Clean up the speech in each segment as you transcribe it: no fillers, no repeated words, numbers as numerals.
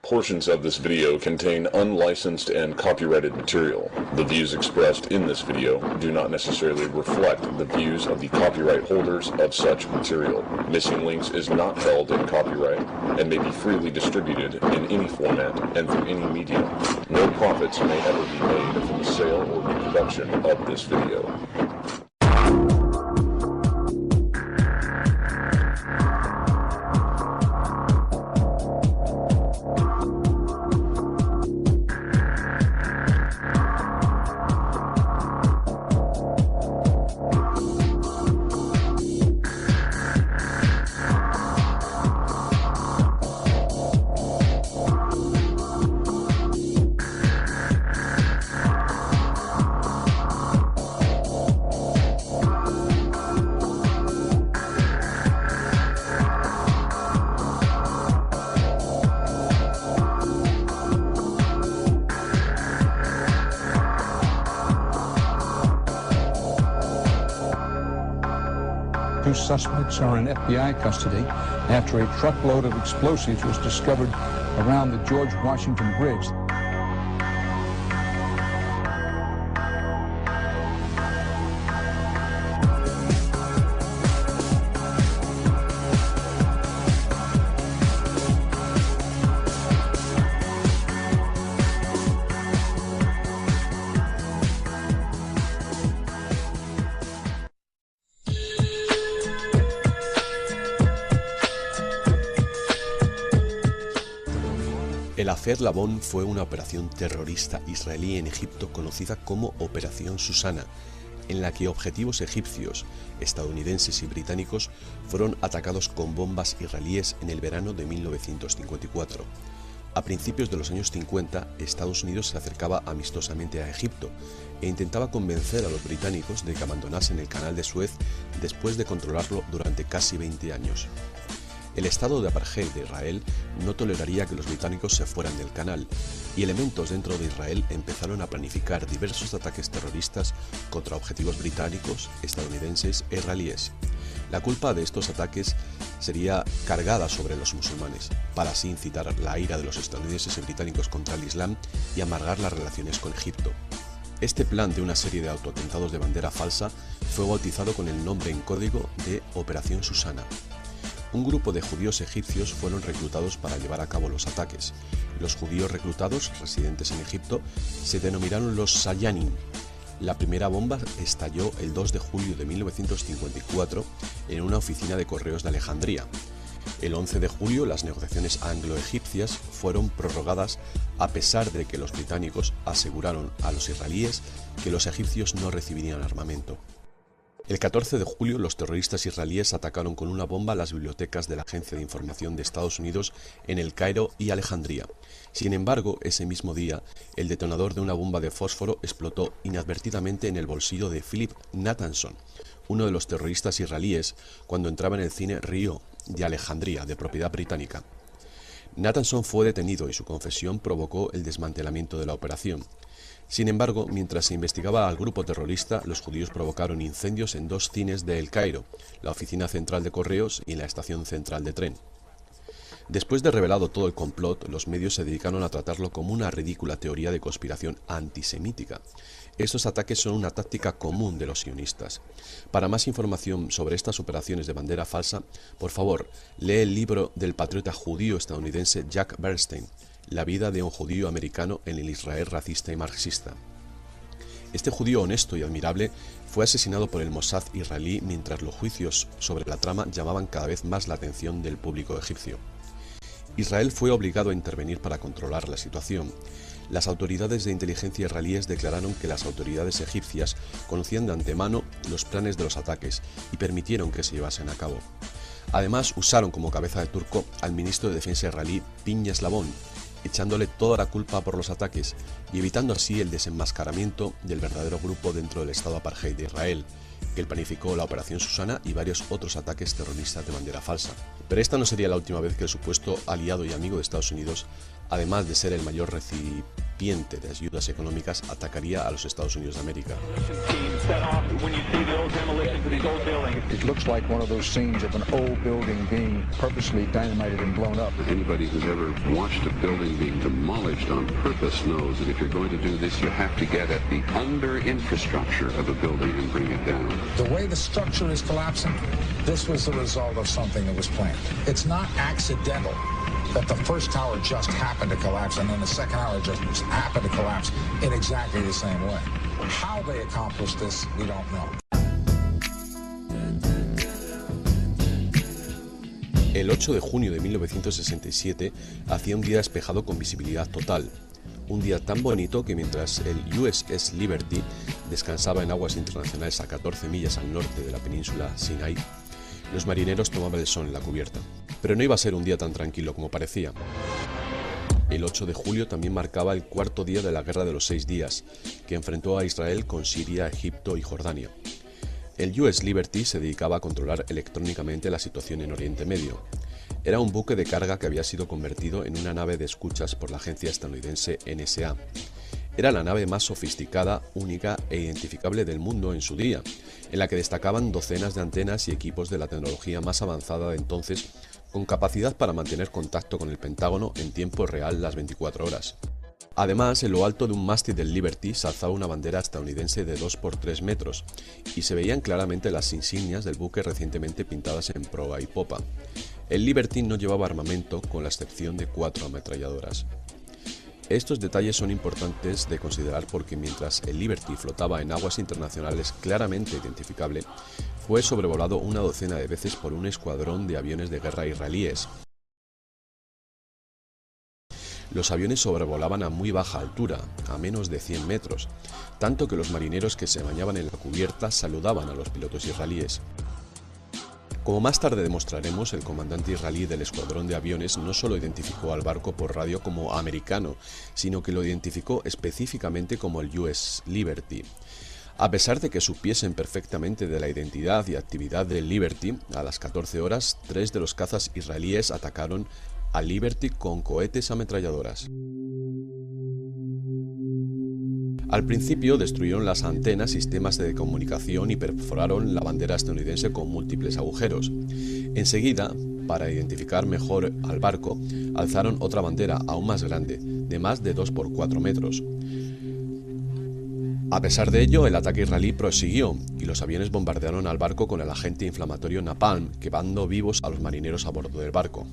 Portions of this video contain unlicensed and copyrighted material. The views expressed in this video do not necessarily reflect the views of the copyright holders of such material. Missing Links is not held in copyright and may be freely distributed in any format and through any medium. No profits may ever be made from the sale or reproduction of this video. Two suspects are in FBI custody after a truckload of explosives was discovered around the George Washington Bridge. El Afer Lavon fue una operación terrorista israelí en Egipto conocida como Operación Susana, en la que objetivos egipcios, estadounidenses y británicos fueron atacados con bombas israelíes en el verano de 1954. A principios de los años 50, Estados Unidos se acercaba amistosamente a Egipto e intentaba convencer a los británicos de que abandonasen el Canal de Suez después de controlarlo durante casi 20 años. El estado de apartheid de Israel no toleraría que los británicos se fueran del canal, y elementos dentro de Israel empezaron a planificar diversos ataques terroristas contra objetivos británicos, estadounidenses e israelíes. La culpa de estos ataques sería cargada sobre los musulmanes, para así incitar la ira de los estadounidenses y británicos contra el Islam y amargar las relaciones con Egipto. Este plan de una serie de autoatentados de bandera falsa fue bautizado con el nombre en código de Operación Susana. Un grupo de judíos egipcios fueron reclutados para llevar a cabo los ataques. Los judíos reclutados, residentes en Egipto, se denominaron los Sayanim. La primera bomba estalló el 2 de julio de 1954 en una oficina de correos de Alejandría. El 11 de julio las negociaciones anglo-egipcias fueron prorrogadas a pesar de que los británicos aseguraron a los israelíes que los egipcios no recibirían armamento. El 14 de julio los terroristas israelíes atacaron con una bomba las bibliotecas de la Agencia de Información de Estados Unidos en El Cairo y Alejandría. Sin embargo, ese mismo día, el detonador de una bomba de fósforo explotó inadvertidamente en el bolsillo de Philip Nathanson, uno de los terroristas israelíes, cuando entraba en el cine Rio de Alejandría, de propiedad británica. Nathanson fue detenido y su confesión provocó el desmantelamiento de la operación. Sin embargo, mientras se investigaba al grupo terrorista, los judíos provocaron incendios en dos cines de El Cairo, la oficina central de correos y la estación central de tren. Después de revelado todo el complot, los medios se dedicaron a tratarlo como una ridícula teoría de conspiración antisemítica. Estos ataques son una táctica común de los sionistas. Para más información sobre estas operaciones de bandera falsa, por favor, lee el libro del patriota judío estadounidense Jack Bernstein, La vida de un judío americano en el Israel racista y marxista. Este judío honesto y admirable fue asesinado por el Mossad israelí mientras los juicios sobre la trama llamaban cada vez más la atención del público egipcio. Israel fue obligado a intervenir para controlar la situación. Las autoridades de inteligencia israelíes declararon que las autoridades egipcias conocían de antemano los planes de los ataques y permitieron que se llevasen a cabo. Además, usaron como cabeza de turco al ministro de Defensa israelí Pinhas Lavon, echándole toda la culpa por los ataques y evitando así el desenmascaramiento del verdadero grupo dentro del Estado apartheid de Israel, que planificó la Operación Susana y varios otros ataques terroristas de bandera falsa. Pero esta no sería la última vez que el supuesto aliado y amigo de Estados Unidos, además de ser el mayor recipiente recipiente de ayudas económicas atacaría a los Estados Unidos de América. It looks like one of those scenes of an old building being purposely dynamited and blown up. Anybody who's ever watched a building being demolished on purpose knows that if you're going to do this, you have to get at the under infrastructure of a building and bring it down. The way the structure is collapsing, this was the result of something that was planned. It's not accidental that the first tower just happened to collapse and then the second tower just happened to collapse in exactly the same way. How they accomplished this, we don't know. El 8 de junio de 1967 hacía un día despejado con visibilidad total. Un día tan bonito que mientras el USS Liberty descansaba en aguas internacionales a 14 millas al norte de la península Sinai, los marineros tomaban el sol en la cubierta. Pero no iba a ser un día tan tranquilo como parecía. El 8 de julio también marcaba el cuarto día de la Guerra de los 6 días, que enfrentó a Israel con Siria, Egipto y Jordania. El USS Liberty se dedicaba a controlar electrónicamente la situación en Oriente Medio. Era un buque de carga que había sido convertido en una nave de escuchas por la agencia estadounidense NSA. Era la nave más sofisticada, única e identificable del mundo en su día, en la que destacaban docenas de antenas y equipos de la tecnología más avanzada de entonces, con capacidad para mantener contacto con el Pentágono en tiempo real las 24 horas. Además, en lo alto de un mástil del Liberty se alzaba una bandera estadounidense de 2 por 3 metros y se veían claramente las insignias del buque recientemente pintadas en proa y popa. El Liberty no llevaba armamento con la excepción de 4 ametralladoras. Estos detalles son importantes de considerar porque mientras el Liberty flotaba en aguas internacionales claramente identificable, fue sobrevolado una docena de veces por un escuadrón de aviones de guerra israelíes. Los aviones sobrevolaban a muy baja altura, a menos de 100 metros, tanto que los marineros que se bañaban en la cubierta saludaban a los pilotos israelíes. Como más tarde demostraremos, el comandante israelí del escuadrón de aviones no solo identificó al barco por radio como americano, sino que lo identificó específicamente como el USS Liberty. A pesar de que supiesen perfectamente de la identidad y actividad del Liberty, a las 14 horas, 3 de los cazas israelíes atacaron al Liberty con cohetes ametralladoras. Al principio destruyeron las antenas, sistemas de comunicación y perforaron la bandera estadounidense con múltiples agujeros. Enseguida, para identificar mejor al barco, alzaron otra bandera aún más grande, de más de 2 por 4 metros. A pesar de ello, el ataque israelí prosiguió y los aviones bombardearon al barco con el agente inflamatorio napalm, quemando vivos a los marineros a bordo del barco.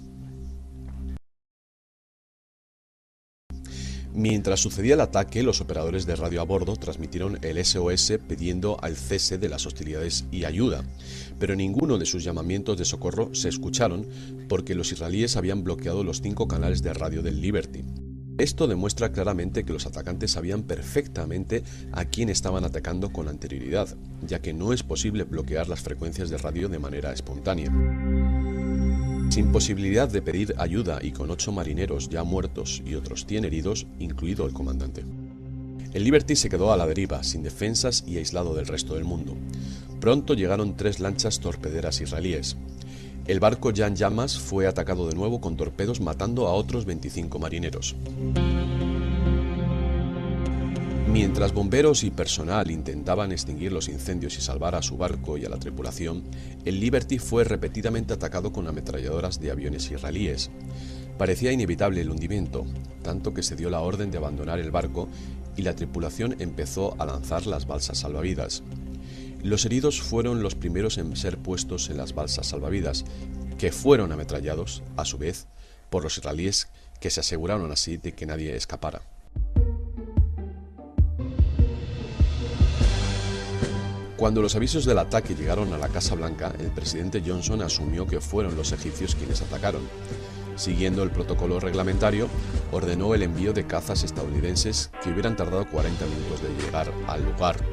Mientras sucedía el ataque, los operadores de radio a bordo transmitieron el SOS pidiendo al cese de las hostilidades y ayuda, pero ninguno de sus llamamientos de socorro se escucharon porque los israelíes habían bloqueado los 5 canales de radio del Liberty. Esto demuestra claramente que los atacantes sabían perfectamente a quién estaban atacando con anterioridad, ya que no es posible bloquear las frecuencias de radio de manera espontánea. Sin posibilidad de pedir ayuda y con 8 marineros ya muertos y otros 100 heridos, incluido el comandante. El Liberty se quedó a la deriva, sin defensas y aislado del resto del mundo. Pronto llegaron 3 lanchas torpederas israelíes. El barco ya en llamas fue atacado de nuevo con torpedos, matando a otros 25 marineros. Mientras bomberos y personal intentaban extinguir los incendios y salvar a su barco y a la tripulación, el Liberty fue repetidamente atacado con ametralladoras de aviones israelíes. Parecía inevitable el hundimiento, tanto que se dio la orden de abandonar el barco y la tripulación empezó a lanzar las balsas salvavidas. Los heridos fueron los primeros en ser puestos en las balsas salvavidas, que fueron ametrallados, a su vez, por los israelíes, que se aseguraron así de que nadie escapara. Cuando los avisos del ataque llegaron a la Casa Blanca, el presidente Johnson asumió que fueron los egipcios quienes atacaron. Siguiendo el protocolo reglamentario, ordenó el envío de cazas estadounidenses que hubieran tardado 40 minutos de llegar al lugar.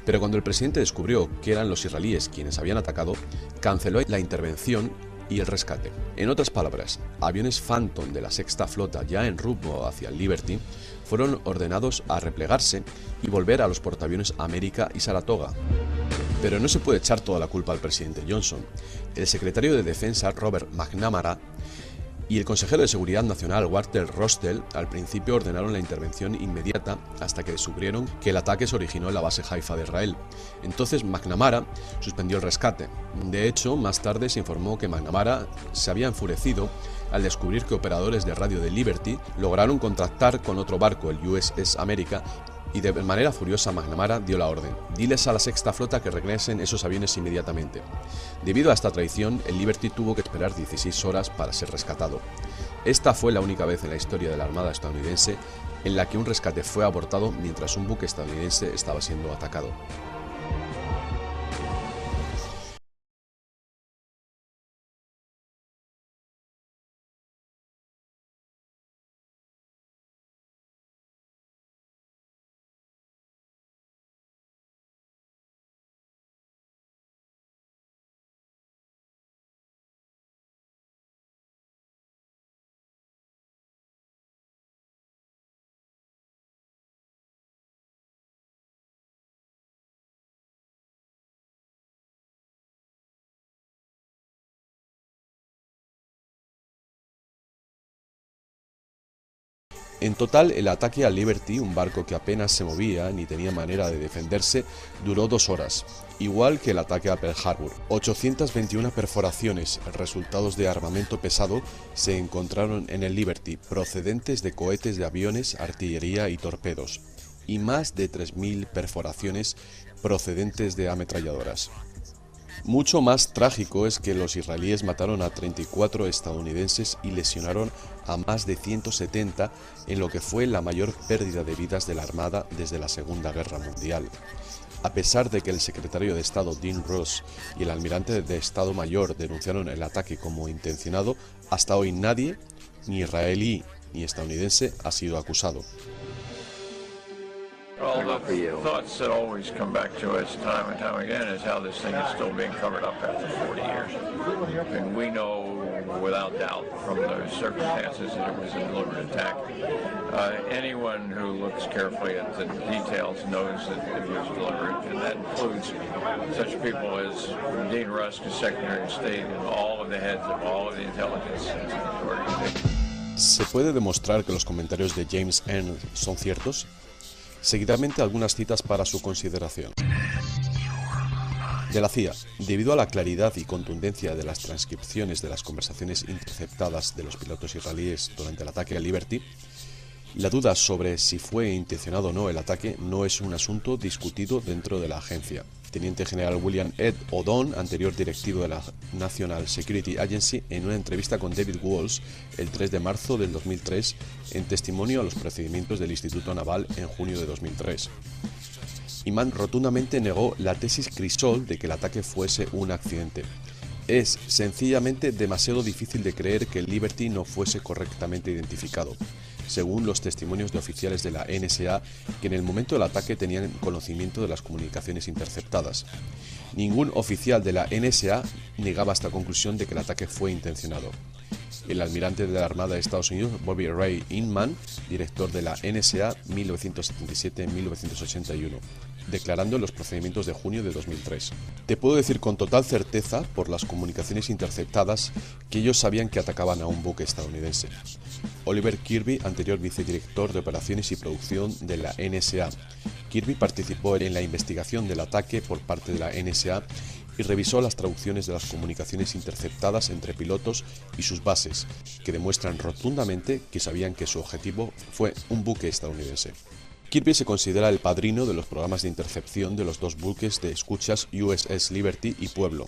Pero cuando el presidente descubrió que eran los israelíes quienes habían atacado, canceló la intervención y el rescate. En otras palabras, aviones Phantom de la Sexta Flota ya en rumbo hacia el Liberty fueron ordenados a replegarse y volver a los portaaviones América y Saratoga. Pero no se puede echar toda la culpa al presidente Johnson. El secretario de Defensa, Robert McNamara, y el consejero de Seguridad Nacional Walter Rostel al principio ordenaron la intervención inmediata hasta que descubrieron que el ataque se originó en la base Haifa de Israel. Entonces McNamara suspendió el rescate. De hecho, más tarde se informó que McNamara se había enfurecido al descubrir que operadores de radio de Liberty lograron contactar con otro barco, el USS America, y de manera furiosa McNamara dio la orden: diles a la sexta flota que regresen esos aviones inmediatamente. Debido a esta traición, el Liberty tuvo que esperar 16 horas para ser rescatado. Esta fue la única vez en la historia de la Armada estadounidense en la que un rescate fue abortado mientras un buque estadounidense estaba siendo atacado. En total, el ataque al Liberty, un barco que apenas se movía ni tenía manera de defenderse, duró 2 horas, igual que el ataque a Pearl Harbor. 821 perforaciones, resultados de armamento pesado, se encontraron en el Liberty, procedentes de cohetes de aviones, artillería y torpedos, y más de 3.000 perforaciones procedentes de ametralladoras. Mucho más trágico es que los israelíes mataron a 34 estadounidenses y lesionaron a más de 170 en lo que fue la mayor pérdida de vidas de la Armada desde la Segunda Guerra Mundial. A pesar de que el secretario de Estado Dean Ross y el almirante de Estado Mayor denunciaron el ataque como intencionado, hasta hoy nadie, ni israelí ni estadounidense, ha sido acusado. Well, the thoughts that always come back to us time and time again is how this thing is still being covered up after 40 years. And we know without doubt from the circumstances that it was a deliberate attack. Anyone who looks carefully at the details knows that it was deliberate, and that includes such people as Dean Rusk, as Secretary of State, and all of the heads of all of the intelligence organizations. ¿Se puede demostrar que los comentarios de James Ernst son ciertos? Seguidamente algunas citas para su consideración. De la CIA, debido a la claridad y contundencia de las transcripciones de las conversaciones interceptadas de los pilotos israelíes durante el ataque a Liberty, la duda sobre si fue intencionado o no el ataque no es un asunto discutido dentro de la agencia. Teniente General William Ed O'Donnell, anterior directivo de la National Security Agency, en una entrevista con David Walsh el 3 de marzo del 2003, en testimonio a los procedimientos del Instituto Naval en junio de 2003. Iman rotundamente negó la tesis Crisol de que el ataque fuese un accidente. Es sencillamente demasiado difícil de creer que el Liberty no fuese correctamente identificado, según los testimonios de oficiales de la NSA que en el momento del ataque tenían conocimiento de las comunicaciones interceptadas. Ningún oficial de la NSA negaba esta conclusión de que el ataque fue intencionado. El almirante de la Armada de Estados Unidos, Bobby Ray Inman, director de la NSA 1977-1981, declarando en los procedimientos de junio de 2003. Te puedo decir con total certeza, por las comunicaciones interceptadas, que ellos sabían que atacaban a un buque estadounidense. Oliver Kirby, anterior vicedirector de operaciones y producción de la NSA. Kirby participó en la investigación del ataque por parte de la NSA y revisó las traducciones de las comunicaciones interceptadas entre pilotos y sus bases, que demuestran rotundamente que sabían que su objetivo fue un buque estadounidense. Kirby se considera el padrino de los programas de intercepción de los dos buques de escuchas USS Liberty y Pueblo.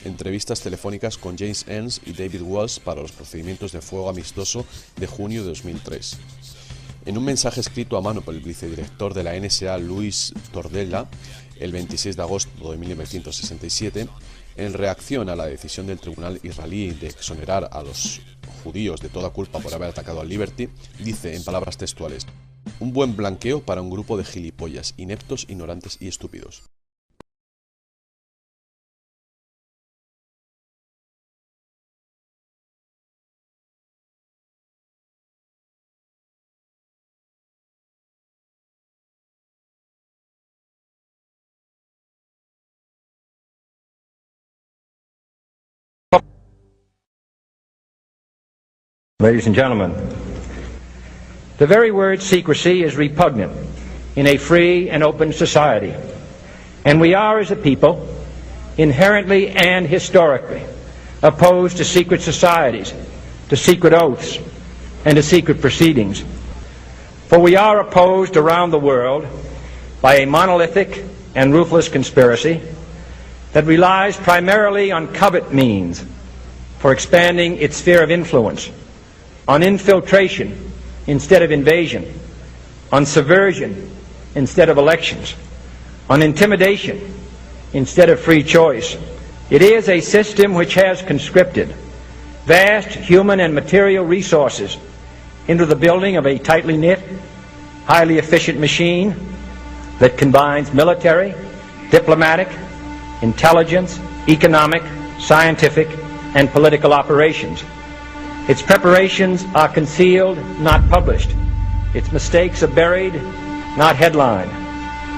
Entrevistas telefónicas con James Ernst y David Walsh para los procedimientos de fuego amistoso de junio de 2003. En un mensaje escrito a mano por el vicedirector de la NSA, Luis Tordella, el 26 de agosto de 1967, en reacción a la decisión del tribunal israelí de exonerar a los judíos de toda culpa por haber atacado al Liberty, dice en palabras textuales: "Un buen blanqueo para un grupo de gilipollas, ineptos, ignorantes y estúpidos". Ladies and gentlemen, the very word secrecy is repugnant in a free and open society, and we are, as a people, inherently and historically opposed to secret societies, to secret oaths, and to secret proceedings. For we are opposed around the world by a monolithic and ruthless conspiracy that relies primarily on covert means for expanding its sphere of influence, on infiltration instead of invasion, on subversion instead of elections, on intimidation instead of free choice. It is a system which has conscripted vast human and material resources into the building of a tightly knit, highly efficient machine that combines military, diplomatic, intelligence, economic, scientific, and political operations. Its preparations are concealed, not published. Its mistakes are buried, not headlined.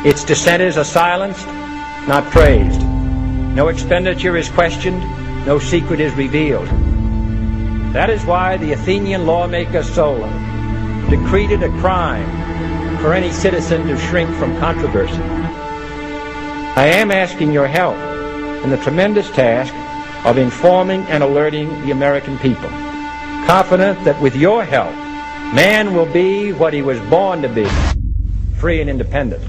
Its dissenters are silenced, not praised. No expenditure is questioned, no secret is revealed. That is why the Athenian lawmaker Solon decreed it a crime for any citizen to shrink from controversy. I am asking your help in the tremendous task of informing and alerting the American people, confident that with your help, man will be what he was born to be, free and independent.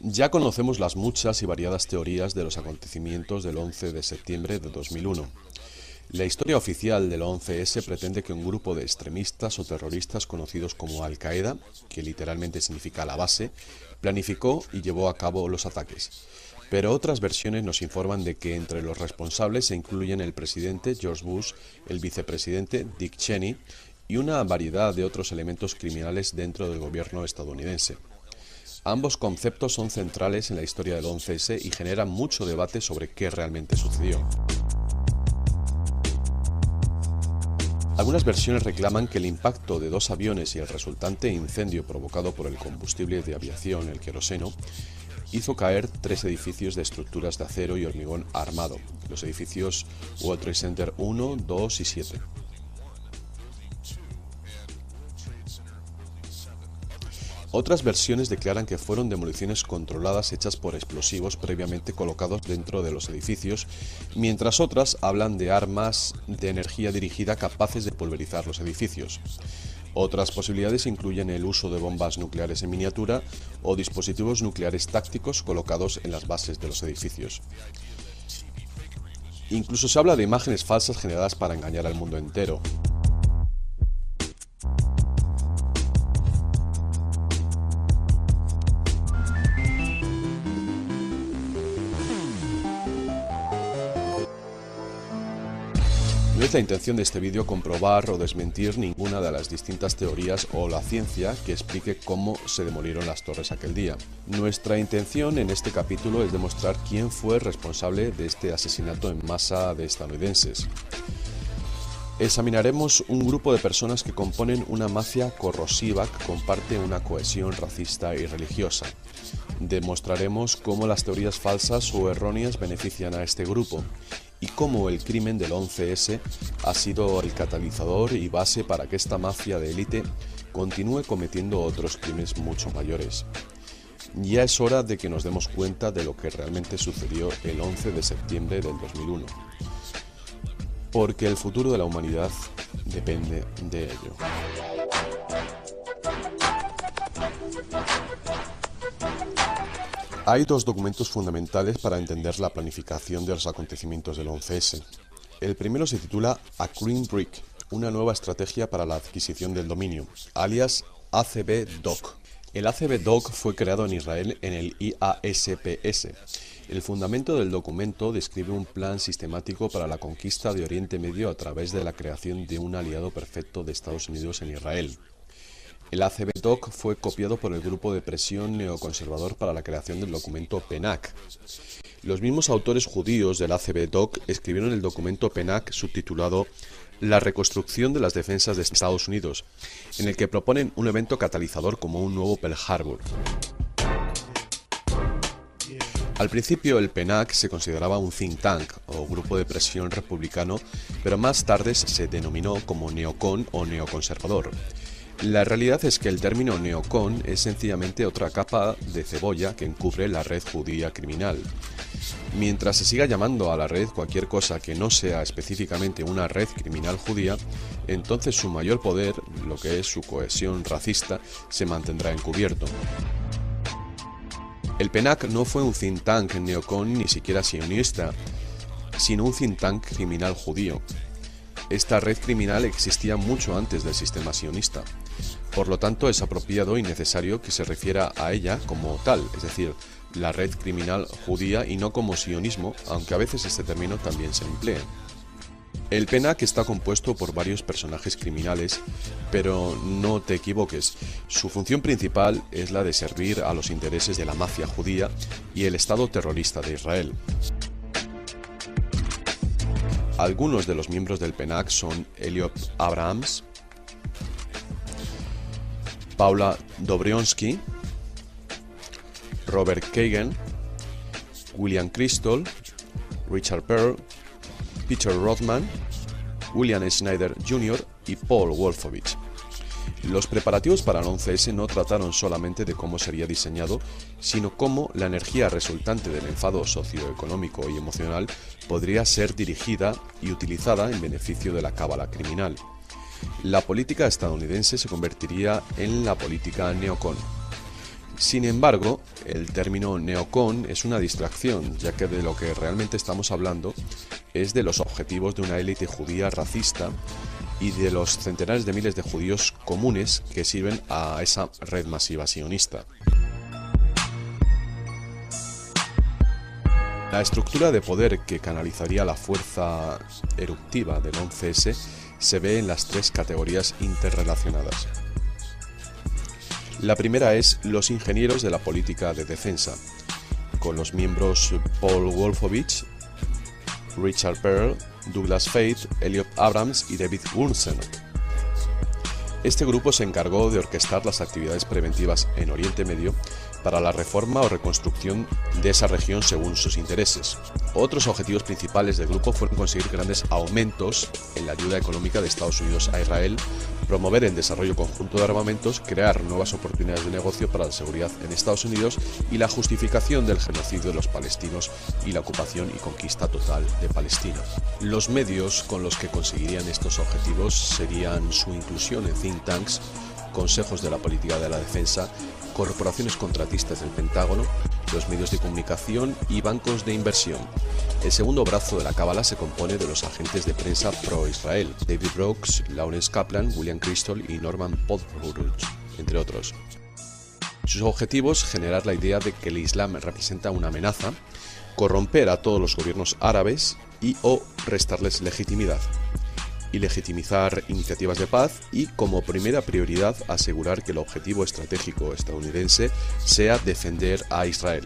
Ya conocemos las muchas y variadas teorías de los acontecimientos del 11 de septiembre de 2001. La historia oficial del 11S pretende que un grupo de extremistas o terroristas conocidos como Al-Qaeda, que literalmente significa la base, planificó y llevó a cabo los ataques. Pero otras versiones nos informan de que entre los responsables se incluyen el presidente George Bush, el vicepresidente Dick Cheney y una variedad de otros elementos criminales dentro del gobierno estadounidense. Ambos conceptos son centrales en la historia del 11S y generan mucho debate sobre qué realmente sucedió. Algunas versiones reclaman que el impacto de dos aviones y el resultante incendio provocado por el combustible de aviación, el queroseno, hizo caer 3 edificios de estructuras de acero y hormigón armado, los edificios World Trade Center 1, 2 y 7. Otras versiones declaran que fueron demoliciones controladas hechas por explosivos previamente colocados dentro de los edificios, mientras otras hablan de armas de energía dirigida capaces de pulverizar los edificios. Otras posibilidades incluyen el uso de bombas nucleares en miniatura o dispositivos nucleares tácticos colocados en las bases de los edificios. Incluso se habla de imágenes falsas generadas para engañar al mundo entero. No es la intención de este vídeo comprobar o desmentir ninguna de las distintas teorías o la ciencia que explique cómo se demolieron las torres aquel día. Nuestra intención en este capítulo es demostrar quién fue responsable de este asesinato en masa de estadounidenses. Examinaremos un grupo de personas que componen una mafia corrosiva que comparte una cohesión racista y religiosa. Demostraremos cómo las teorías falsas o erróneas benefician a este grupo y cómo el crimen del 11S ha sido el catalizador y base para que esta mafia de élite continúe cometiendo otros crímenes mucho mayores. Ya es hora de que nos demos cuenta de lo que realmente sucedió el 11 de septiembre del 2001, porque el futuro de la humanidad depende de ello. Hay dos documentos fundamentales para entender la planificación de los acontecimientos del 11S. El primero se titula A Green Brick, una nueva estrategia para la adquisición del dominio, alias ACB-DOC. El ACB-DOC fue creado en Israel en el IASPS. El fundamento del documento describe un plan sistemático para la conquista de Oriente Medio a través de la creación de un aliado perfecto de Estados Unidos en Israel. El ACB-DOC fue copiado por el grupo de presión neoconservador para la creación del documento PENAC. Los mismos autores judíos del ACB-DOC escribieron el documento PENAC subtitulado La reconstrucción de las defensas de Estados Unidos, en el que proponen un evento catalizador como un nuevo Pearl Harbor. Al principio el PENAC se consideraba un think tank o grupo de presión republicano, pero más tarde se denominó como neocon o neoconservador. La realidad es que el término neocon es sencillamente otra capa de cebolla que encubre la red judía criminal. Mientras se siga llamando a la red cualquier cosa que no sea específicamente una red criminal judía, entonces su mayor poder, lo que es su cohesión racista, se mantendrá encubierto. El PENAC no fue un think tank neocon ni siquiera sionista, sino un think tank criminal judío. Esta red criminal existía mucho antes del sistema sionista. Por lo tanto, es apropiado y necesario que se refiera a ella como tal, es decir, la red criminal judía y no como sionismo, aunque a veces este término también se emplea. El PENAC está compuesto por varios personajes criminales, pero no te equivoques, su función principal es la de servir a los intereses de la mafia judía y el Estado terrorista de Israel. Algunos de los miembros del PENAC son Eliot Abrams, Paula Dobrionski, Robert Kagan, William Kristol, Richard Perle, Peter Rothman, William Snyder Jr. y Paul Wolfowitz. Los preparativos para el 11S no trataron solamente de cómo sería diseñado, sino cómo la energía resultante del enfado socioeconómico y emocional podría ser dirigida y utilizada en beneficio de la cábala criminal. La política estadounidense se convertiría en la política neocon. Sin embargo, el término neocon es una distracción, ya que de lo que realmente estamos hablando es de los objetivos de una élite judía racista y de los centenares de miles de judíos comunes que sirven a esa red masiva sionista. La estructura de poder que canalizaría la fuerza eruptiva del 11S se ve en las tres categorías interrelacionadas. La primera es los ingenieros de la política de defensa, con los miembros Paul Wolfowitz, Richard Perle, Douglas Feith, Eliot Abrams y David Wurmsen. Este grupo se encargó de orquestar las actividades preventivas en Oriente Medio para la reforma o reconstrucción de esa región según sus intereses. Otros objetivos principales del grupo fueron conseguir grandes aumentos en la ayuda económica de Estados Unidos a Israel, promover el desarrollo conjunto de armamentos, crear nuevas oportunidades de negocio para la seguridad en Estados Unidos y la justificación del genocidio de los palestinos y la ocupación y conquista total de Palestina. Los medios con los que conseguirían estos objetivos serían su inclusión en think tanks, consejos de la política de la defensa, corporaciones contratistas del Pentágono, los medios de comunicación y bancos de inversión. El segundo brazo de la cábala se compone de los agentes de prensa pro-Israel, David Brooks, Lawrence Kaplan, William Kristol y Norman Podhoretz, entre otros. Sus objetivos: generar la idea de que el Islam representa una amenaza, corromper a todos los gobiernos árabes o restarles legitimidad, y legitimizar iniciativas de paz y, como primera prioridad, asegurar que el objetivo estratégico estadounidense sea defender a Israel.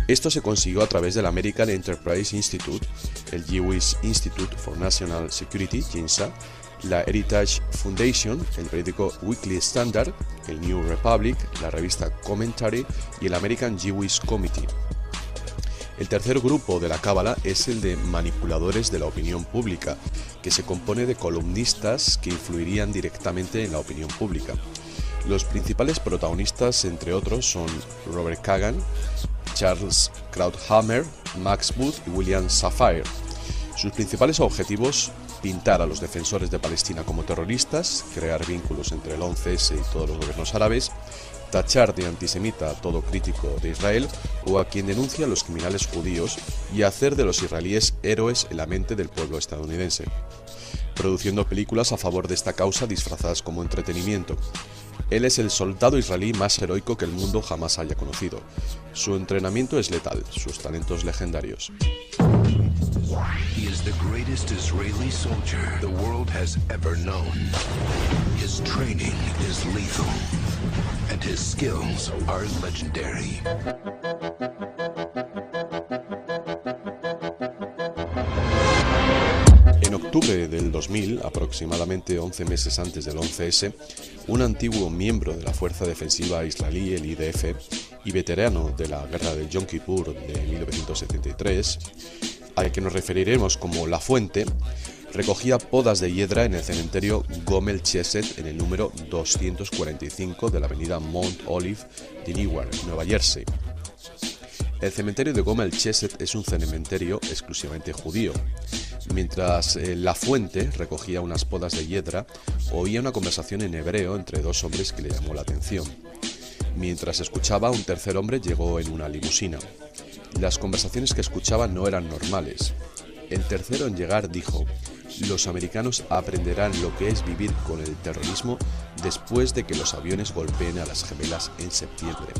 Esto se consiguió a través del American Enterprise Institute, el Jewish Institute for National Security, JINSA, la Heritage Foundation, el periódico Weekly Standard, el New Republic, la revista Commentary y el American Jewish Committee. El tercer grupo de la cábala es el de manipuladores de la opinión pública, que se compone de columnistas que influirían directamente en la opinión pública. Los principales protagonistas, entre otros, son Robert Kagan, Charles Krauthammer, Max Boot y William Safire. Sus principales objetivos: pintar a los defensores de Palestina como terroristas, crear vínculos entre el 11S y todos los gobiernos árabes, tachar de antisemita a todo crítico de Israel o a quien denuncia a los criminales judíos y hacer de los israelíes héroes en la mente del pueblo estadounidense, produciendo películas a favor de esta causa disfrazadas como entretenimiento. Él es el soldado israelí más heroico que el mundo jamás haya conocido. Su entrenamiento es letal, sus talentos legendarios. He is the greatest Israeli soldier the world has ever known. His training is lethal, and his skills are legendary. En octubre del 2000, aproximadamente 11 meses antes del 11S, un antiguo miembro de la Fuerza Defensiva Israelí, el IDF, y veterano de la guerra del Yom Kippur de 1973, al que nos referiremos como La Fuente, recogía podas de hiedra en el cementerio Gomel Chesed en el número 245 de la avenida Mount Olive de Newark, Nueva Jersey. El cementerio de Gomel Chesed es un cementerio exclusivamente judío. Mientras La Fuente recogía unas podas de hiedra, oía una conversación en hebreo entre dos hombres que le llamó la atención. Mientras escuchaba, un tercer hombre llegó en una limusina. Las conversaciones que escuchaba no eran normales. El tercero en llegar dijo: "Los americanos aprenderán lo que es vivir con el terrorismo después de que los aviones golpeen a las gemelas en septiembre".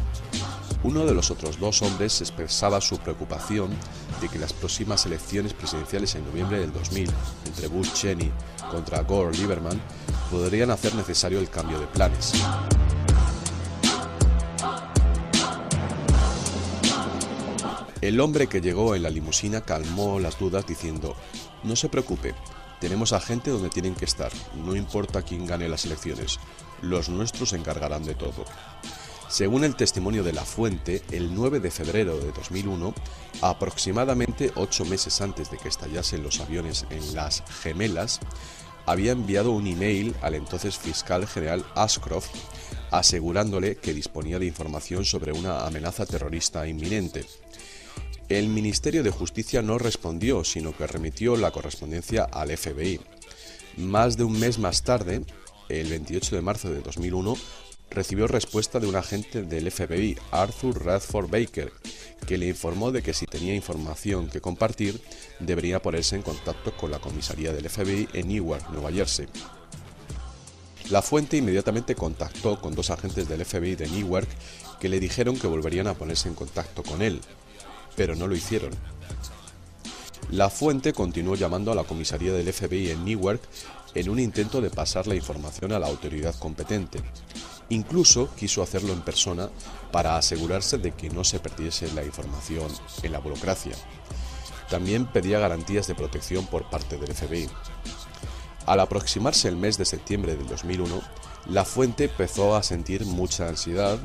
Uno de los otros dos hombres expresaba su preocupación de que las próximas elecciones presidenciales en noviembre del 2000, entre Bush Cheney contra Gore Lieberman, podrían hacer necesario el cambio de planes. El hombre que llegó en la limusina calmó las dudas diciendo: "No se preocupe, tenemos a gente donde tienen que estar, no importa quién gane las elecciones, los nuestros se encargarán de todo". Según el testimonio de La Fuente, el 9 de febrero de 2001, aproximadamente 8 meses antes de que estallasen los aviones en las Gemelas, había enviado un email al entonces fiscal general Ashcroft asegurándole que disponía de información sobre una amenaza terrorista inminente. El Ministerio de Justicia no respondió, sino que remitió la correspondencia al FBI. Más de un mes más tarde, el 28 de marzo de 2001, recibió respuesta de un agente del FBI, Arthur Radford Baker, que le informó de que si tenía información que compartir, debería ponerse en contacto con la comisaría del FBI en Newark, Nueva Jersey. La Fuente inmediatamente contactó con dos agentes del FBI de Newark que le dijeron que volverían a ponerse en contacto con él, pero no lo hicieron. La Fuente continuó llamando a la comisaría del FBI en Newark en un intento de pasar la información a la autoridad competente. Incluso quiso hacerlo en persona para asegurarse de que no se perdiese la información en la burocracia. También pedía garantías de protección por parte del FBI. Al aproximarse el mes de septiembre del 2001, La Fuente empezó a sentir mucha ansiedad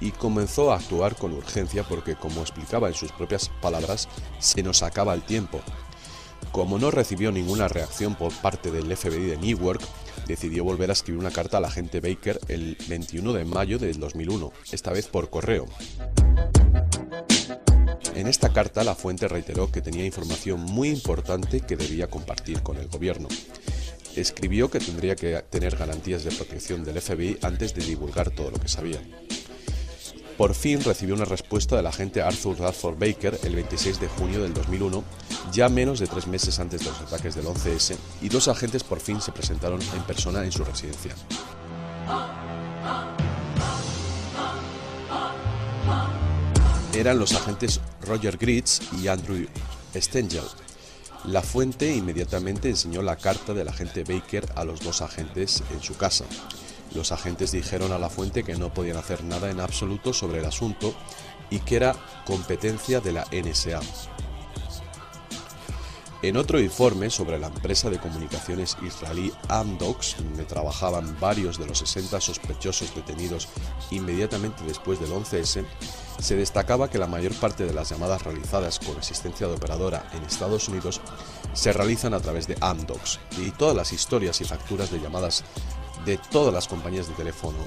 y comenzó a actuar con urgencia porque, como explicaba en sus propias palabras, se nos acaba el tiempo. Como no recibió ninguna reacción por parte del FBI de Newark, decidió volver a escribir una carta al agente Baker el 21 de mayo del 2001, esta vez por correo. En esta carta, La Fuente reiteró que tenía información muy importante que debía compartir con el gobierno. Escribió que tendría que tener garantías de protección del FBI antes de divulgar todo lo que sabía. Por fin recibió una respuesta del agente Arthur Radford Baker el 26 de junio del 2001, ya menos de 3 meses antes de los ataques del 11S, y dos agentes por fin se presentaron en persona en su residencia. Eran los agentes Roger Gritz y Andrew Stengel. La Fuente inmediatamente enseñó la carta del agente Baker a los dos agentes en su casa. Los agentes dijeron a La Fuente que no podían hacer nada en absoluto sobre el asunto y que era competencia de la NSA. En otro informe sobre la empresa de comunicaciones israelí Amdocs, donde trabajaban varios de los 60 sospechosos detenidos inmediatamente después del 11S, se destacaba que la mayor parte de las llamadas realizadas con asistencia de operadora en Estados Unidos se realizan a través de Amdocs, y todas las historias y facturas de llamadas de todas las compañías de teléfono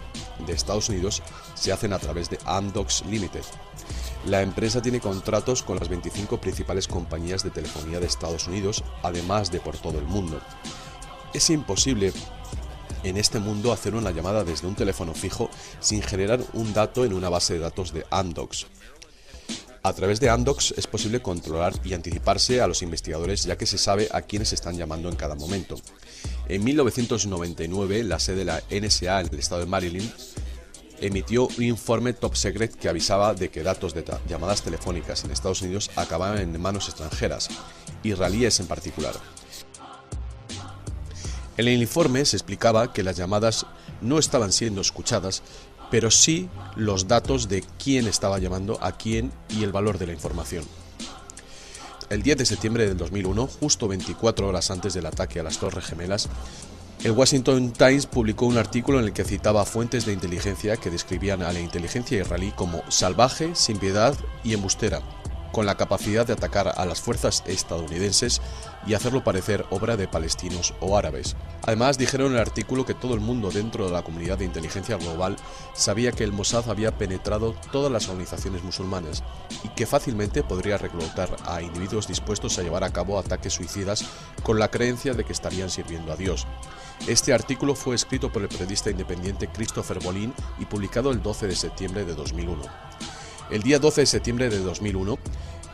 de Estados Unidos se hacen a través de Amdocs Limited. La empresa tiene contratos con las 25 principales compañías de telefonía de Estados Unidos, además de por todo el mundo. Es imposible en este mundo hacer una llamada desde un teléfono fijo sin generar un dato en una base de datos de Amdocs. A través de Amdocs es posible controlar y anticiparse a los investigadores, ya que se sabe a quiénes están llamando en cada momento. En 1999, la sede de la NSA en el estado de Maryland emitió un informe top secret que avisaba de que datos de llamadas telefónicas en Estados Unidos acababan en manos extranjeras, israelíes en particular. En el informe se explicaba que las llamadas no estaban siendo escuchadas, pero sí los datos de quién estaba llamando a quién y el valor de la información. El 10 de septiembre del 2001, justo 24 horas antes del ataque a las Torres Gemelas, El Washington Times publicó un artículo en el que citaba fuentes de inteligencia que describían a la inteligencia israelí como salvaje, sin piedad y embustera, con la capacidad de atacar a las fuerzas estadounidenses y hacerlo parecer obra de palestinos o árabes. Además, dijeron en el artículo que todo el mundo dentro de la comunidad de inteligencia global sabía que el Mossad había penetrado todas las organizaciones musulmanas y que fácilmente podría reclutar a individuos dispuestos a llevar a cabo ataques suicidas con la creencia de que estarían sirviendo a Dios. Este artículo fue escrito por el periodista independiente Christopher Bolin y publicado el 12 de septiembre de 2001. El día 12 de septiembre de 2001,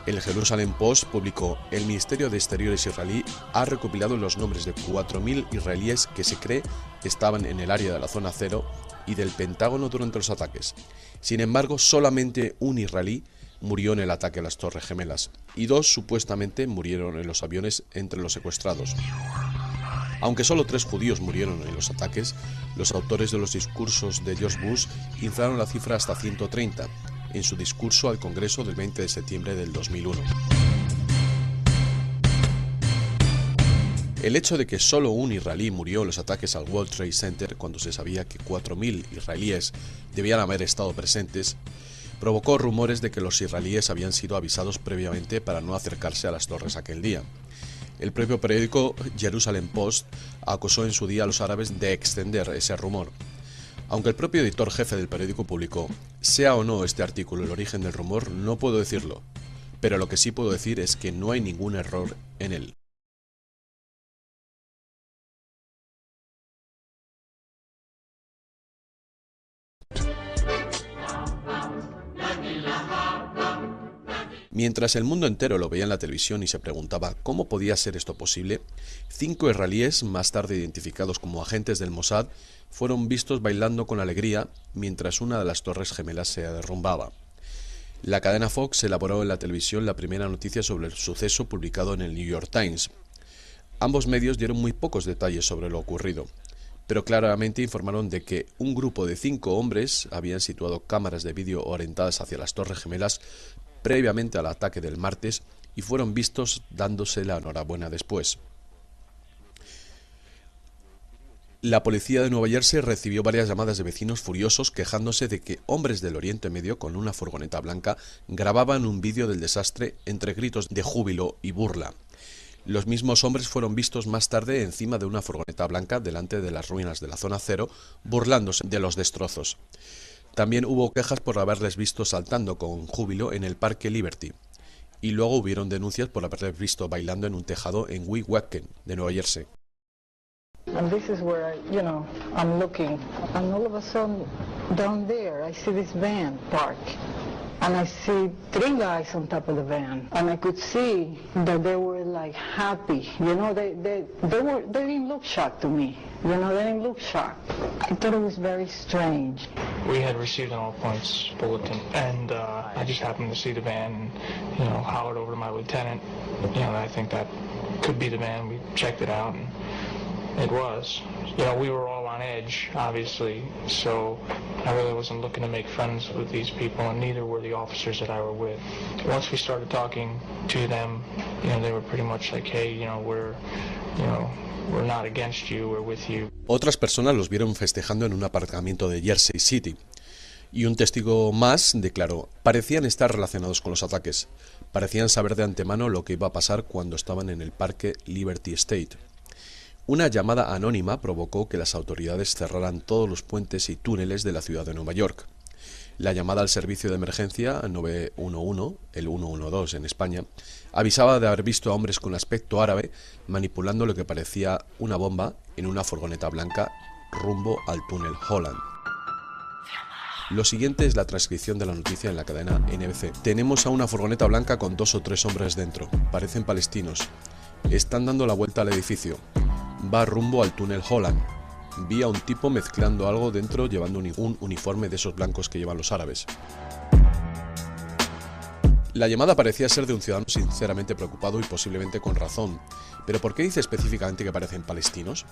el Jerusalem Post publicó: el Ministerio de Exteriores israelí ha recopilado los nombres de 4.000 israelíes que se cree estaban en el área de la zona cero y del Pentágono durante los ataques. Sin embargo, solamente un israelí murió en el ataque a las Torres Gemelas y 2 supuestamente murieron en los aviones entre los secuestrados. Aunque solo 3 judíos murieron en los ataques, los autores de los discursos de George Bush inflaron la cifra hasta 130 en su discurso al Congreso del 20 de septiembre del 2001. El hecho de que solo un israelí murió en los ataques al World Trade Center cuando se sabía que 4.000 israelíes debían haber estado presentes, provocó rumores de que los israelíes habían sido avisados previamente para no acercarse a las torres aquel día. El propio periódico Jerusalem Post acusó en su día a los árabes de extender ese rumor. Aunque el propio editor jefe del periódico publicó: sea o no este artículo el origen del rumor, no puedo decirlo, pero lo que sí puedo decir es que no hay ningún error en él. Mientras el mundo entero lo veía en la televisión y se preguntaba cómo podía ser esto posible, 5 israelíes, más tarde identificados como agentes del Mossad, fueron vistos bailando con alegría mientras una de las Torres Gemelas se derrumbaba. La cadena Fox elaboró en la televisión la primera noticia sobre el suceso publicado en el New York Times. Ambos medios dieron muy pocos detalles sobre lo ocurrido, pero claramente informaron de que un grupo de 5 hombres habían situado cámaras de vídeo orientadas hacia las Torres Gemelas previamente al ataque del martes y fueron vistos dándose la enhorabuena después. La policía de Nueva Jersey recibió varias llamadas de vecinos furiosos quejándose de que hombres del Oriente Medio con una furgoneta blanca grababan un vídeo del desastre entre gritos de júbilo y burla. Los mismos hombres fueron vistos más tarde encima de una furgoneta blanca delante de las ruinas de la zona cero, burlándose de los destrozos. También hubo quejas por haberles visto saltando con júbilo en el Parque Liberty, y luego hubieron denuncias por haberles visto bailando en un tejado en Weehawken, de Nueva Jersey. And this is where I'm looking, and all of a sudden, down there, I see this van parked, and I see 3 guys on top of the van, and I could see that they were like happy, they didn't look shocked to me, they didn't look shocked. I thought it was very strange. We had received an all-points bulletin, and I just happened to see the van, and, hollered over to my lieutenant, I think that could be the van. We checked it out, and it was. We were all on edge, obviously, so I really wasn't looking to make friends with these people, and neither were the officers that I were with. Once we started talking to them, they were pretty much like, hey, we're not against you, we're with you. Otras personas los vieron festejando en un aparcamiento de Jersey City, y un testigo más declaró: parecían estar relacionados con los ataques, parecían saber de antemano lo que iba a pasar cuando estaban en el Parque Liberty State. Una llamada anónima provocó que las autoridades cerraran todos los puentes y túneles de la ciudad de Nueva York. La llamada al servicio de emergencia 911, el 112 en España, avisaba de haber visto a hombres con aspecto árabe manipulando lo que parecía una bomba en una furgoneta blanca rumbo al túnel Holland. Lo siguiente es la transcripción de la noticia en la cadena NBC. Tenemos a una furgoneta blanca con 2 o 3 hombres dentro. Parecen palestinos. Están dando la vuelta al edificio. Va rumbo al túnel Holland. Vi a un tipo mezclando algo dentro llevando un uniforme de esos blancos que llevan los árabes. La llamada parecía ser de un ciudadano sinceramente preocupado y posiblemente con razón. ¿Pero por qué dice específicamente que parecen palestinos?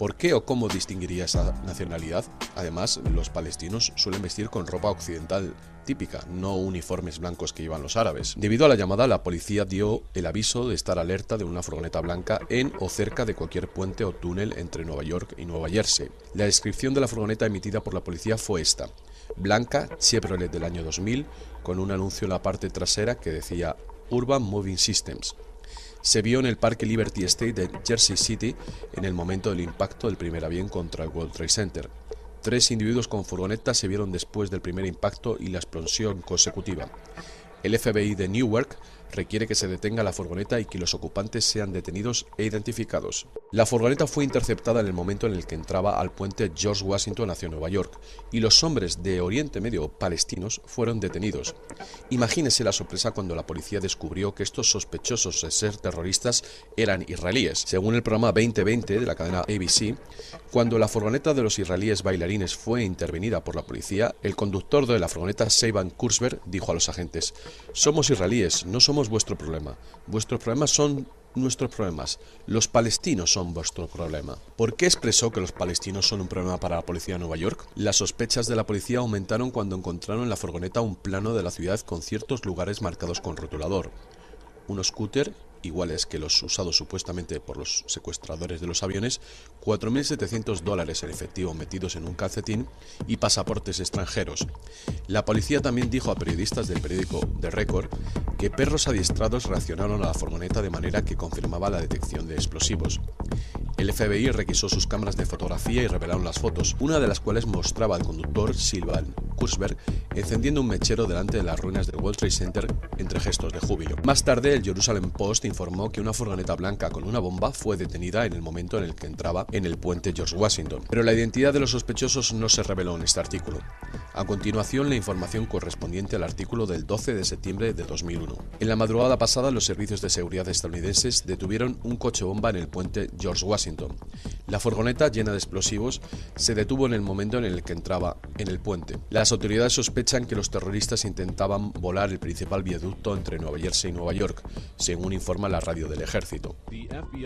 ¿Por qué o cómo distinguiría esa nacionalidad? Además, los palestinos suelen vestir con ropa occidental típica, no uniformes blancos que llevan los árabes. Debido a la llamada, la policía dio el aviso de estar alerta de una furgoneta blanca en o cerca de cualquier puente o túnel entre Nueva York y Nueva Jersey. La descripción de la furgoneta emitida por la policía fue esta: blanca, Chevrolet del año 2000, con un anuncio en la parte trasera que decía Urban Moving Systems. Se vio en el Parque Liberty State de Jersey City en el momento del impacto del primer avión contra el World Trade Center. 3 individuos con furgoneta se vieron después del primer impacto y la explosión consecutiva. El FBI de Newark requiere que se detenga la furgoneta y que los ocupantes sean detenidos e identificados. La furgoneta fue interceptada en el momento en el que entraba al puente George Washington hacia Nueva York, y los hombres de Oriente Medio palestinos fueron detenidos. Imagínese la sorpresa cuando la policía descubrió que estos sospechosos de ser terroristas eran israelíes. Según el programa 2020 de la cadena ABC, cuando la furgoneta de los israelíes bailarines fue intervenida por la policía, el conductor de la furgoneta, Seiban Kurzberg, dijo a los agentes: «Somos israelíes, no somos vuestro problema. Vuestros problemas son nuestros problemas. Los palestinos son vuestro problema». ¿Por qué expresó que los palestinos son un problema para la policía de Nueva York? Las sospechas de la policía aumentaron cuando encontraron en la furgoneta un plano de la ciudad con ciertos lugares marcados con rotulador. Un scooter, iguales que los usados supuestamente por los secuestradores de los aviones, $4.700 en efectivo metidos en un calcetín y pasaportes extranjeros. La policía también dijo a periodistas del periódico The Record que perros adiestrados reaccionaron a la furgoneta de manera que confirmaba la detección de explosivos. El FBI requisó sus cámaras de fotografía y revelaron las fotos, una de las cuales mostraba al conductor, Seiban Kurzberg, encendiendo un mechero delante de las ruinas del World Trade Center entre gestos de júbilo. Más tarde, el Jerusalem Post informó que una furgoneta blanca con una bomba fue detenida en el momento en el que entraba en el puente George Washington, pero la identidad de los sospechosos no se reveló en este artículo. A continuación, la información correspondiente al artículo del 12 de septiembre de 2001. En la madrugada pasada, los servicios de seguridad estadounidenses detuvieron un coche bomba en el puente George Washington. La furgoneta, llena de explosivos, se detuvo en el momento en el que entraba en el puente. Las autoridades sospechan que los terroristas intentaban volar el principal viaducto entre Nueva Jersey y Nueva York, según informa la radio del ejército.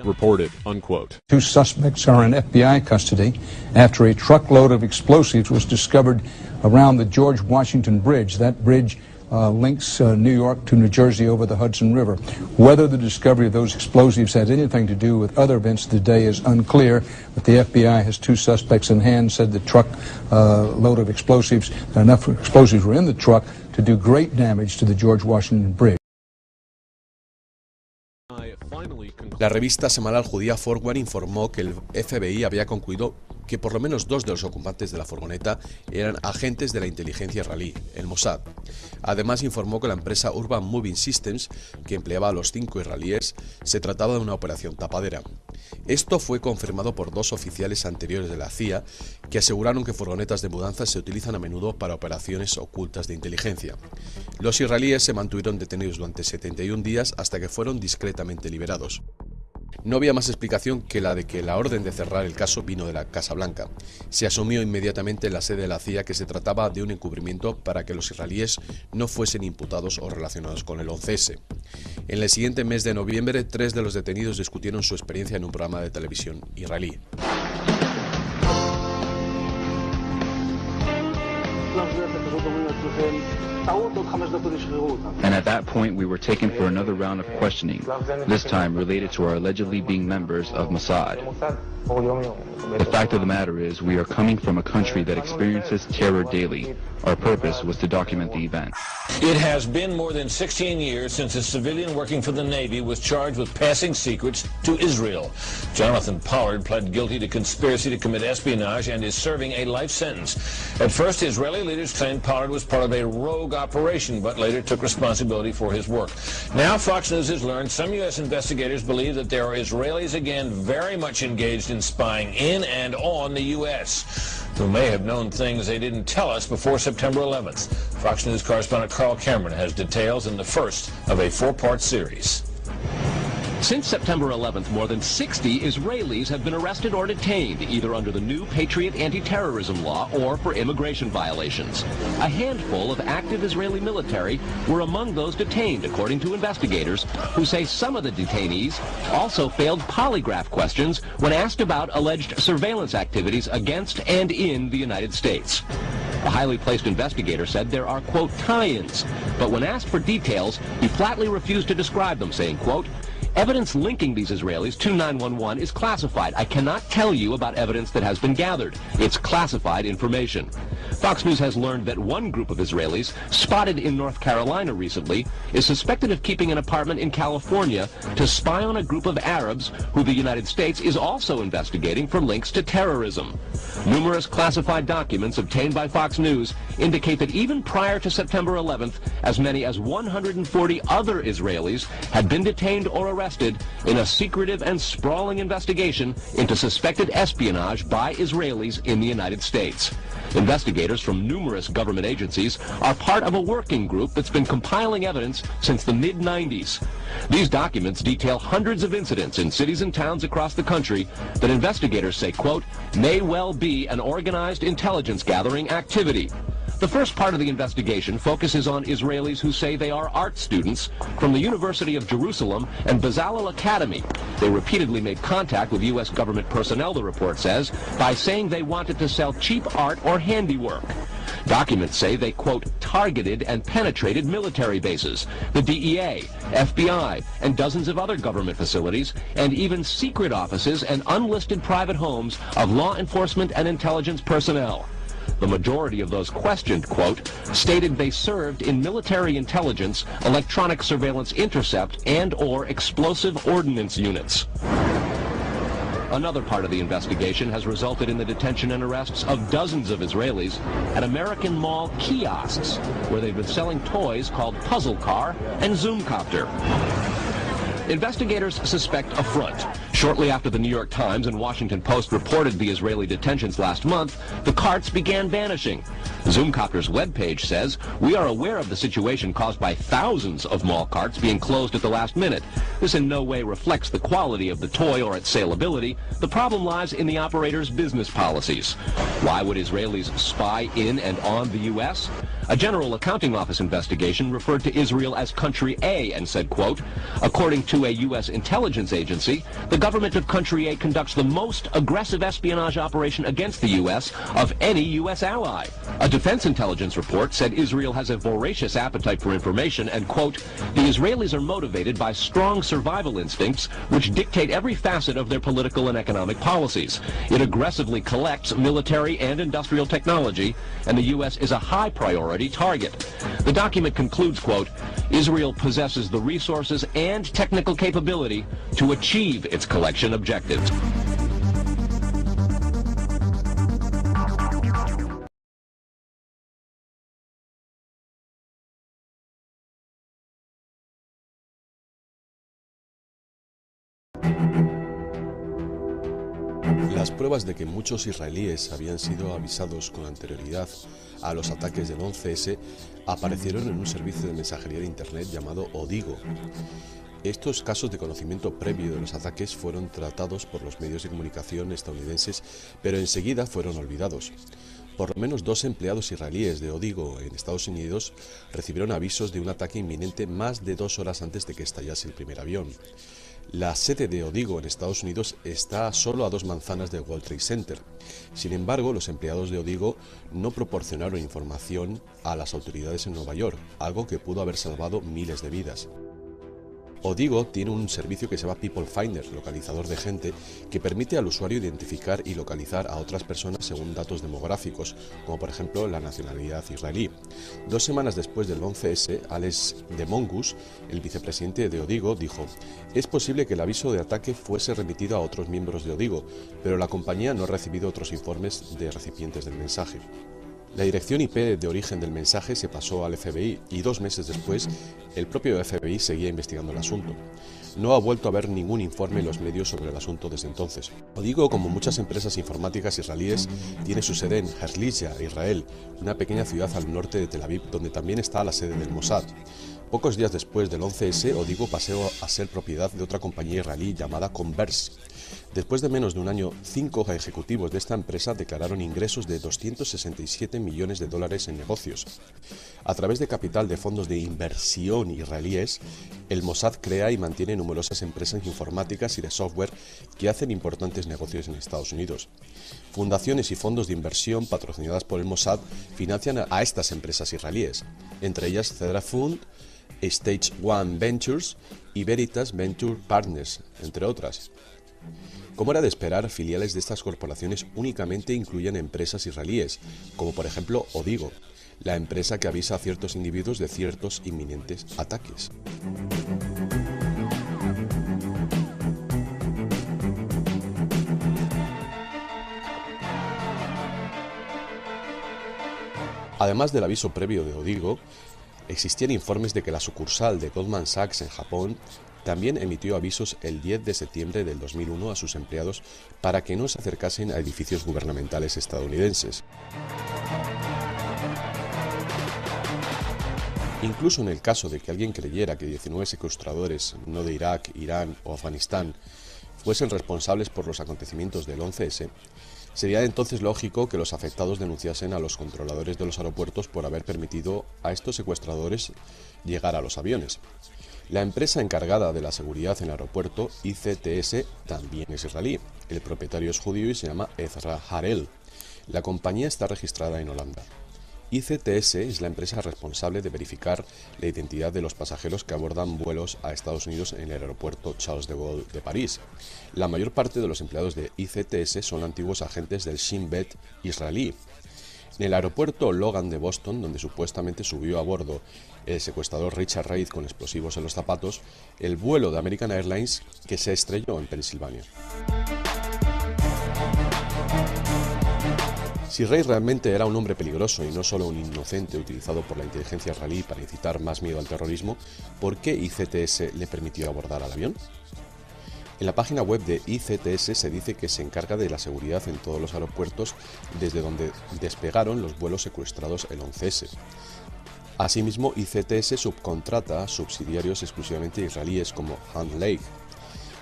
Reported, unquote. 2 suspects are in FBI custody after a truckload of explosives was discovered around the George Washington Bridge. That bridge links New York to New Jersey over the Hudson River. Whether the discovery of those explosives has anything to do with other events today is unclear, but the FBI has 2 suspects in hand, said the truck load of explosives, enough explosives were in the truck to do great damage to the George Washington Bridge. La revista semanal judía Forward informó que el FBI había concluido que por lo menos 2 de los ocupantes de la furgoneta eran agentes de la inteligencia israelí, el Mossad. Además informó que la empresa Urban Moving Systems, que empleaba a los 5 israelíes, se trataba de una operación tapadera. Esto fue confirmado por 2 oficiales anteriores de la CIA que aseguraron que furgonetas de mudanza se utilizan a menudo para operaciones ocultas de inteligencia. Los israelíes se mantuvieron detenidos durante 71 días hasta que fueron discretamente liberados. No había más explicación que la de que la orden de cerrar el caso vino de la Casa Blanca. Se asumió inmediatamente en la sede de la CIA que se trataba de un encubrimiento para que los israelíes no fuesen imputados o relacionados con el 11S. En el siguiente mes de noviembre, 3 de los detenidos discutieron su experiencia en un programa de televisión israelí. And at that point, we were taken for another round of questioning, this time related to our allegedly being members of Mossad. The fact of the matter is, we are coming from a country that experiences terror daily. Our purpose was to document the event. It has been more than 16 years since a civilian working for the Navy was charged with passing secrets to Israel. Jonathan Pollard pled guilty to conspiracy to commit espionage and is serving a life sentence. At first, Israeli leaders claimed Pollard was part of a rogue operation, but later took responsibility for his work. Now, Fox News has learned some U.S. investigators believe that there are Israelis again very much engaged in spying in and on the U.S., who may have known things they didn't tell us before September 11th. Fox News correspondent Carl Cameron has details in the first of a 4-part series. Since September 11th, more than 60 Israelis have been arrested or detained, either under the new Patriot anti-terrorism law or for immigration violations. A handful of active Israeli military were among those detained, according to investigators, who say some of the detainees also failed polygraph questions when asked about alleged surveillance activities against and in the United States. A highly placed investigator said there are, quote, tie-ins, but when asked for details, he flatly refused to describe them, saying, quote, evidence linking these Israelis to 911 is classified. I cannot tell you about evidence that has been gathered. It's classified information. Fox News has learned that one group of Israelis, spotted in North Carolina recently, is suspected of keeping an apartment in California to spy on a group of Arabs who the United States is also investigating for links to terrorism. Numerous classified documents obtained by Fox News indicate that even prior to September 11th, as many as 140 other Israelis had been detained or arrested in a secretive and sprawling investigation into suspected espionage by Israelis in the United States. Investigators from numerous government agencies are part of a working group that's been compiling evidence since the mid-90s. These documents detail hundreds of incidents in cities and towns across the country that investigators say, quote, may well be an organized intelligence gathering activity. The first part of the investigation focuses on Israelis who say they are art students from the University of Jerusalem and Bezalel Academy. They repeatedly made contact with U.S. government personnel, the report says, by saying they wanted to sell cheap art or handiwork. Documents say they, quote, targeted and penetrated military bases, the DEA, FBI, and dozens of other government facilities, and even secret offices and unlisted private homes of law enforcement and intelligence personnel. The majority of those questioned, quote, stated they served in military intelligence, electronic surveillance intercept, and/or explosive ordnance units. Another part of the investigation has resulted in the detention and arrests of dozens of Israelis at American Mall kiosks, where they've been selling toys called Puzzle Car and Zoomcopter. Investigators suspect a front. Shortly after the New York Times and Washington Post reported the Israeli detentions last month, the carts began vanishing. Zoomcopter's webpage says, we are aware of the situation caused by thousands of mall carts being closed at the last minute. This in no way reflects the quality of the toy or its saleability. The problem lies in the operator's business policies. Why would Israelis spy in and on the U.S.? A General Accounting Office investigation referred to Israel as Country A and said, quote, according to a U.S. intelligence agency, the government of Country A conducts the most aggressive espionage operation against the U.S. of any U.S. ally. A defense intelligence report said Israel has a voracious appetite for information and, quote, the Israelis are motivated by strong survival instincts which dictate every facet of their political and economic policies. It aggressively collects military and industrial technology, and the U.S. is a high priority target. The document concludes, quote, Israel possesses the resources and technical capability to achieve its collection objectives. Las pruebas de que muchos israelíes habían sido avisados con anterioridad a los ataques del 11S aparecieron en un servicio de mensajería de Internet llamado Odigo. Estos casos de conocimiento previo de los ataques fueron tratados por los medios de comunicación estadounidenses, pero enseguida fueron olvidados. Por lo menos 2 empleados israelíes de Odigo en Estados Unidos recibieron avisos de un ataque inminente más de 2 horas antes de que estallase el primer avión. La sede de Odigo en Estados Unidos está solo a 2 manzanas del World Trade Center. Sin embargo, los empleados de Odigo no proporcionaron información a las autoridades en Nueva York, algo que pudo haber salvado miles de vidas. Odigo tiene un servicio que se llama People Finder, localizador de gente, que permite al usuario identificar y localizar a otras personas según datos demográficos, como por ejemplo la nacionalidad israelí. 2 semanas después del 11S, Alex de Mongus, el vicepresidente de Odigo, dijo: es posible que el aviso de ataque fuese remitido a otros miembros de Odigo, pero la compañía no ha recibido otros informes de recipientes del mensaje. La dirección IP de origen del mensaje se pasó al FBI y 2 meses después el propio FBI seguía investigando el asunto. No ha vuelto a haber ningún informe en los medios sobre el asunto desde entonces. Odigo, como muchas empresas informáticas israelíes, tiene su sede en Herzliya, Israel, una pequeña ciudad al norte de Tel Aviv, donde también está la sede del Mossad. Pocos días después del 11S, Odigo pasó a ser propiedad de otra compañía israelí llamada Converse. Después de menos de un año, 5 ejecutivos de esta empresa declararon ingresos de 267 millones de dólares en negocios. A través de capital de fondos de inversión israelíes, el Mossad crea y mantiene numerosas empresas informáticas y de software que hacen importantes negocios en Estados Unidos. Fundaciones y fondos de inversión patrocinadas por el Mossad financian a estas empresas israelíes, entre ellas Cedra Fund, Stage One Ventures y Veritas Venture Partners, entre otras. Como era de esperar, filiales de estas corporaciones únicamente incluyen empresas israelíes, como por ejemplo Odigo, la empresa que avisa a ciertos individuos de ciertos inminentes ataques. Además del aviso previo de Odigo, existían informes de que la sucursal de Goldman Sachs en Japón también emitió avisos el 10 de septiembre del 2001 a sus empleados para que no se acercasen a edificios gubernamentales estadounidenses. Incluso en el caso de que alguien creyera que 19 secuestradores, no de Irak, Irán o Afganistán, fuesen responsables por los acontecimientos del 11S, sería entonces lógico que los afectados denunciasen a los controladores de los aeropuertos por haber permitido a estos secuestradores llegar a los aviones. La empresa encargada de la seguridad en el aeropuerto, ICTS, también es israelí. El propietario es judío y se llama Ezra Harel. La compañía está registrada en Holanda. ICTS es la empresa responsable de verificar la identidad de los pasajeros que abordan vuelos a Estados Unidos en el aeropuerto Charles de Gaulle de París. La mayor parte de los empleados de ICTS son antiguos agentes del Shin Bet israelí. En el aeropuerto Logan de Boston, donde supuestamente subió a bordo el secuestrador Richard Reid con explosivos en los zapatos, el vuelo de American Airlines que se estrelló en Pensilvania. Si Reid realmente era un hombre peligroso y no solo un inocente utilizado por la inteligencia israelí para incitar más miedo al terrorismo, ¿por qué ICTS le permitió abordar al avión? En la página web de ICTS se dice que se encarga de la seguridad en todos los aeropuertos desde donde despegaron los vuelos secuestrados el 11S. Asimismo, ICTS subcontrata a subsidiarios exclusivamente israelíes como Hand Lake.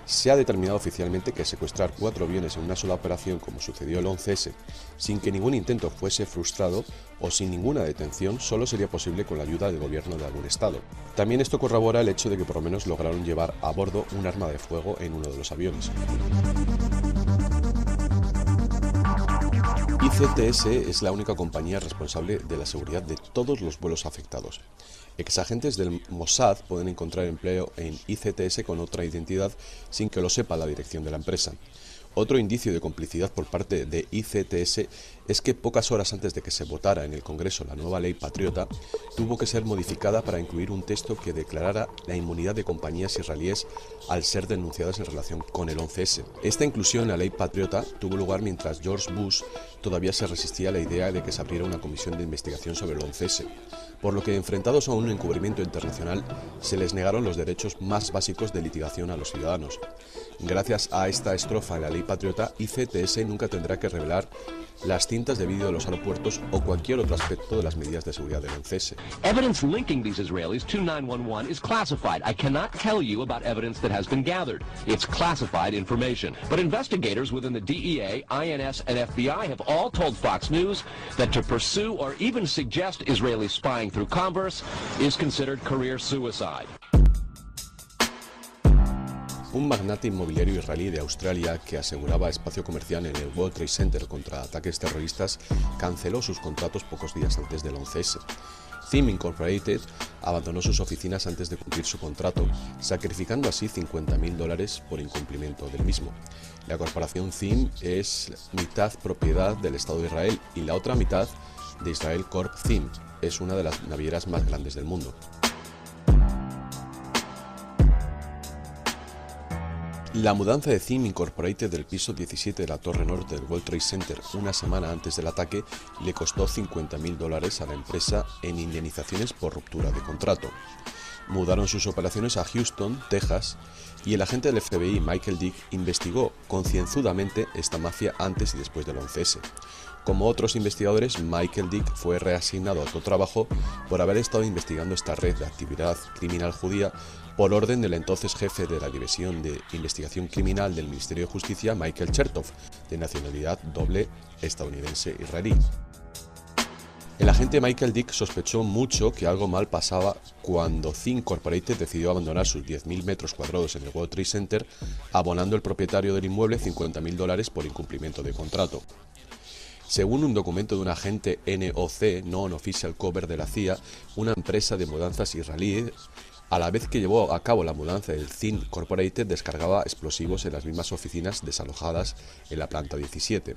Se ha determinado oficialmente que secuestrar 4 aviones en una sola operación, como sucedió el 11S, sin que ningún intento fuese frustrado o sin ninguna detención, solo sería posible con la ayuda del gobierno de algún estado. También esto corrobora el hecho de que por lo menos lograron llevar a bordo un arma de fuego en uno de los aviones. ICTS es la única compañía responsable de la seguridad de todos los vuelos afectados. Exagentes del Mossad pueden encontrar empleo en ICTS con otra identidad sin que lo sepa la dirección de la empresa. Otro indicio de complicidad por parte de ICTS es que pocas horas antes de que se votara en el Congreso la nueva ley patriota, tuvo que ser modificada para incluir un texto que declarara la inmunidad de compañías israelíes al ser denunciadas en relación con el 11S. Esta inclusión en la ley patriota tuvo lugar mientras George Bush todavía se resistía a la idea de que se abriera una comisión de investigación sobre el 11S, por lo que, enfrentados a un encubrimiento internacional, se les negaron los derechos más básicos de litigación a los ciudadanos. Gracias a esta estrofa en la ley patriota, ICTS nunca tendrá que revelar las cintas de vídeo de los aeropuertos o cualquier otro aspecto de las medidas de seguridad del 11S. Evidence linking these Israelis to 911 is classified. I cannot tell you about evidence that has been gathered. It's classified information. But investigators within the DEA, INS, and FBI have all told Fox News that to pursue or even suggest Israeli spying through Converse is considered career suicide. Un magnate inmobiliario israelí de Australia que aseguraba espacio comercial en el World Trade Center contra ataques terroristas canceló sus contratos pocos días antes del 11S. Thiem Incorporated abandonó sus oficinas antes de cumplir su contrato, sacrificando así $50.000 por incumplimiento del mismo. La corporación Thiem es mitad propiedad del Estado de Israel y la otra mitad de Israel Corp Thiem. Es una de las navieras más grandes del mundo. La mudanza de Thiem Incorporated del piso 17 de la torre norte del World Trade Center una semana antes del ataque le costó $50.000 a la empresa en indemnizaciones por ruptura de contrato. Mudaron sus operaciones a Houston, Texas, y el agente del FBI Michael Dick investigó concienzudamente esta mafia antes y después del 11S. Como otros investigadores, Michael Dick fue reasignado a otro trabajo por haber estado investigando esta red de actividad criminal judía por orden del entonces jefe de la División de Investigación Criminal del Ministerio de Justicia, Michael Chertoff, de nacionalidad doble estadounidense-israelí. El agente Michael Dick sospechó mucho que algo mal pasaba cuando Thing Incorporated decidió abandonar sus 10.000 metros cuadrados en el World Trade Center, abonando al propietario del inmueble $50.000 por incumplimiento de contrato. Según un documento de un agente NOC, Non-Official Cover de la CIA, una empresa de mudanzas israelí, a la vez que llevó a cabo la mudanza del Thing Incorporated, descargaba explosivos en las mismas oficinas desalojadas en la planta 17.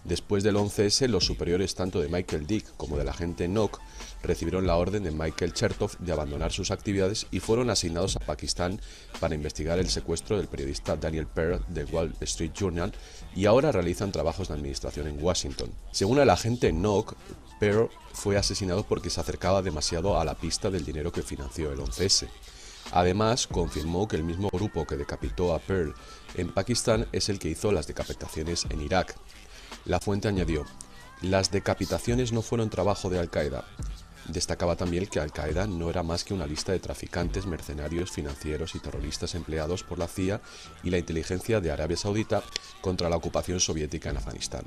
Después del 11S, los superiores tanto de Michael Dick como del agente NOC recibieron la orden de Michael Chertoff de abandonar sus actividades y fueron asignados a Pakistán para investigar el secuestro del periodista Daniel Pearl del Wall Street Journal, y ahora realizan trabajos de administración en Washington. Según el agente NOC, Pearl fue asesinado porque se acercaba demasiado a la pista del dinero que financió el 11S. Además, confirmó que el mismo grupo que decapitó a Pearl en Pakistán es el que hizo las decapitaciones en Irak. La fuente añadió: las decapitaciones no fueron trabajo de Al-Qaeda. Destacaba también que Al-Qaeda no era más que una lista de traficantes, mercenarios, financieros y terroristas empleados por la CIA y la inteligencia de Arabia Saudita contra la ocupación soviética en Afganistán.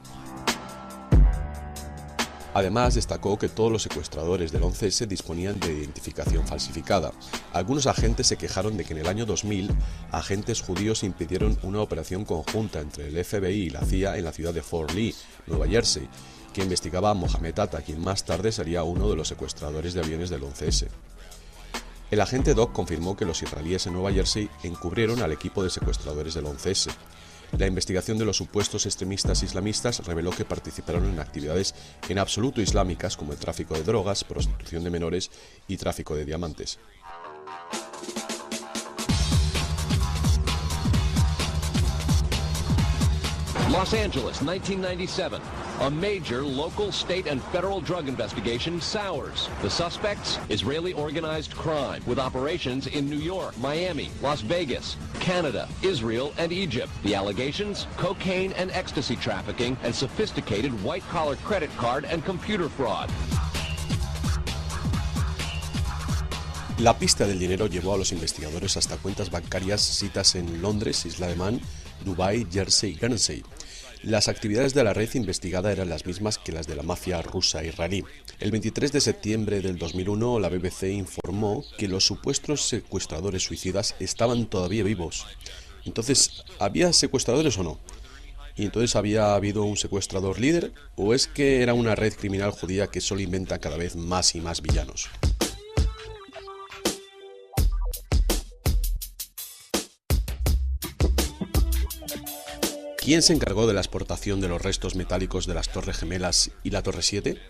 Además, destacó que todos los secuestradores del 11S disponían de identificación falsificada. Algunos agentes se quejaron de que en el año 2000, agentes judíos impidieron una operación conjunta entre el FBI y la CIA en la ciudad de Fort Lee, Nueva Jersey, que investigaba a Mohamed Atta, quien más tarde sería uno de los secuestradores de aviones del 11S. El agente Doc confirmó que los israelíes en Nueva Jersey encubrieron al equipo de secuestradores del 11S. La investigación de los supuestos extremistas islamistas reveló que participaron en actividades en absoluto islámicas como el tráfico de drogas, prostitución de menores y tráfico de diamantes. Los Angeles, 1997. A major local, state, and federal drug investigation sours. The suspects, Israeli organized crime, with operations in New York, Miami, Las Vegas, Canada, Israel, and Egypt. The allegations, cocaine and ecstasy trafficking, and sophisticated white-collar credit card and computer fraud. La pista del dinero llevó a los investigadores hasta cuentas bancarias citas en Londres, Isla de Man, Dubái, Jersey y Guernsey. Las actividades de la red investigada eran las mismas que las de la mafia rusa israelí. El 23 de septiembre del 2001, la BBC informó que los supuestos secuestradores suicidas estaban todavía vivos. Entonces, ¿había secuestradores o no? ¿Y entonces había habido un secuestrador líder? ¿O es que era una red criminal judía que solo inventa cada vez más y más villanos? ¿Quién se encargó de la exportación de los restos metálicos de las Torres Gemelas y la Torre 7?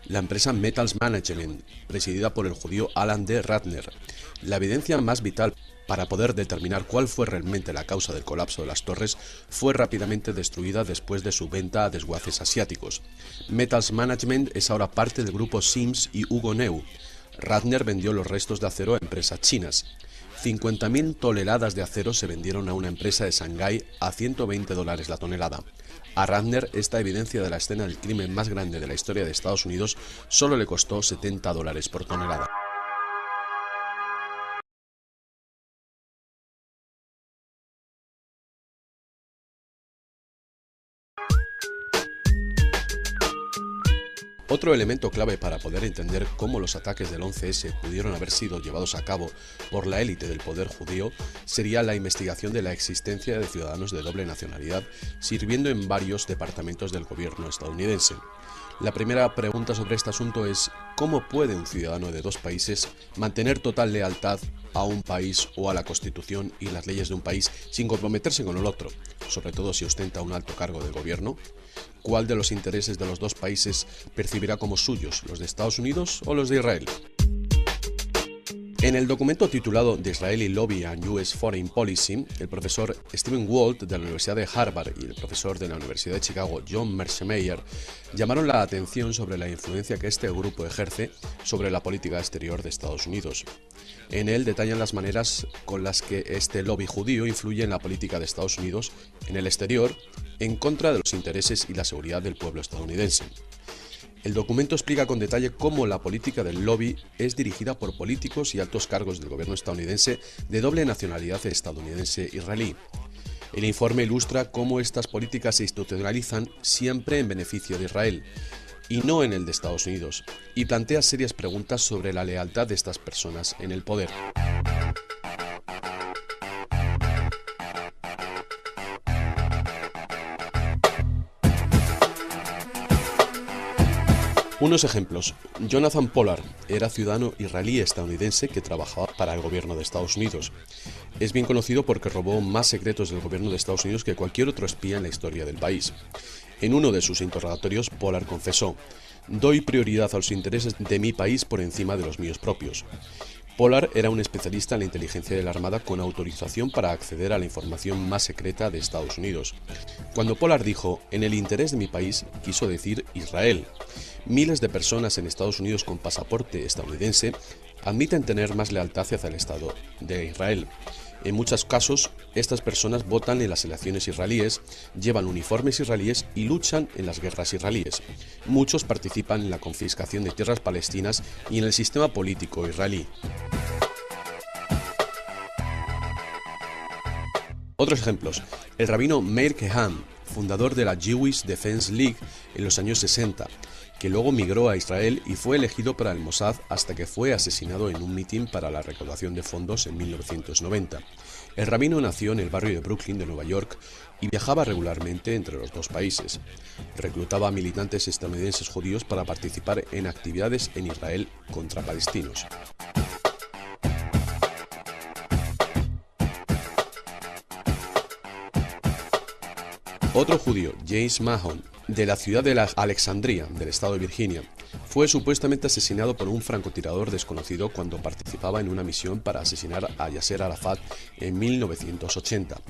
La empresa Metals Management, presidida por el judío Alan D. Ratner. La evidencia más vital para poder determinar cuál fue realmente la causa del colapso de las torres fue rápidamente destruida después de su venta a desguaces asiáticos. Metals Management es ahora parte del grupo Sims y Hugo Neu. Ratner vendió los restos de acero a empresas chinas. 50.000 toneladas de acero se vendieron a una empresa de Shanghái a $120 la tonelada. A Ratner, esta evidencia de la escena del crimen más grande de la historia de Estados Unidos solo le costó $70 por tonelada. Otro elemento clave para poder entender cómo los ataques del 11S pudieron haber sido llevados a cabo por la élite del poder judío sería la investigación de la existencia de ciudadanos de doble nacionalidad sirviendo en varios departamentos del gobierno estadounidense. La primera pregunta sobre este asunto es: ¿cómo puede un ciudadano de dos países mantener total lealtad a un país o a la Constitución y las leyes de un país sin comprometerse con el otro, sobre todo si ostenta un alto cargo de gobierno? ¿Cuál de los intereses de los dos países percibirá como suyos, los de Estados Unidos o los de Israel? En el documento titulado The Israeli Lobby and U.S. Foreign Policy, el profesor Stephen Walt de la Universidad de Harvard y el profesor de la Universidad de Chicago John Mearsheimer llamaron la atención sobre la influencia que este grupo ejerce sobre la política exterior de Estados Unidos. En él detallan las maneras con las que este lobby judío influye en la política de Estados Unidos en el exterior en contra de los intereses y la seguridad del pueblo estadounidense. El documento explica con detalle cómo la política del lobby es dirigida por políticos y altos cargos del gobierno estadounidense de doble nacionalidad estadounidense-israelí. El informe ilustra cómo estas políticas se institucionalizan siempre en beneficio de Israel y no en el de Estados Unidos, y plantea serias preguntas sobre la lealtad de estas personas en el poder. Unos ejemplos. Jonathan Pollard era ciudadano israelí-estadounidense que trabajaba para el gobierno de Estados Unidos. Es bien conocido porque robó más secretos del gobierno de Estados Unidos que cualquier otro espía en la historia del país. En uno de sus interrogatorios, Pollard confesó: «Doy prioridad a los intereses de mi país por encima de los míos propios». Pollard era un especialista en la inteligencia de la Armada con autorización para acceder a la información más secreta de Estados Unidos. Cuando Pollard dijo «en el interés de mi país», quiso decir Israel. Miles de personas en Estados Unidos con pasaporte estadounidense admiten tener más lealtad hacia el Estado de Israel. En muchos casos, estas personas votan en las elecciones israelíes, llevan uniformes israelíes y luchan en las guerras israelíes. Muchos participan en la confiscación de tierras palestinas y en el sistema político israelí. Otros ejemplos. El rabino Meir Kehan, fundador de la Jewish Defense League en los años 60, que luego migró a Israel y fue elegido para el Mossad hasta que fue asesinado en un mitin para la recaudación de fondos en 1990. El rabino nació en el barrio de Brooklyn de Nueva York y viajaba regularmente entre los dos países. Reclutaba a militantes estadounidenses judíos para participar en actividades en Israel contra palestinos. Otro judío, James Mahon, de la ciudad de Alexandria, del estado de Virginia, fue supuestamente asesinado por un francotirador desconocido cuando participaba en una misión para asesinar a Yasser Arafat en 1980.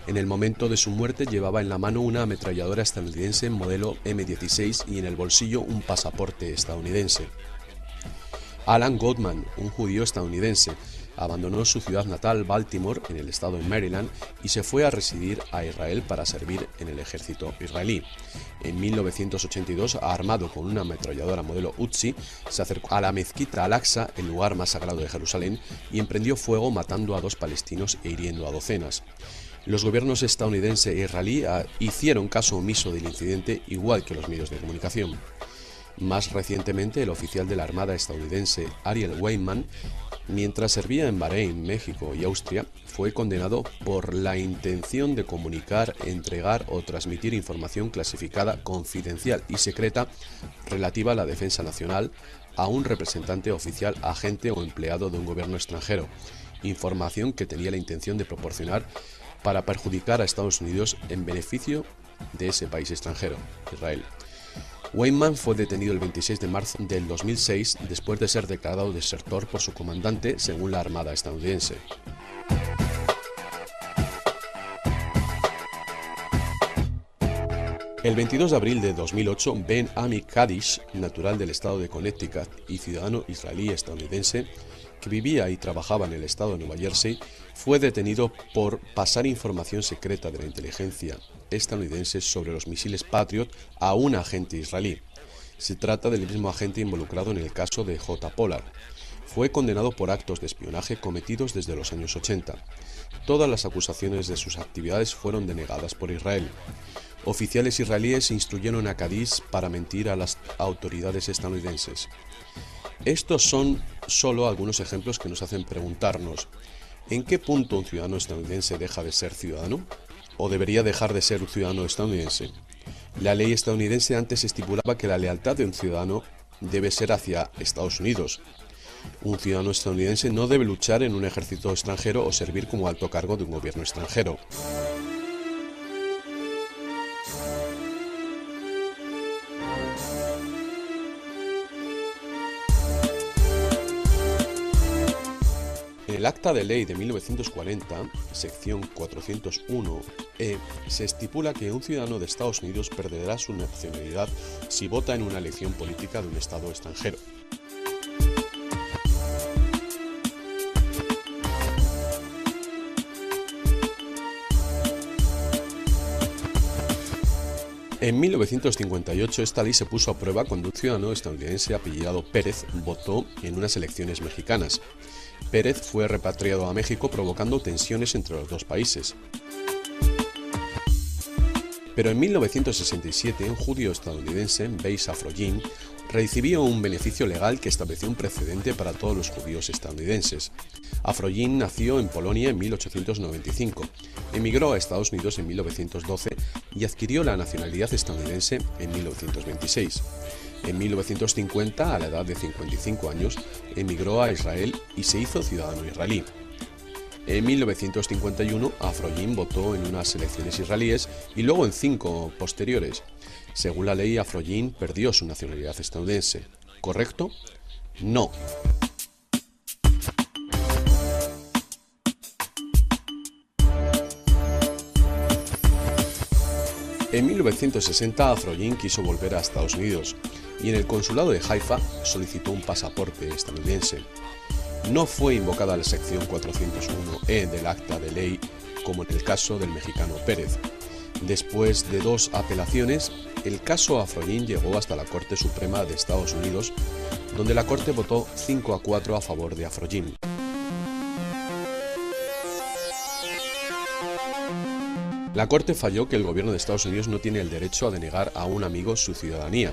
En el momento de su muerte llevaba en la mano una ametralladora estadounidense modelo M16 y en el bolsillo un pasaporte estadounidense. Alan Goldman, un judío estadounidense, abandonó su ciudad natal, Baltimore, en el estado de Maryland, y se fue a residir a Israel para servir en el ejército israelí. En 1982, armado con una ametralladora modelo Uzi, se acercó a la mezquita Al-Aqsa, el lugar más sagrado de Jerusalén, y emprendió fuego matando a 2 palestinos e hiriendo a docenas. Los gobiernos estadounidense e israelí hicieron caso omiso del incidente, igual que los medios de comunicación. Más recientemente, el oficial de la Armada estadounidense Ariel Weinman, mientras servía en Bahrein, México y Austria, fue condenado por la intención de comunicar, entregar o transmitir información clasificada, confidencial y secreta relativa a la defensa nacional a un representante oficial, agente o empleado de un gobierno extranjero, información que tenía la intención de proporcionar para perjudicar a Estados Unidos en beneficio de ese país extranjero, Israel. Weinman fue detenido el 26 de marzo del 2006 después de ser declarado desertor por su comandante, según la Armada estadounidense. El 22 de abril de 2008, Ben Ami Kadish, natural del estado de Connecticut y ciudadano israelí-estadounidense, que vivía y trabajaba en el estado de Nueva Jersey, fue detenido por pasar información secreta de la inteligencia estadounidense sobre los misiles Patriot a un agente israelí. Se trata del mismo agente involucrado en el caso de J. Pollard. Fue condenado por actos de espionaje cometidos desde los años 80. Todas las acusaciones de sus actividades fueron denegadas por Israel. Oficiales israelíes instruyeron a Kadish para mentir a las autoridades estadounidenses. Estos son solo algunos ejemplos que nos hacen preguntarnos: ¿en qué punto un ciudadano estadounidense deja de ser ciudadano? ¿O debería dejar de ser un ciudadano estadounidense? La ley estadounidense antes estipulaba que la lealtad de un ciudadano debe ser hacia Estados Unidos. Un ciudadano estadounidense no debe luchar en un ejército extranjero o servir como alto cargo de un gobierno extranjero. el Acta de Ley de 1940, sección 401E, se estipula que un ciudadano de Estados Unidos perderá su nacionalidad si vota en una elección política de un Estado extranjero. En 1958 esta ley se puso a prueba cuando un ciudadano estadounidense apellidado Pérez votó en unas elecciones mexicanas. Pérez fue repatriado a México provocando tensiones entre los dos países. Pero en 1967 un judío estadounidense, Beis Afroyim, recibió un beneficio legal que estableció un precedente para todos los judíos estadounidenses. Afroyim nació en Polonia en 1895, emigró a Estados Unidos en 1912 y adquirió la nacionalidad estadounidense en 1926. En 1950, a la edad de 55 años, emigró a Israel y se hizo ciudadano israelí. En 1951, Afroyim votó en unas elecciones israelíes y luego en 5 posteriores. Según la ley, Afroyim perdió su nacionalidad estadounidense. ¿Correcto? No. En 1960, Afroyim quiso volver a Estados Unidos y en el consulado de Haifa solicitó un pasaporte estadounidense. No fue invocada la sección 401E del Acta de Ley, como en el caso del mexicano Pérez. Después de 2 apelaciones, el caso Afroyim llegó hasta la Corte Suprema de Estados Unidos, donde la Corte votó 5-4 a favor de Afroyim. La Corte falló que el gobierno de Estados Unidos no tiene el derecho a denegar a un amigo su ciudadanía.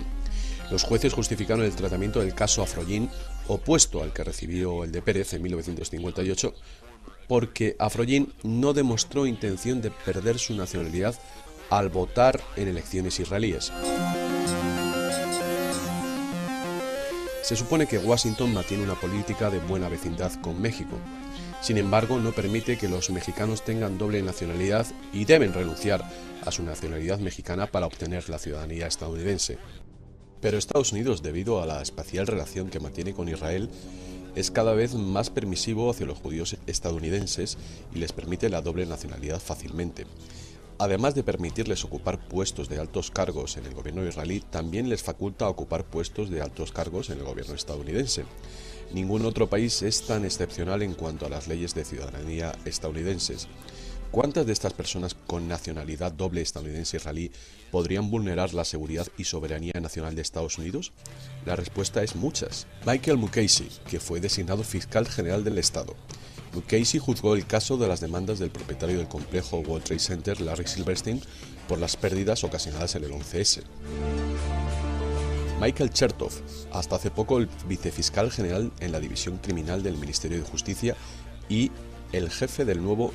Los jueces justificaron el tratamiento del caso Afroyim, opuesto al que recibió el de Pérez en 1958, porque Afroyim no demostró intención de perder su nacionalidad al votar en elecciones israelíes. Se supone que Washington mantiene una política de buena vecindad con México. Sin embargo, no permite que los mexicanos tengan doble nacionalidad y deben renunciar a su nacionalidad mexicana para obtener la ciudadanía estadounidense. Pero Estados Unidos, debido a la especial relación que mantiene con Israel, es cada vez más permisivo hacia los judíos estadounidenses y les permite la doble nacionalidad fácilmente. Además de permitirles ocupar puestos de altos cargos en el gobierno israelí, también les faculta ocupar puestos de altos cargos en el gobierno estadounidense. Ningún otro país es tan excepcional en cuanto a las leyes de ciudadanía estadounidenses. ¿Cuántas de estas personas con nacionalidad doble estadounidense-israelí podrían vulnerar la seguridad y soberanía nacional de Estados Unidos? La respuesta es muchas. Michael Mukasey, que fue designado fiscal general del Estado. Mukasey juzgó el caso de las demandas del propietario del complejo World Trade Center, Larry Silverstein, por las pérdidas ocasionadas en el 11S. Michael Chertoff, hasta hace poco el vicefiscal general en la División Criminal del Ministerio de Justicia y el jefe del nuevo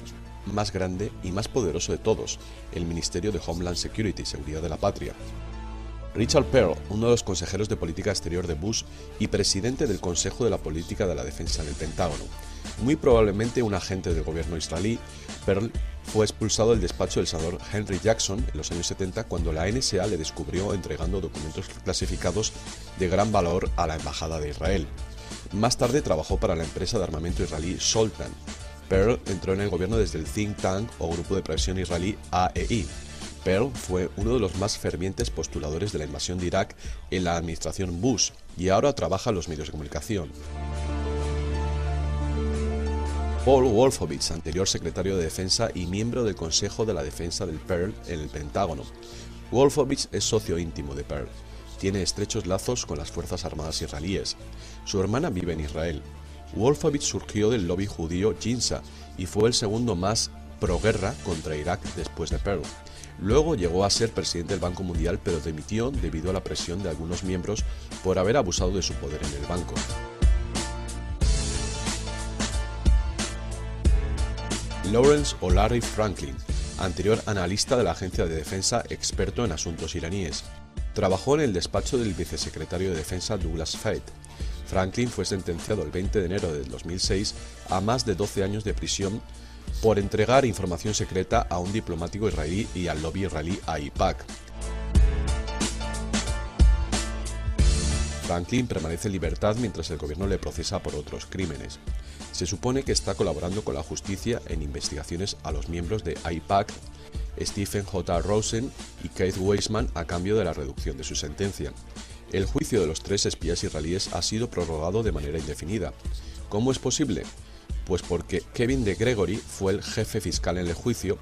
más grande y más poderoso de todos, el Ministerio de Homeland Security, Seguridad de la Patria. Richard Perle, uno de los consejeros de política exterior de Bush y presidente del Consejo de la Política de la Defensa del Pentágono. Muy probablemente un agente del gobierno israelí, Perle fue expulsado del despacho del senador Henry Jackson en los años 70 cuando la NSA le descubrió entregando documentos clasificados de gran valor a la Embajada de Israel. Más tarde trabajó para la empresa de armamento israelí Soltan. Perle entró en el gobierno desde el think tank o grupo de presión israelí AEI. Perle fue uno de los más fervientes postuladores de la invasión de Irak en la administración Bush y ahora trabaja en los medios de comunicación. Paul Wolfowitz, anterior secretario de Defensa y miembro del Consejo de la Defensa del Perle en el Pentágono. Wolfowitz es socio íntimo de Perle. Tiene estrechos lazos con las Fuerzas Armadas israelíes. Su hermana vive en Israel. Wolfowitz surgió del lobby judío Ginza y fue el segundo más pro-guerra contra Irak después de Perle. Luego llegó a ser presidente del Banco Mundial, pero dimitió debido a la presión de algunos miembros por haber abusado de su poder en el banco. Lawrence o Larry Franklin, anterior analista de la Agencia de Defensa, experto en asuntos iraníes. Trabajó en el despacho del vicesecretario de Defensa Douglas Feith. Franklin fue sentenciado el 20 de enero del 2006 a más de 12 años de prisión por entregar información secreta a un diplomático israelí y al lobby israelí AIPAC. Franklin permanece en libertad mientras el gobierno le procesa por otros crímenes. Se supone que está colaborando con la justicia en investigaciones a los miembros de AIPAC, Stephen J. Rosen y Keith Weissman a cambio de la reducción de su sentencia. El juicio de los 3 espías israelíes ha sido prorrogado de manera indefinida. ¿Cómo es posible? Pues porque Kevin de Gregory fue el jefe fiscal en el juicio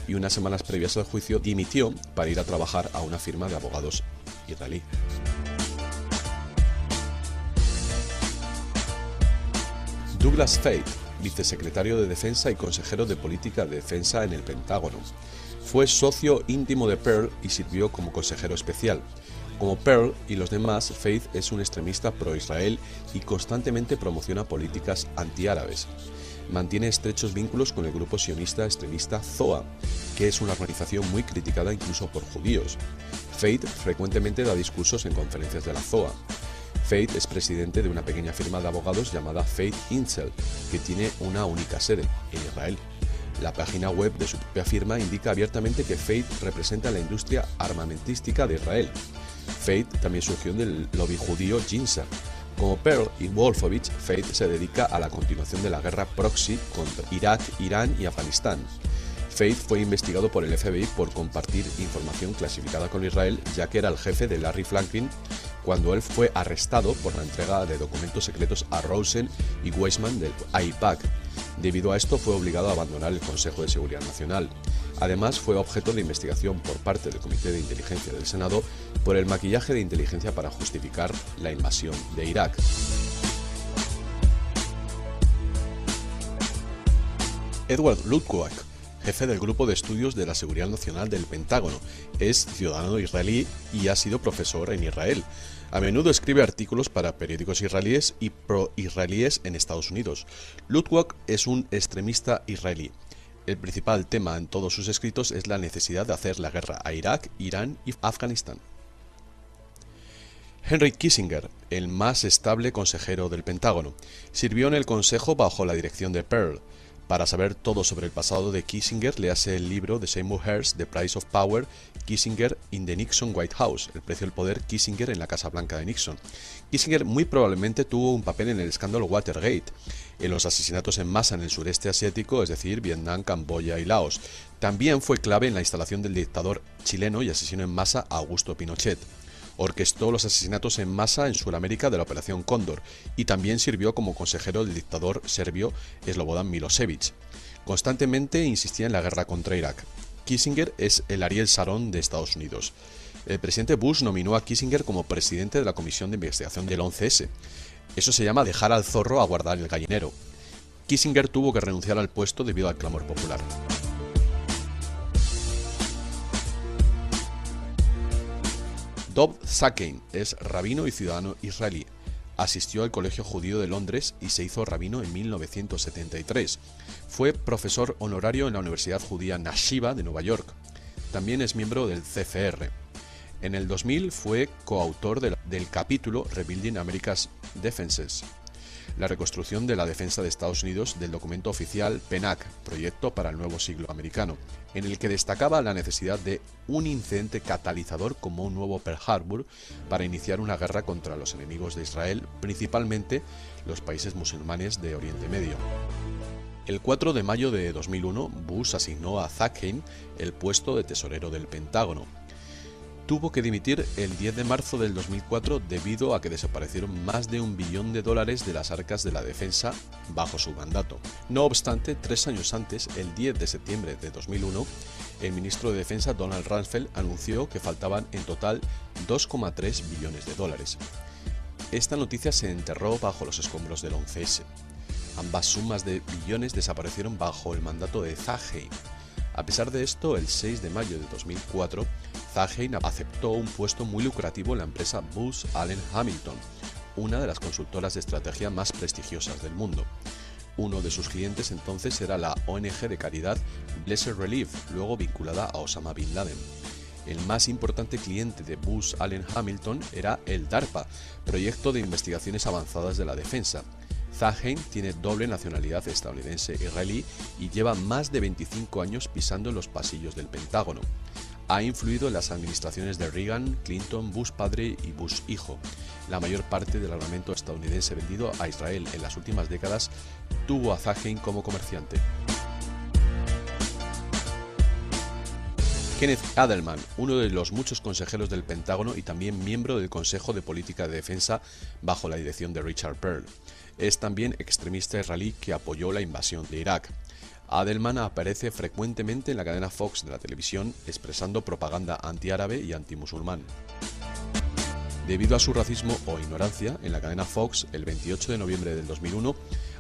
y unas semanas previas al juicio dimitió para ir a trabajar a una firma de abogados israelí. Douglas Feith, vicesecretario de Defensa y consejero de Política de Defensa en el Pentágono. Fue socio íntimo de Pearl y sirvió como consejero especial. Como Pearl y los demás, Feith es un extremista pro-Israel y constantemente promociona políticas antiárabes. Mantiene estrechos vínculos con el grupo sionista extremista ZOA, que es una organización muy criticada incluso por judíos. Feith frecuentemente da discursos en conferencias de la ZOA. Feith es presidente de una pequeña firma de abogados llamada Feith Incel, que tiene una única sede, en Israel. La página web de su propia firma indica abiertamente que Feith representa la industria armamentística de Israel. Feith también surgió del lobby judío Ginsar. Como Pearl y Wolfowitz, Feith se dedica a la continuación de la guerra proxy contra Irak, Irán y Afganistán. Feith fue investigado por el FBI por compartir información clasificada con Israel, ya que era el jefe de Larry Franklin cuando él fue arrestado por la entrega de documentos secretos a Rosen y Weissman del AIPAC. Debido a esto fue obligado a abandonar el Consejo de Seguridad Nacional. Además, fue objeto de investigación por parte del Comité de Inteligencia del Senado por el maquillaje de inteligencia para justificar la invasión de Irak. Edward Luttwak, jefe del Grupo de Estudios de la Seguridad Nacional del Pentágono, es ciudadano israelí y ha sido profesor en Israel. A menudo escribe artículos para periódicos israelíes y pro-israelíes en Estados Unidos. Luttwak es un extremista israelí. El principal tema en todos sus escritos es la necesidad de hacer la guerra a Irak, Irán y Afganistán. Henry Kissinger, el más estable consejero del Pentágono, sirvió en el Consejo bajo la dirección de Pearl. Para saber todo sobre el pasado de Kissinger, léase el libro de Seymour Hersh, The Price of Power, Kissinger in the Nixon White House, El precio del poder, Kissinger en la Casa Blanca de Nixon. Kissinger muy probablemente tuvo un papel en el escándalo Watergate, en los asesinatos en masa en el sureste asiático, es decir, Vietnam, Camboya y Laos. También fue clave en la instalación del dictador chileno y asesino en masa Augusto Pinochet. Orquestó los asesinatos en masa en Sudamérica de la Operación Cóndor y también sirvió como consejero del dictador serbio Slobodan Milosevic. Constantemente insistía en la guerra contra Irak. Kissinger es el Ariel Sharon de Estados Unidos. El presidente Bush nominó a Kissinger como presidente de la Comisión de Investigación del 11S. Eso se llama dejar al zorro a guardar el gallinero. Kissinger tuvo que renunciar al puesto debido al clamor popular. Dov Zakheim es rabino y ciudadano israelí. Asistió al Colegio Judío de Londres y se hizo rabino en 1973. Fue profesor honorario en la Universidad Judía Nashiva de Nueva York. También es miembro del CFR. En el 2000 fue coautor del capítulo Rebuilding America's Defenses, la reconstrucción de la defensa de Estados Unidos del documento oficial PENAC, Proyecto para el Nuevo Siglo Americano, en el que destacaba la necesidad de un incidente catalizador como un nuevo Pearl Harbor para iniciar una guerra contra los enemigos de Israel, principalmente los países musulmanes de Oriente Medio. El 4 de mayo de 2001, Bush asignó a Zakheim el puesto de tesorero del Pentágono. Tuvo que dimitir el 10 de marzo del 2004 debido a que desaparecieron más de $1 billón de las arcas de la defensa bajo su mandato. No obstante, 3 años antes, el 10 de septiembre de 2001, el ministro de Defensa Donald Rumsfeld anunció que faltaban en total $2,3 billones. Esta noticia se enterró bajo los escombros del 11S. Ambas sumas de billones desaparecieron bajo el mandato de Zakheim. A pesar de esto, el 6 de mayo de 2004, Zakheim aceptó un puesto muy lucrativo en la empresa Booz Allen Hamilton, una de las consultoras de estrategia más prestigiosas del mundo. Uno de sus clientes entonces era la ONG de caridad Blessed Relief, luego vinculada a Osama Bin Laden. El más importante cliente de Booz Allen Hamilton era el DARPA, Proyecto de Investigaciones Avanzadas de la Defensa. Zakheim tiene doble nacionalidad estadounidense e israelí y lleva más de 25 años pisando en los pasillos del Pentágono. ha influido en las administraciones de Reagan, Clinton, Bush padre y Bush hijo. La mayor parte del armamento estadounidense vendido a Israel en las últimas décadas tuvo a Zahein como comerciante. Kenneth Adelman, uno de los muchos consejeros del Pentágono y también miembro del Consejo de Política de Defensa bajo la dirección de Richard Perle. Es también extremista israelí que apoyó la invasión de Irak. Adelman aparece frecuentemente en la cadena Fox de la televisión expresando propaganda antiárabe y antimusulmán. Debido a su racismo o ignorancia, en la cadena Fox, el 28 de noviembre del 2001,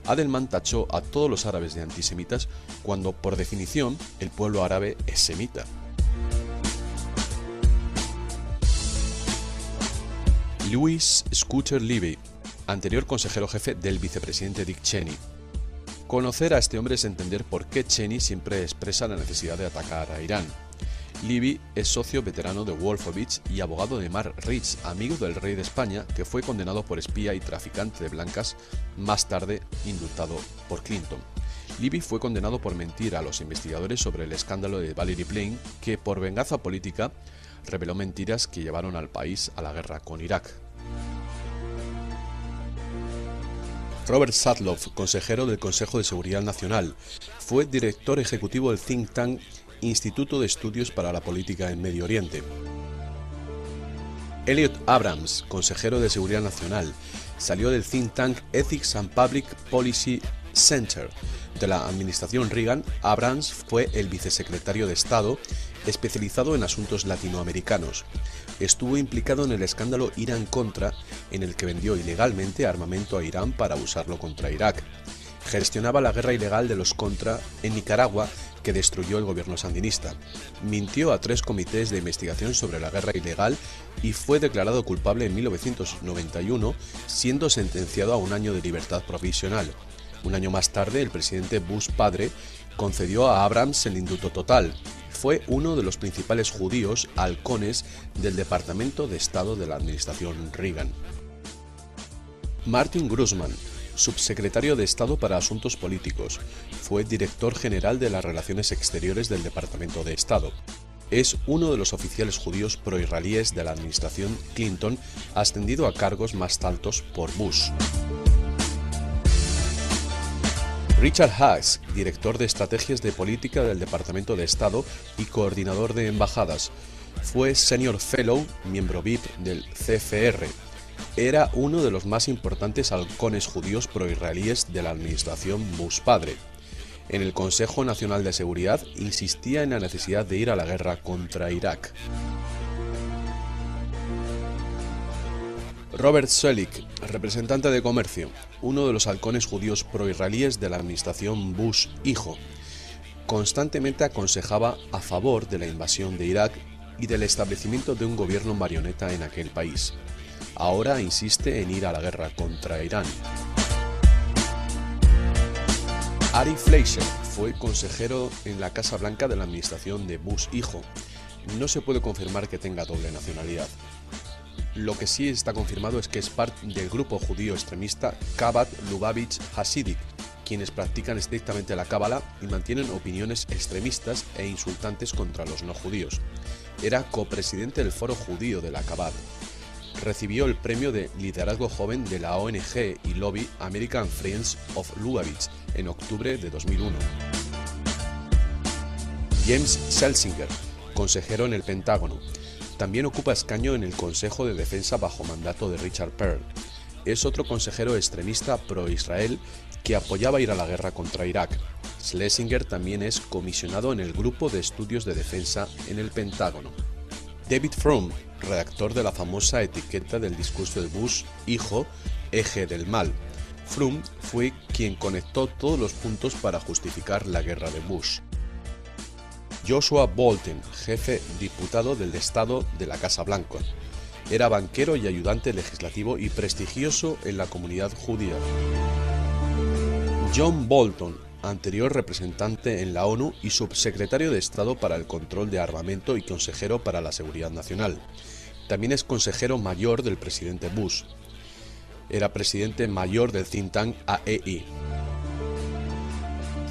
Adelman tachó a todos los árabes de antisemitas cuando, por definición, el pueblo árabe es semita. Louis Scooter Libby, anterior consejero jefe del vicepresidente Dick Cheney. Conocer a este hombre es entender por qué Cheney siempre expresa la necesidad de atacar a Irán. Libby es socio veterano de Wolfowitz y abogado de Mark Rich, amigo del rey de España, que fue condenado por espía y traficante de blancas, más tarde indultado por Clinton. Libby fue condenado por mentir a los investigadores sobre el escándalo de Valerie Plame, que por venganza política reveló mentiras que llevaron al país a la guerra con Irak. Robert Sadloff, consejero del Consejo de Seguridad Nacional, fue director ejecutivo del think tank Instituto de Estudios para la Política en Medio Oriente. Elliot Abrams, consejero de Seguridad Nacional, salió del think tank Ethics and Public Policy Center. De la administración Reagan, Abrams fue el vicesecretario de Estado, especializado en asuntos latinoamericanos. Estuvo implicado en el escándalo Irán-Contra, en el que vendió ilegalmente armamento a Irán para usarlo contra Irak. Gestionaba la guerra ilegal de los Contra en Nicaragua, que destruyó el gobierno sandinista. Mintió a 3 comités de investigación sobre la guerra ilegal y fue declarado culpable en 1991, siendo sentenciado a 1 año de libertad provisional. Un año más tarde, el presidente Bush padre concedió a Abrams el indulto total. Fue uno de los principales judíos halcones del Departamento de Estado de la administración Reagan. Martin Grossman, subsecretario de Estado para Asuntos Políticos, fue director general de las Relaciones Exteriores del Departamento de Estado. Es uno de los oficiales judíos proisraelíes de la administración Clinton, ascendido a cargos más altos por Bush. Richard Haas, director de Estrategias de Política del Departamento de Estado y coordinador de embajadas, fue Senior Fellow, miembro VIP del CFR. Era uno de los más importantes halcones judíos proisraelíes de la administración Bush padre. En el Consejo Nacional de Seguridad insistía en la necesidad de ir a la guerra contra Irak. Robert Zoellick, representante de comercio, uno de los halcones judíos proisraelíes de la administración Bush hijo. Constantemente aconsejaba a favor de la invasión de Irak y del establecimiento de un gobierno marioneta en aquel país. Ahora insiste en ir a la guerra contra Irán. Ari Fleischer fue consejero en la Casa Blanca de la administración de Bush hijo. No se puede confirmar que tenga doble nacionalidad. Lo que sí está confirmado es que es parte del grupo judío extremista Chabad Lubavitch Hasidic, quienes practican estrictamente la cábala y mantienen opiniones extremistas e insultantes contra los no judíos. Era copresidente del Foro Judío de la Chabad. Recibió el premio de liderazgo joven de la ONG y lobby American Friends of Lubavitch en octubre de 2001. James Schlesinger, consejero en el Pentágono. También ocupa escaño en el Consejo de Defensa bajo mandato de Richard Perle. Es otro consejero extremista pro-Israel que apoyaba ir a la guerra contra Irak. Schlesinger también es comisionado en el Grupo de Estudios de Defensa en el Pentágono. David Frum, redactor de la famosa etiqueta del discurso de Bush, hijo, eje del mal. Frum fue quien conectó todos los puntos para justificar la guerra de Bush. Joshua Bolten, jefe diputado del Estado de la Casa Blanca. Era banquero y ayudante legislativo y prestigioso en la comunidad judía. John Bolton, anterior representante en la ONU y subsecretario de Estado para el Control de Armamento y consejero para la Seguridad Nacional. También es consejero mayor del presidente Bush. Era presidente mayor del think tank AEI.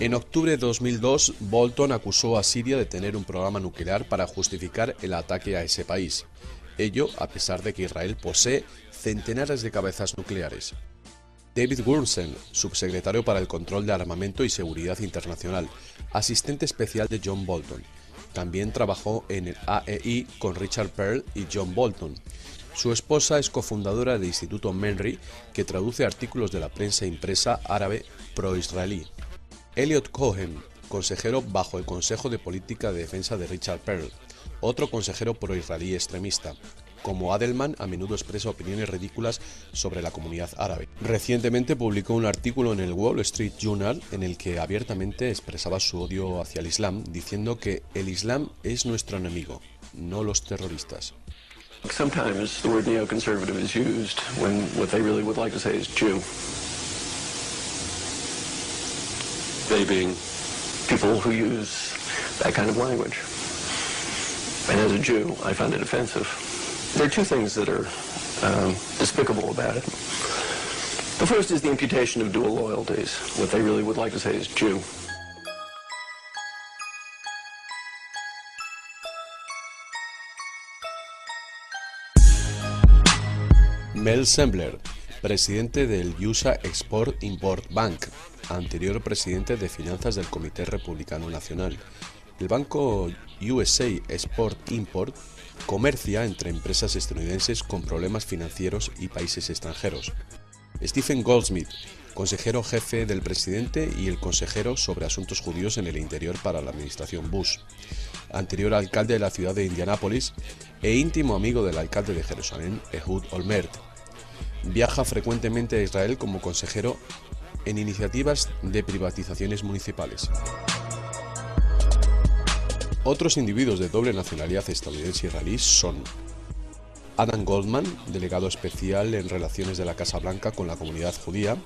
En octubre de 2002, Bolton acusó a Siria de tener un programa nuclear para justificar el ataque a ese país. Ello a pesar de que Israel posee centenares de cabezas nucleares. David Gurnsen, subsecretario para el Control de Armamento y Seguridad Internacional, asistente especial de John Bolton. También trabajó en el AEI con Richard Perle y John Bolton. Su esposa es cofundadora del Instituto Menry, que traduce artículos de la prensa impresa árabe pro-israelí. Elliot Cohen, consejero bajo el Consejo de Política de Defensa de Richard Perle, otro consejero pro-israelí extremista. Como Adelman, a menudo expresa opiniones ridículas sobre la comunidad árabe. Recientemente publicó un artículo en el Wall Street Journal en el que abiertamente expresaba su odio hacia el Islam, diciendo que el Islam es nuestro enemigo, no los terroristas. Sometimes the word neoconservative is used when what they really would like to say is Jew. They being people who use that kind of language. And as a Jew, I find it offensive. There are two things that are despicable about it. The first is the imputation of dual loyalties. What they really would like to say is Jew. Mel Sembler, presidente del USA Export-Import Bank, anterior presidente de finanzas del Comité Republicano Nacional. El banco USA Export-Import comercia entre empresas estadounidenses con problemas financieros y países extranjeros. Stephen Goldsmith, consejero jefe del presidente y el consejero sobre asuntos judíos en el interior para la administración Bush, anterior alcalde de la ciudad de Indianápolis e íntimo amigo del alcalde de Jerusalén, Ehud Olmert. Viaja frecuentemente a Israel como consejero en iniciativas de privatizaciones municipales. Otros individuos de doble nacionalidad estadounidense e israelí son Adam Goldman, delegado especial en relaciones de la Casa Blanca con la comunidad judía,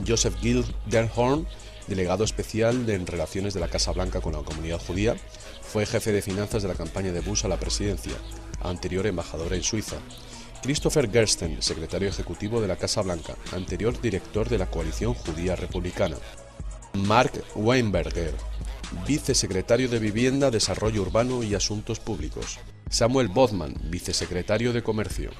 Joseph Gilderhorn, delegado especial en relaciones de la Casa Blanca con la comunidad judía, fue jefe de finanzas de la campaña de Bush a la presidencia, anterior embajador en Suiza. Christopher Gersten, secretario ejecutivo de la Casa Blanca, anterior director de la Coalición Judía Republicana. Mark Weinberger, vicesecretario de Vivienda, Desarrollo Urbano y Asuntos Públicos. Samuel Bodman, vicesecretario de Comercio.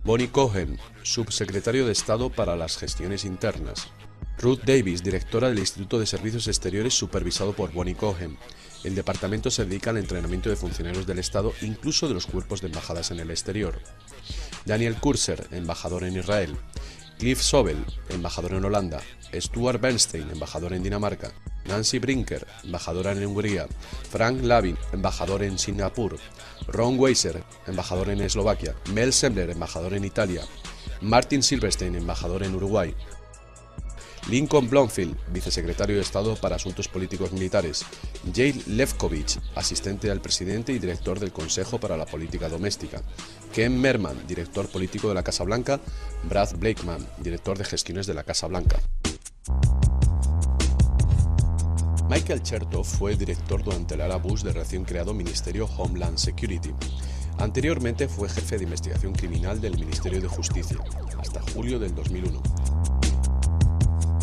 Bonnie Cohen, subsecretario de Estado para las Gestiones Internas. Ruth Davis, directora del Instituto de Servicios Exteriores supervisado por Bonnie Cohen. El departamento se dedica al entrenamiento de funcionarios del Estado, incluso de los cuerpos de embajadas en el exterior. Daniel Kurzer, embajador en Israel. Cliff Sobel, embajador en Holanda. Stuart Bernstein, embajador en Dinamarca. Nancy Brinker, embajadora en Hungría. Frank Lavin, embajador en Singapur. Ron Weiser, embajador en Eslovaquia. Mel Sembler, embajador en Italia. Martin Silverstein, embajador en Uruguay. Lincoln Blomfield, vicesecretario de Estado para Asuntos Políticos Militares. Jay Lefkovich, asistente al presidente y director del Consejo para la Política Doméstica. Ken Merman, director político de la Casa Blanca. Brad Blakeman, director de gestiones de la Casa Blanca. Michael Chertoff fue director durante la era Bush del recién creado Ministerio Homeland Security. Anteriormente fue jefe de investigación criminal del Ministerio de Justicia, hasta julio del 2001.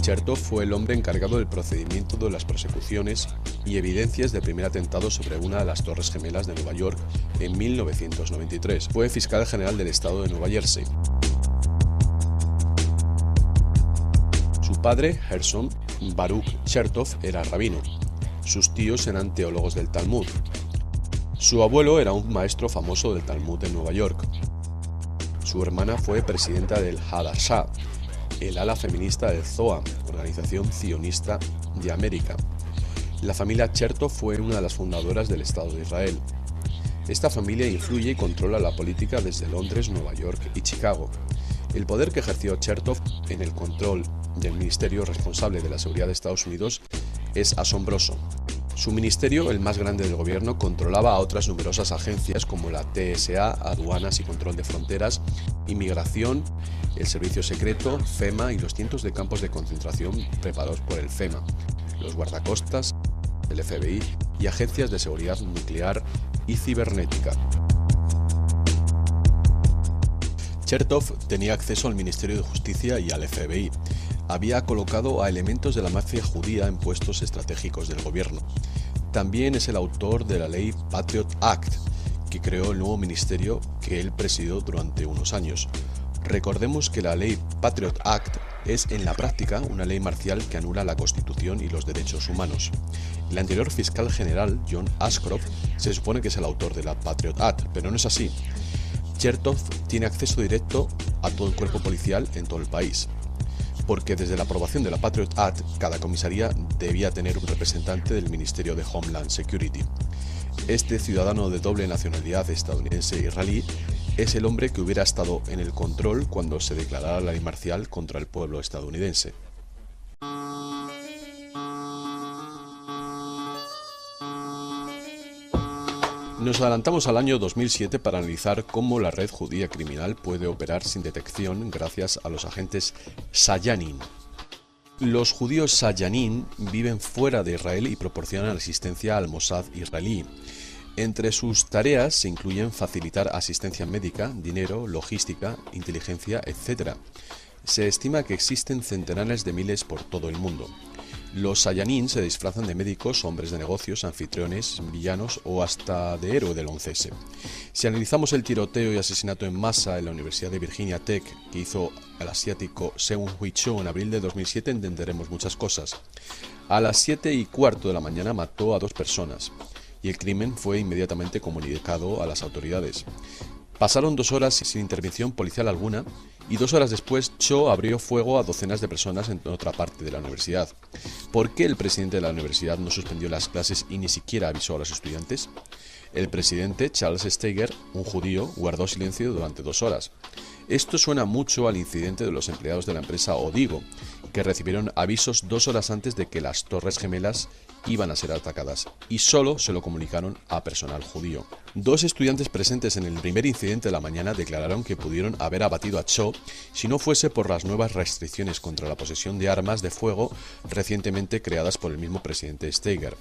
Chertoff fue el hombre encargado del procedimiento de las persecuciones y evidencias del primer atentado sobre una de las Torres Gemelas de Nueva York en 1993. Fue fiscal general del estado de Nueva Jersey. Su padre, Gershom Baruch Chertoff, era rabino. Sus tíos eran teólogos del Talmud. Su abuelo era un maestro famoso del Talmud de Nueva York. Su hermana fue presidenta del Hadassah, el ala feminista del Zohar, organización sionista de América. La familia Chertoff fue una de las fundadoras del Estado de Israel. Esta familia influye y controla la política desde Londres, Nueva York y Chicago. El poder que ejerció Chertoff en el control del ministerio responsable de la seguridad de Estados Unidos es asombroso. Su ministerio, el más grande del gobierno, controlaba a otras numerosas agencias como la TSA, Aduanas y Control de Fronteras, Inmigración, el Servicio Secreto, FEMA y los cientos de campos de concentración preparados por el FEMA, los guardacostas, el FBI y agencias de seguridad nuclear y cibernética. Chertoff tenía acceso al Ministerio de Justicia y al FBI. había colocado a elementos de la mafia judía en puestos estratégicos del gobierno. También es el autor de la ley Patriot Act, que creó el nuevo ministerio que él presidió durante unos años. Recordemos que la ley Patriot Act es en la práctica una ley marcial que anula la Constitución y los derechos humanos. El anterior fiscal general, John Ashcroft, se supone que es el autor de la Patriot Act, pero no es así. Chertoff tiene acceso directo a todo el cuerpo policial en todo el país, porque desde la aprobación de la Patriot Act, cada comisaría debía tener un representante del Ministerio de Homeland Security. Este ciudadano de doble nacionalidad estadounidense e israelí es el hombre que hubiera estado en el control cuando se declarara la ley marcial contra el pueblo estadounidense. Nos adelantamos al año 2007 para analizar cómo la red judía criminal puede operar sin detección gracias a los agentes Sayanin. Los judíos Sayanin viven fuera de Israel y proporcionan asistencia al Mossad israelí. Entre sus tareas se incluyen facilitar asistencia médica, dinero, logística, inteligencia, etc. Se estima que existen centenares de miles por todo el mundo. Los Sayanin se disfrazan de médicos, hombres de negocios, anfitriones, villanos o hasta de héroe del 11S. Si analizamos el tiroteo y asesinato en masa en la Universidad de Virginia Tech que hizo el asiático Seung-Hui Cho en abril de 2007, entenderemos muchas cosas. A las 7:15 de la mañana mató a 2 personas y el crimen fue inmediatamente comunicado a las autoridades. Pasaron 2 horas sin intervención policial alguna y 2 horas después Cho abrió fuego a docenas de personas en otra parte de la universidad. ¿Por qué el presidente de la universidad no suspendió las clases y ni siquiera avisó a los estudiantes? El presidente, Charles Steiger, un judío, guardó silencio durante 2 horas. Esto suena mucho al incidente de los empleados de la empresa Odigo, que recibieron avisos 2 horas antes de que las Torres Gemelas iban a ser atacadas, y solo se lo comunicaron a personal judío. 2 estudiantes presentes en el primer incidente de la mañana declararon que pudieron haber abatido a Cho si no fuese por las nuevas restricciones contra la posesión de armas de fuego recientemente creadas por el mismo presidente Steiger.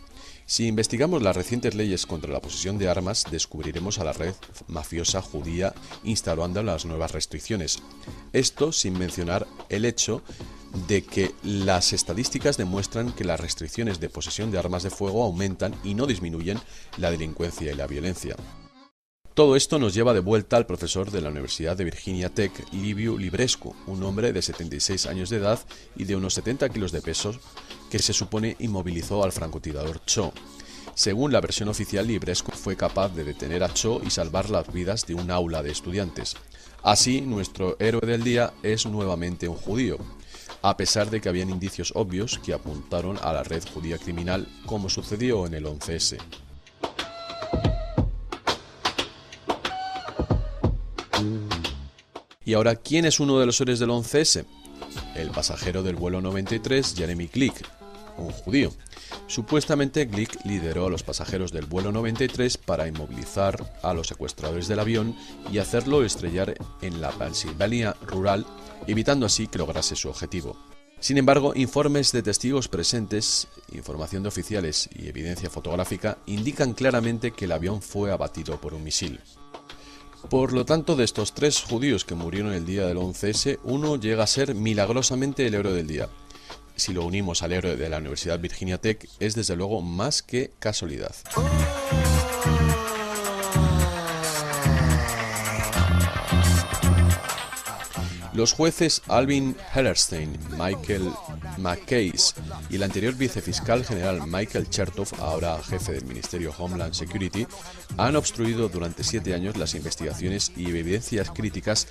Si investigamos las recientes leyes contra la posesión de armas, descubriremos a la red mafiosa judía instaurando las nuevas restricciones. Esto sin mencionar el hecho de que las estadísticas demuestran que las restricciones de posesión de armas de fuego aumentan y no disminuyen la delincuencia y la violencia. Todo esto nos lleva de vuelta al profesor de la Universidad de Virginia Tech, Liviu Librescu, un hombre de 76 años de edad y de unos 70 kilos de peso, que se supone inmovilizó al francotirador Cho. Según la versión oficial, Librescu fue capaz de detener a Cho y salvar las vidas de un aula de estudiantes. Así, nuestro héroe del día es nuevamente un judío, a pesar de que habían indicios obvios que apuntaron a la red judía criminal, como sucedió en el 11S. Y ahora, ¿quién es uno de los héroes del 11S? El pasajero del vuelo 93, Jeremy Glick, un judío. Supuestamente Glick lideró a los pasajeros del vuelo 93 para inmovilizar a los secuestradores del avión y hacerlo estrellar en la Pensilvania rural, evitando así que lograse su objetivo. Sin embargo, informes de testigos presentes, información de oficiales y evidencia fotográfica indican claramente que el avión fue abatido por un misil. Por lo tanto, de estos 3 judíos que murieron el día del 11S, uno llega a ser milagrosamente el héroe del día. Si lo unimos al héroe de la Universidad Virginia Tech, es desde luego más que casualidad. Los jueces Alvin Hellerstein, Michael McCase y el anterior vicefiscal general Michael Chertoff, ahora jefe del Ministerio Homeland Security, han obstruido durante 7 años las investigaciones y evidencias críticas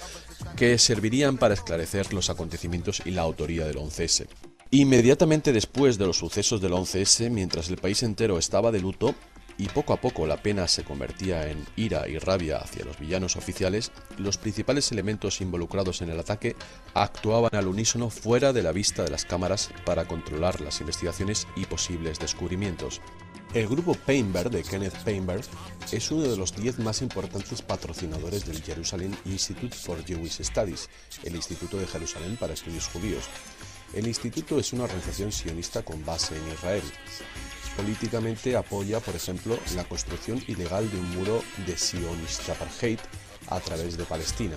que servirían para esclarecer los acontecimientos y la autoría del 11S. Inmediatamente después de los sucesos del 11S, mientras el país entero estaba de luto, y poco a poco la pena se convertía en ira y rabia hacia los villanos oficiales, los principales elementos involucrados en el ataque actuaban al unísono fuera de la vista de las cámaras para controlar las investigaciones y posibles descubrimientos. El grupo Painberg de Kenneth Painberg es uno de los 10 más importantes patrocinadores del Jerusalem Institute for Jewish Studies, el Instituto de Jerusalén para Estudios Judíos. El instituto es una organización sionista con base en Israel. Políticamente apoya, por ejemplo, la construcción ilegal de un muro de Zionist Apartheid a través de Palestina.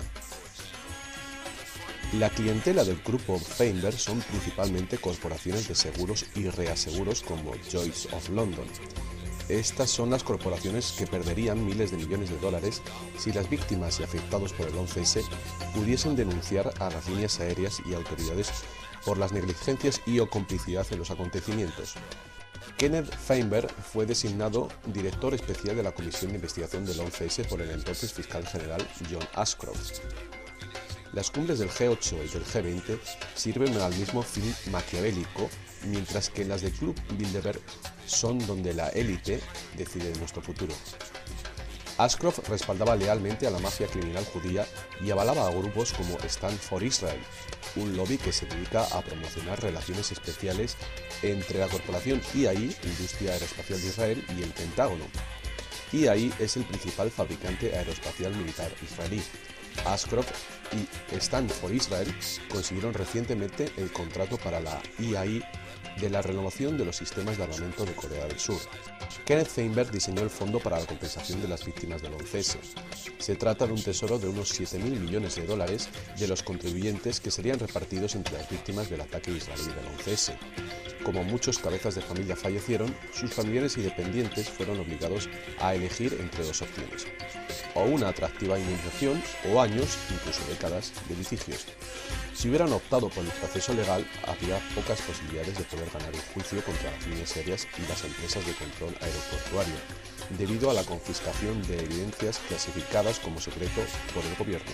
La clientela del grupo Feinberg son principalmente corporaciones de seguros y reaseguros como Lloyd's of London. Estas son las corporaciones que perderían miles de millones de dólares si las víctimas y afectados por el 11S pudiesen denunciar a las líneas aéreas y autoridades por las negligencias y o complicidad en los acontecimientos. Kenneth Feinberg fue designado director especial de la Comisión de Investigación del 11S por el entonces fiscal general John Ashcroft. Las cumbres del G8 y del G20 sirven al mismo fin maquiavélico, mientras que las del Club Bilderberg son donde la élite decide de nuestro futuro. Ashcroft respaldaba lealmente a la mafia criminal judía y avalaba a grupos como Stand for Israel, un lobby que se dedica a promocionar relaciones especiales entre la corporación IAI, Industria Aeroespacial de Israel, y el Pentágono. IAI es el principal fabricante aeroespacial militar israelí. Ashcroft y Stand for Israel consiguieron recientemente el contrato para la IAI de la renovación de los sistemas de armamento de Corea del Sur. Kenneth Feinberg diseñó el fondo para la compensación de las víctimas del 11S. Se trata de un tesoro de unos 7.000 millones de dólares de los contribuyentes que serían repartidos entre las víctimas del ataque israelí del 11S. Como muchos cabezas de familia fallecieron, sus familiares y dependientes fueron obligados a elegir entre dos opciones: o una atractiva indemnización o años, incluso décadas, de litigios. Si hubieran optado por el proceso legal, había pocas posibilidades de poder ganar un juicio contra las líneas aéreas y las empresas de control aeroportuario, debido a la confiscación de evidencias clasificadas como secreto por el gobierno.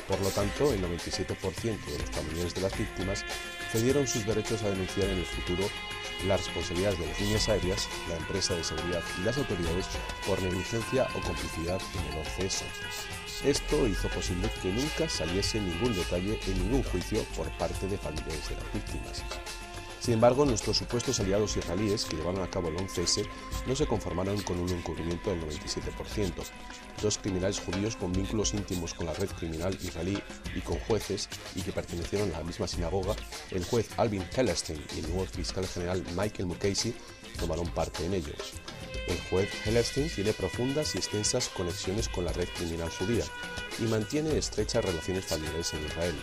Por lo tanto, el 97% de los familiares de las víctimas cedieron sus derechos a denunciar en el futuro las responsabilidades de las líneas aéreas, la empresa de seguridad y las autoridades por negligencia o complicidad en el 11S. Esto hizo posible que nunca saliese ningún detalle en ningún juicio por parte de familiares de las víctimas. Sin embargo, nuestros supuestos aliados israelíes que llevaron a cabo el 11S no se conformaron con un encubrimiento del 97%. Dos criminales judíos con vínculos íntimos con la red criminal israelí y con jueces y que pertenecieron a la misma sinagoga, el juez Alvin Hellerstein y el nuevo fiscal general Michael Mukasey, tomaron parte en ello. El juez Hellerstein tiene profundas y extensas conexiones con la red criminal judía y mantiene estrechas relaciones familiares en Israel.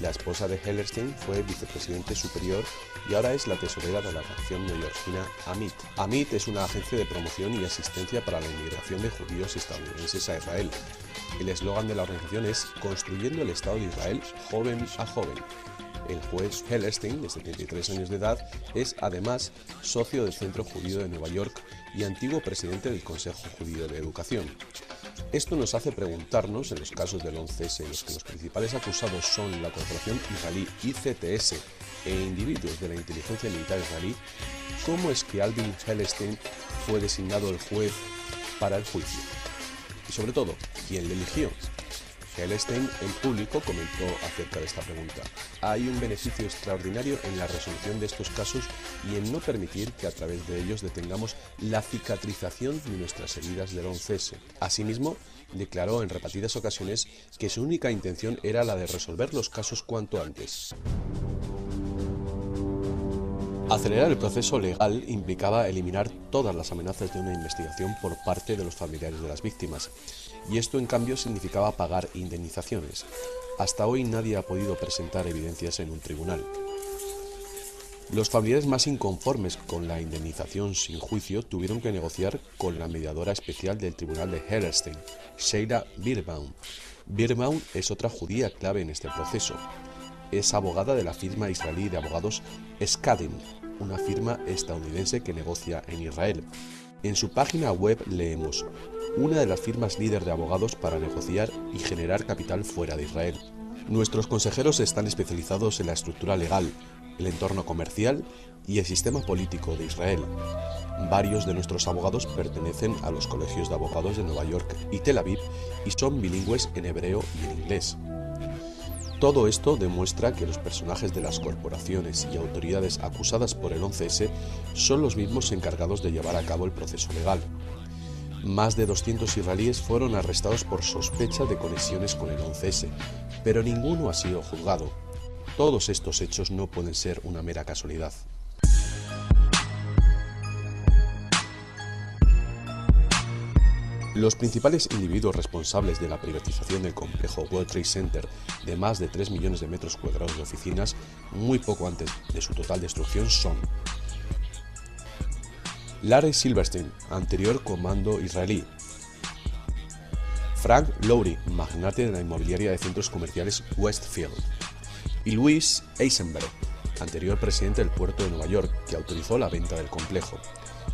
La esposa de Hellerstein fue vicepresidente superior y ahora es la tesorera de la organización neoyorquina Amit. Amit es una agencia de promoción y asistencia para la inmigración de judíos estadounidenses a Israel. El eslogan de la organización es "Construyendo el Estado de Israel, joven a joven". El juez Hellerstein, de 73 años de edad, es además socio del Centro Judío de Nueva York y antiguo presidente del Consejo Judío de Educación. Esto nos hace preguntarnos, en los casos del 11S en los que los principales acusados son la corporación israelí ICTS e individuos de la inteligencia militar israelí, ¿cómo es que Alvin Hellerstein fue designado el juez para el juicio? Y sobre todo, ¿quién le eligió? Hellerstein en público comentó acerca de esta pregunta: hay un beneficio extraordinario en la resolución de estos casos y en no permitir que a través de ellos detengamos la cicatrización de nuestras heridas del 11S. Asimismo, declaró en repetidas ocasiones que su única intención era la de resolver los casos cuanto antes. Acelerar el proceso legal implicaba eliminar todas las amenazas de una investigación por parte de los familiares de las víctimas, y esto en cambio significaba pagar indemnizaciones. Hasta hoy nadie ha podido presentar evidencias en un tribunal. Los familiares más inconformes con la indemnización sin juicio tuvieron que negociar con la mediadora especial del tribunal de Hellerstein, Sheila Birnbaum. Birnbaum es otra judía clave en este proceso. Es abogada de la firma israelí de abogados Skadim, una firma estadounidense que negocia en Israel. En su página web leemos: una de las firmas líder de abogados para negociar y generar capital fuera de Israel. Nuestros consejeros están especializados en la estructura legal, el entorno comercial y el sistema político de Israel. Varios de nuestros abogados pertenecen a los colegios de abogados de Nueva York y Tel Aviv y son bilingües en hebreo y en inglés. Todo esto demuestra que los personajes de las corporaciones y autoridades acusadas por el 11S son los mismos encargados de llevar a cabo el proceso legal. Más de 200 israelíes fueron arrestados por sospecha de conexiones con el 11S, pero ninguno ha sido juzgado. Todos estos hechos no pueden ser una mera casualidad. Los principales individuos responsables de la privatización del complejo World Trade Center de más de 3 millones de metros cuadrados de oficinas, muy poco antes de su total destrucción, son Larry Silverstein, anterior comando israelí; Frank Lowery, magnate de la inmobiliaria de centros comerciales Westfield; y Louis Eisenberg, anterior presidente del puerto de Nueva York, que autorizó la venta del complejo.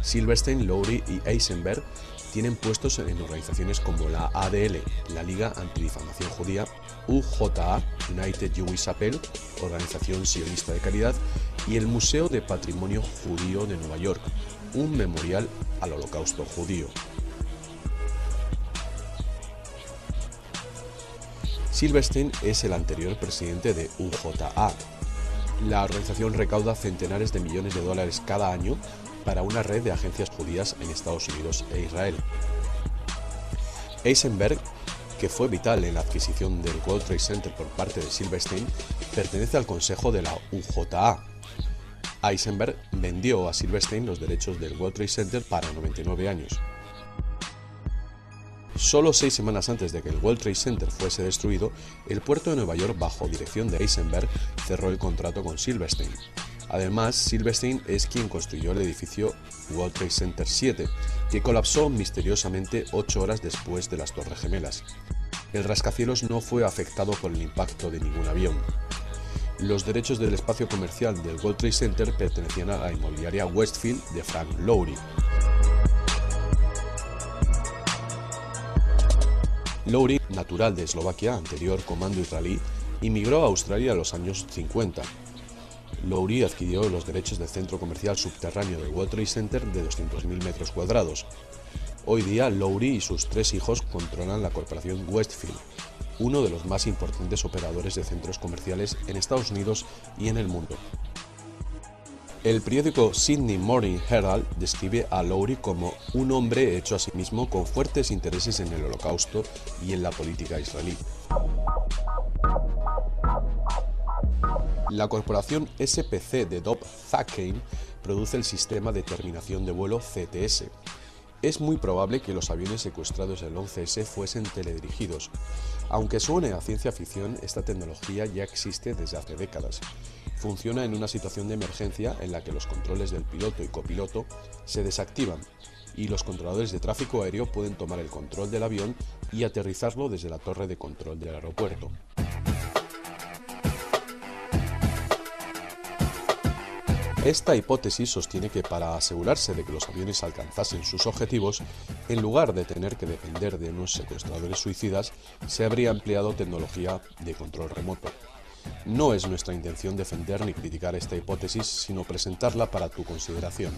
Silverstein, Lowery y Eisenberg tienen puestos en organizaciones como la ADL, la Liga Antidifamación Judía, UJA, United Jewish Appel, organización sionista de caridad, y el Museo de Patrimonio Judío de Nueva York, un memorial al Holocausto judío. Silverstein es el anterior presidente de UJA. La organización recauda centenares de millones de dólares cada año para una red de agencias judías en Estados Unidos e Israel. Eisenberg, que fue vital en la adquisición del World Trade Center por parte de Silverstein, pertenece al consejo de la UJA. Eisenberg vendió a Silverstein los derechos del World Trade Center para 99 años. Solo 6 semanas antes de que el World Trade Center fuese destruido, el puerto de Nueva York, bajo dirección de Eisenberg, cerró el contrato con Silverstein. Además, Silverstein es quien construyó el edificio World Trade Center 7, que colapsó misteriosamente 8 horas después de las Torres Gemelas. El rascacielos no fue afectado por el impacto de ningún avión. Los derechos del espacio comercial del World Trade Center pertenecían a la inmobiliaria Westfield de Frank Lowery. Lowery, natural de Eslovaquia, anterior comando israelí, inmigró a Australia en los años 50. Lowery adquirió los derechos del centro comercial subterráneo del World Trade Center de 200.000 metros cuadrados. Hoy día, Lowery y sus 3 hijos controlan la corporación Westfield, uno de los más importantes operadores de centros comerciales en Estados Unidos y en el mundo. El periódico Sydney Morning Herald describe a Lowery como un hombre hecho a sí mismo con fuertes intereses en el Holocausto y en la política israelí. La corporación SPC de Dov Zakheim produce el sistema de terminación de vuelo CTS. Es muy probable que los aviones secuestrados del 11S fuesen teledirigidos. Aunque suene a ciencia ficción, esta tecnología ya existe desde hace décadas. Funciona en una situación de emergencia en la que los controles del piloto y copiloto se desactivan y los controladores de tráfico aéreo pueden tomar el control del avión y aterrizarlo desde la torre de control del aeropuerto. Esta hipótesis sostiene que para asegurarse de que los aviones alcanzasen sus objetivos, en lugar de tener que depender de unos secuestradores suicidas, se habría empleado tecnología de control remoto. No es nuestra intención defender ni criticar esta hipótesis, sino presentarla para tu consideración.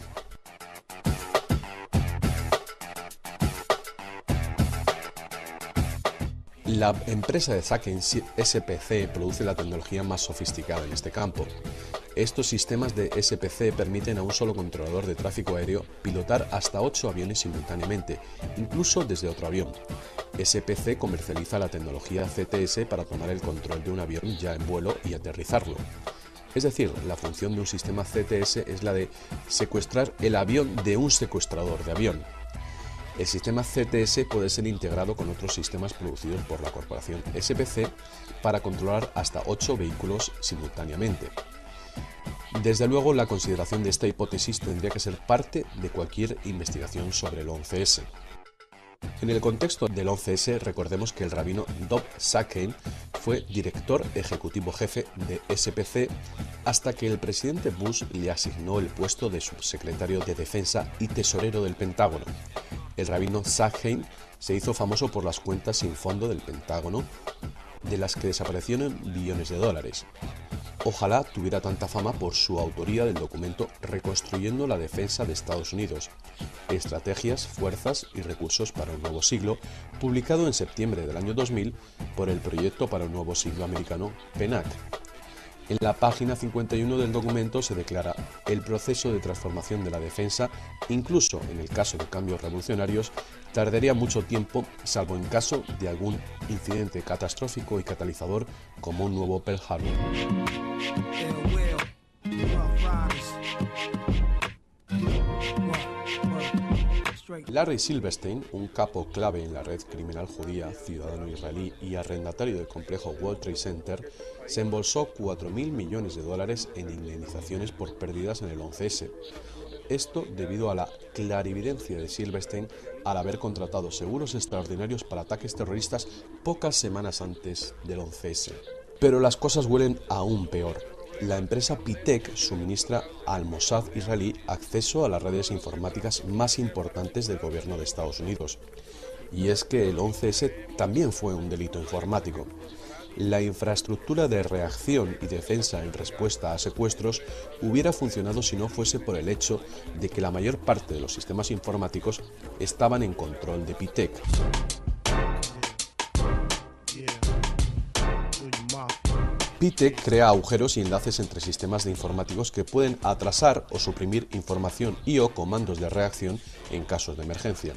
La empresa de Zakheim SPC produce la tecnología más sofisticada en este campo. Estos sistemas de SPC permiten a un solo controlador de tráfico aéreo pilotar hasta 8 aviones simultáneamente, incluso desde otro avión. SPC comercializa la tecnología CTS para tomar el control de un avión ya en vuelo y aterrizarlo. Es decir, la función de un sistema CTS es la de secuestrar el avión de un secuestrador de avión. El sistema CTS puede ser integrado con otros sistemas producidos por la corporación SPC para controlar hasta 8 vehículos simultáneamente. Desde luego, la consideración de esta hipótesis tendría que ser parte de cualquier investigación sobre el 11S. En el contexto del 11S, recordemos que el rabino Dov Zakheim fue director ejecutivo jefe de SPC hasta que el presidente Bush le asignó el puesto de subsecretario de Defensa y tesorero del Pentágono. El rabino Zakheim se hizo famoso por las cuentas sin fondo del Pentágono, de las que desaparecieron billones de dólares. Ojalá tuviera tanta fama por su autoría del documento Reconstruyendo la Defensa de Estados Unidos, Estrategias, Fuerzas y Recursos para un Nuevo Siglo, publicado en septiembre del año 2000 por el Proyecto para un Nuevo Siglo Americano, PENAC. En la página 51 del documento se declara: el proceso de transformación de la defensa, incluso en el caso de cambios revolucionarios, tardaría mucho tiempo, salvo en caso de algún incidente catastrófico y catalizador como un nuevo Pearl Harbor. Larry Silverstein, un capo clave en la red criminal judía, ciudadano israelí y arrendatario del complejo World Trade Center, se embolsó $4.000 millones en indemnizaciones por pérdidas en el 11S. Esto debido a la clarividencia de Silverstein al haber contratado seguros extraordinarios para ataques terroristas pocas semanas antes del 11S. Pero las cosas huelen aún peor. La empresa Pitek suministra al Mossad israelí acceso a las redes informáticas más importantes del gobierno de Estados Unidos. Y es que el 11S también fue un delito informático. La infraestructura de reacción y defensa en respuesta a secuestros hubiera funcionado si no fuese por el hecho de que la mayor parte de los sistemas informáticos estaban en control de Pitek. Pitek crea agujeros y enlaces entre sistemas de informáticos que pueden atrasar o suprimir información y o comandos de reacción en casos de emergencia.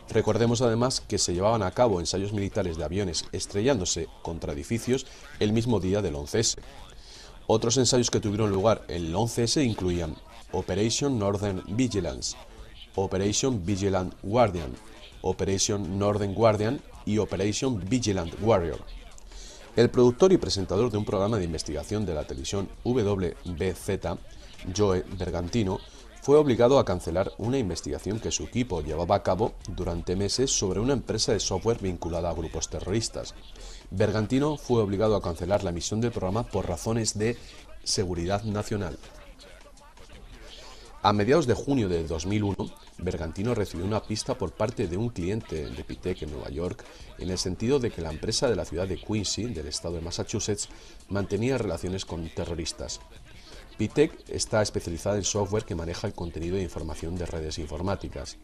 Recordemos además que se llevaban a cabo ensayos militares de aviones estrellándose contra edificios el mismo día del 11S. Otros ensayos que tuvieron lugar en el 11S incluían Operation Northern Vigilance, Operation Vigilant Guardian, Operation Northern Guardian y Operation Vigilant Warrior. El productor y presentador de un programa de investigación de la televisión WBZ, Joe Bergantino, fue obligado a cancelar una investigación que su equipo llevaba a cabo durante meses sobre una empresa de software vinculada a grupos terroristas. Bergantino fue obligado a cancelar la emisión del programa por razones de seguridad nacional. A mediados de junio de 2001, Bergantino recibió una pista por parte de un cliente de Pitek en Nueva York en el sentido de que la empresa de la ciudad de Quincy, del estado de Massachusetts, mantenía relaciones con terroristas. Pitek está especializada en software que maneja el contenido de información de redes informáticas.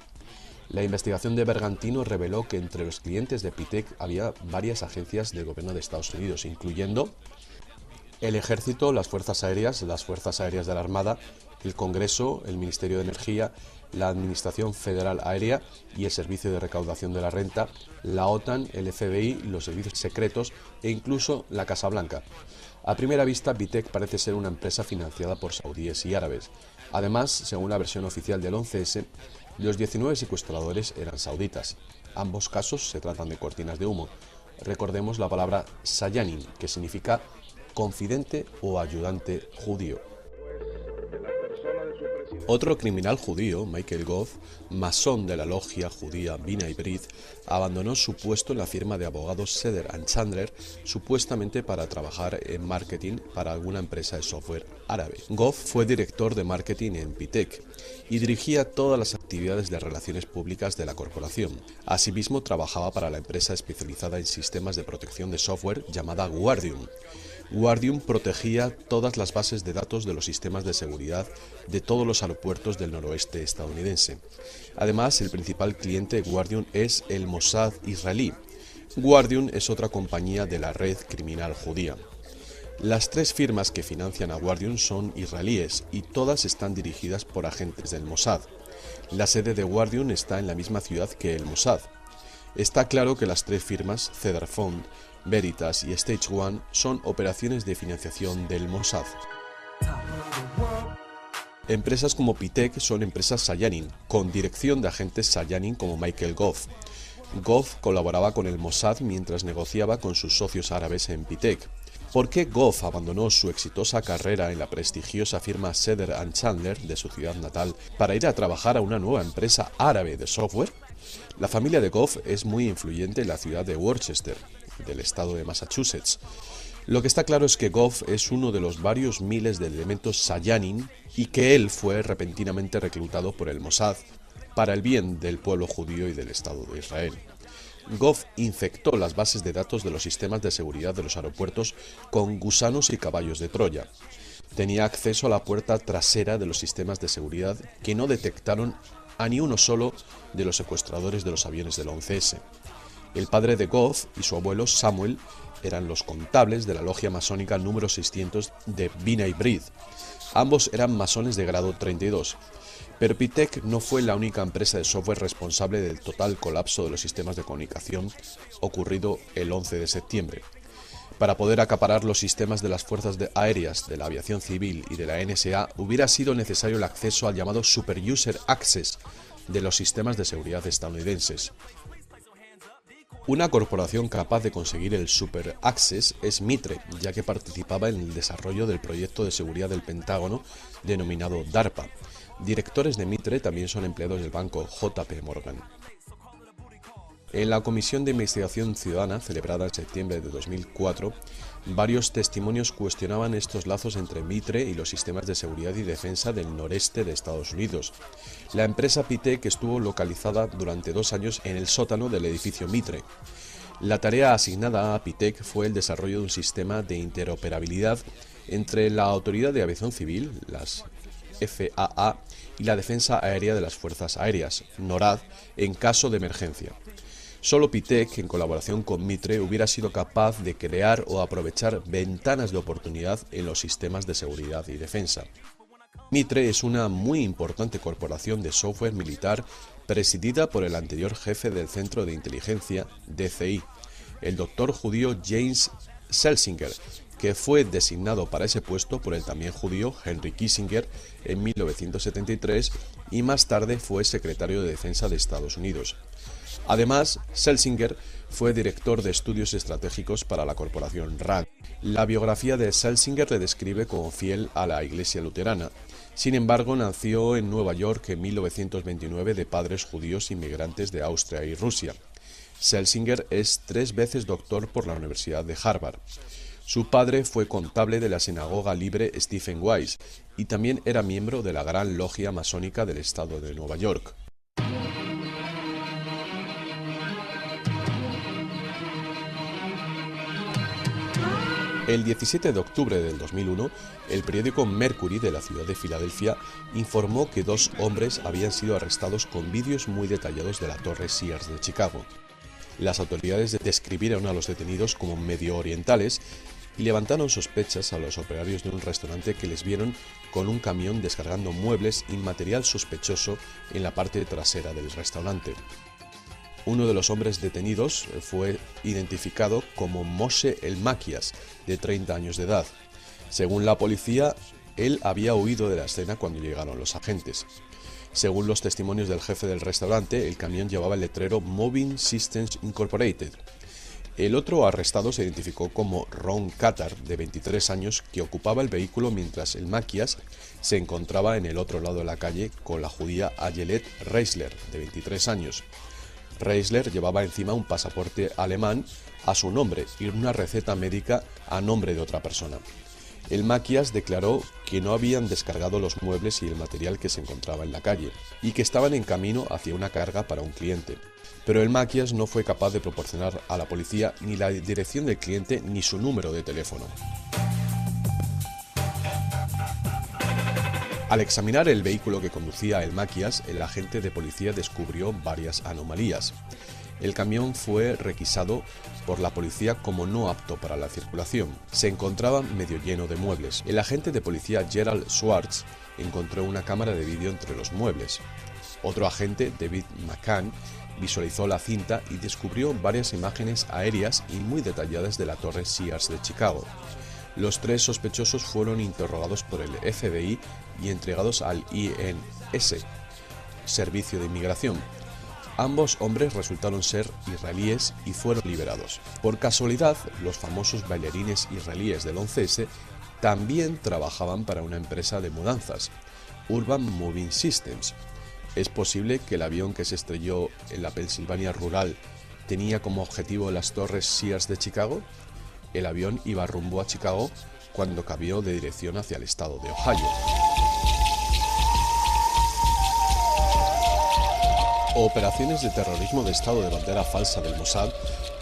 La investigación de Bergantino reveló que entre los clientes de Pitek había varias agencias del gobierno de Estados Unidos, incluyendo el Ejército, las Fuerzas Aéreas de la Armada, el Congreso, el Ministerio de Energía, la Administración Federal Aérea y el Servicio de Recaudación de la Renta, la OTAN, el FBI, los servicios secretos e incluso la Casa Blanca. A primera vista, Pitek parece ser una empresa financiada por saudíes y árabes. Además, según la versión oficial del 11S, los 19 secuestradores eran sauditas. Ambos casos se tratan de cortinas de humo. Recordemos la palabra sayanin, que significa confidente o ayudante judío. Otro criminal judío, Michael Goff, masón de la logia judía B'nai B'rith, abandonó su puesto en la firma de abogados Seder & Chandler, supuestamente para trabajar en marketing para alguna empresa de software árabe. Goff fue director de marketing en Pitek y dirigía todas las actividades de relaciones públicas de la corporación. Asimismo, trabajaba para la empresa especializada en sistemas de protección de software llamada Guardium. Guardium protegía todas las bases de datos de los sistemas de seguridad de todos los aeropuertos del noroeste estadounidense. Además, el principal cliente de Guardium es el Mossad israelí. Guardium es otra compañía de la red criminal judía. Las tres firmas que financian a Guardium son israelíes y todas están dirigidas por agentes del Mossad. La sede de Guardium está en la misma ciudad que el Mossad. Está claro que las tres firmas, Cedar Fund, Veritas y Stage One, son operaciones de financiación del Mossad. Empresas como Pitek son empresas sayanin, con dirección de agentes sayanin como Michael Goff. Goff colaboraba con el Mossad mientras negociaba con sus socios árabes en Pitek. ¿Por qué Goff abandonó su exitosa carrera en la prestigiosa firma Seder & Chandler de su ciudad natal para ir a trabajar a una nueva empresa árabe de software? La familia de Goff es muy influyente en la ciudad de Worcester, del estado de Massachusetts. Lo que está claro es que Goff es uno de los varios miles de elementos sayanin y que él fue repentinamente reclutado por el Mossad para el bien del pueblo judío y del Estado de Israel. Goff infectó las bases de datos de los sistemas de seguridad de los aeropuertos con gusanos y caballos de Troya. Tenía acceso a la puerta trasera de los sistemas de seguridad que no detectaron a ni uno solo de los secuestradores de los aviones del 11S. El padre de Goff y su abuelo Samuel eran los contables de la logia masónica número 600 de B'nai B'rith. Ambos eran masones de grado 32. Pero Pitek no fue la única empresa de software responsable del total colapso de los sistemas de comunicación ocurrido el 11 de septiembre. Para poder acaparar los sistemas de las fuerzas aéreas, de la aviación civil y de la NSA, hubiera sido necesario el acceso al llamado Super User Access, de los sistemas de seguridad estadounidenses. Una corporación capaz de conseguir el Super Access es Mitre, ya que participaba en el desarrollo del proyecto de seguridad del Pentágono denominado DARPA. Directores de Mitre también son empleados del banco JP Morgan. En la Comisión de Investigación Ciudadana, celebrada en septiembre de 2004, varios testimonios cuestionaban estos lazos entre Mitre y los sistemas de seguridad y defensa del noreste de Estados Unidos. La empresa Pitec estuvo localizada durante 2 años en el sótano del edificio Mitre. La tarea asignada a Pitec fue el desarrollo de un sistema de interoperabilidad entre la Autoridad de Aviación Civil, las FAA, y la Defensa Aérea de las Fuerzas Aéreas, NORAD, en caso de emergencia. Solo Pitec, en colaboración con Mitre, hubiera sido capaz de crear o aprovechar ventanas de oportunidad en los sistemas de seguridad y defensa. Mitre es una muy importante corporación de software militar presidida por el anterior jefe del Centro de Inteligencia, DCI, el doctor judío James Schlesinger, que fue designado para ese puesto por el también judío Henry Kissinger en 1973 y más tarde fue secretario de Defensa de Estados Unidos. Además, Schlesinger fue director de estudios estratégicos para la corporación RAND. La biografía de Schlesinger le describe como fiel a la Iglesia luterana. Sin embargo, nació en Nueva York en 1929 de padres judíos inmigrantes de Austria y Rusia. Schlesinger es 3 veces doctor por la Universidad de Harvard. Su padre fue contable de la sinagoga libre Stephen Wise y también era miembro de la Gran Logia Masónica del Estado de Nueva York. El 17 de octubre del 2001, el periódico Mercury de la ciudad de Filadelfia informó que 2 hombres habían sido arrestados con vídeos muy detallados de la Torre Sears de Chicago. Las autoridades describieron a los detenidos como medio orientales y levantaron sospechas a los operarios de un restaurante que les vieron con un camión descargando muebles y material sospechoso en la parte trasera del restaurante. Uno de los hombres detenidos fue identificado como Moshe Elmakias, de 30 años de edad. Según la policía, él había huido de la escena cuando llegaron los agentes. Según los testimonios del jefe del restaurante, el camión llevaba el letrero Moving Systems Incorporated. El otro arrestado se identificó como Ron Qatar, de 23 años, que ocupaba el vehículo mientras Elmakias se encontraba en el otro lado de la calle con la judía Ayelet Reisler, de 23 años. Reisler llevaba encima un pasaporte alemán a su nombre y una receta médica a nombre de otra persona. Elmakias declaró que no habían descargado los muebles y el material que se encontraba en la calle y que estaban en camino hacia una carga para un cliente. Pero Elmakias no fue capaz de proporcionar a la policía ni la dirección del cliente ni su número de teléfono. Al examinar el vehículo que conducía Elmakias, el agente de policía descubrió varias anomalías. El camión fue requisado por la policía como no apto para la circulación. Se encontraba medio lleno de muebles. El agente de policía Gerald Schwartz encontró una cámara de vídeo entre los muebles. Otro agente, David McCann, visualizó la cinta y descubrió varias imágenes aéreas y muy detalladas de la Torre Sears de Chicago. Los 3 sospechosos fueron interrogados por el FBI y entregados al INS, Servicio de Inmigración. Ambos hombres resultaron ser israelíes y fueron liberados. Por casualidad, los famosos bailarines israelíes del 11S también trabajaban para una empresa de mudanzas, Urban Moving Systems. ¿Es posible que el avión que se estrelló en la Pensilvania rural tenía como objetivo las Torres Sears de Chicago? El avión iba rumbo a Chicago cuando cambió de dirección hacia el estado de Ohio. Operaciones de terrorismo de estado de bandera falsa del Mossad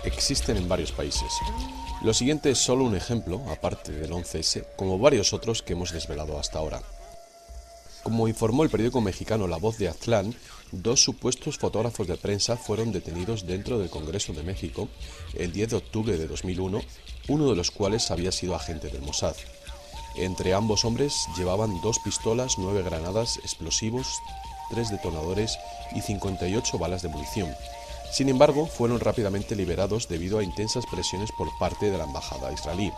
existen en varios países. Lo siguiente es solo un ejemplo, aparte del 11S, como varios otros que hemos desvelado hasta ahora. Como informó el periódico mexicano La Voz de Aztlán, 2 supuestos fotógrafos de prensa fueron detenidos dentro del Congreso de México el 10 de octubre de 2001, uno de los cuales había sido agente del Mossad. Entre ambos hombres llevaban 2 pistolas, 9 granadas, explosivos, 3 detonadores y 58 balas de munición. Sin embargo, fueron rápidamente liberados debido a intensas presiones por parte de la embajada israelí.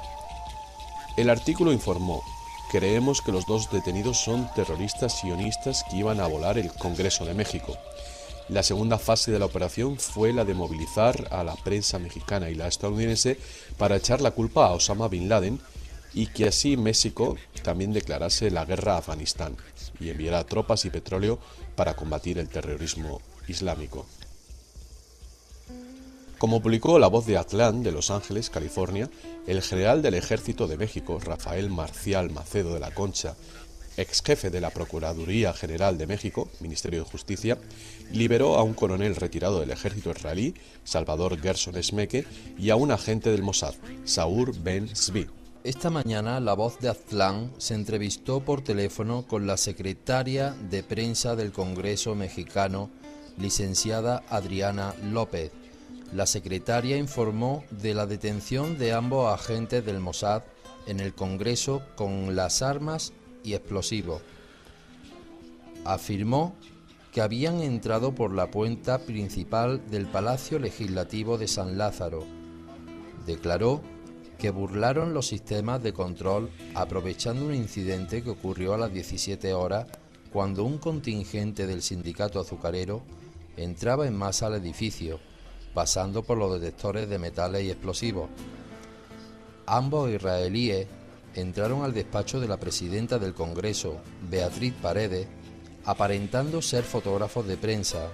El artículo informó: Creemos que los dos detenidos son terroristas sionistas que iban a volar el Congreso de México. La segunda fase de la operación fue la de movilizar a la prensa mexicana y la estadounidense para echar la culpa a Osama Bin Laden y que así México también declarase la guerra a Afganistán y enviara tropas y petróleo para combatir el terrorismo islámico. Como publicó La Voz de Aztlán de Los Ángeles, California, el general del Ejército de México, Rafael Marcial Macedo de la Concha, ex jefe de la Procuraduría General de México, Ministerio de Justicia, liberó a un coronel retirado del ejército israelí, Salvador Gerson Smeke, y a un agente del Mossad, Saur Ben Zvi. Esta mañana La Voz de Aztlán se entrevistó por teléfono con la secretaria de prensa del Congreso mexicano, licenciada Adriana López. La secretaria informó de la detención de ambos agentes del Mossad en el Congreso con las armas y explosivos. Afirmó que habían entrado por la puerta principal del Palacio Legislativo de San Lázaro. Declaró que burlaron los sistemas de control aprovechando un incidente que ocurrió a las 17 horas cuando un contingente del sindicato azucarero entraba en masa al edificio, pasando por los detectores de metales y explosivos. Ambos israelíes entraron al despacho de la presidenta del Congreso, Beatriz Paredes, aparentando ser fotógrafos de prensa.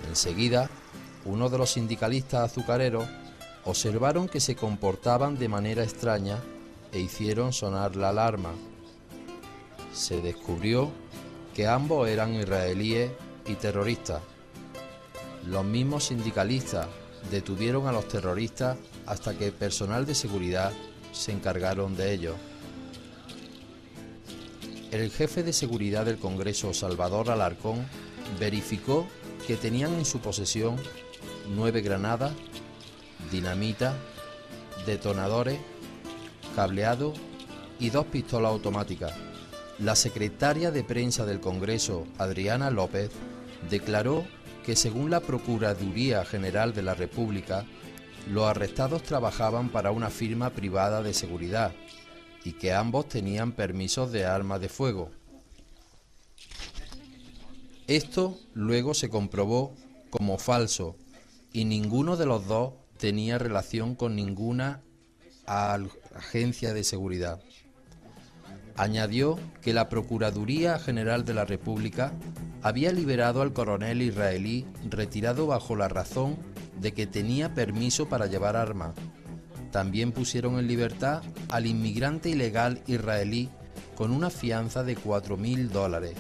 Enseguida, uno de los sindicalistas azucareros observaron que se comportaban de manera extraña e hicieron sonar la alarma. Se descubrió que ambos eran israelíes y terroristas. Los mismos sindicalistas detuvieron a los terroristas hasta que el personal de seguridad se encargaron de ellos. El jefe de seguridad del Congreso, Salvador Alarcón, verificó que tenían en su posesión 9 granadas, dinamita, detonadores, cableado y 2 pistolas automáticas. La secretaria de prensa del Congreso, Adriana López, declaró que según la Procuraduría General de la República, los arrestados trabajaban para una firma privada de seguridad y que ambos tenían permisos de armas de fuego. Esto luego se comprobó como falso y ninguno de los dos tenía relación con ninguna agencia de seguridad. Añadió que la Procuraduría General de la República había liberado al coronel israelí retirado bajo la razón de que tenía permiso para llevar armas. También pusieron en libertad al inmigrante ilegal israelí con una fianza de $4.000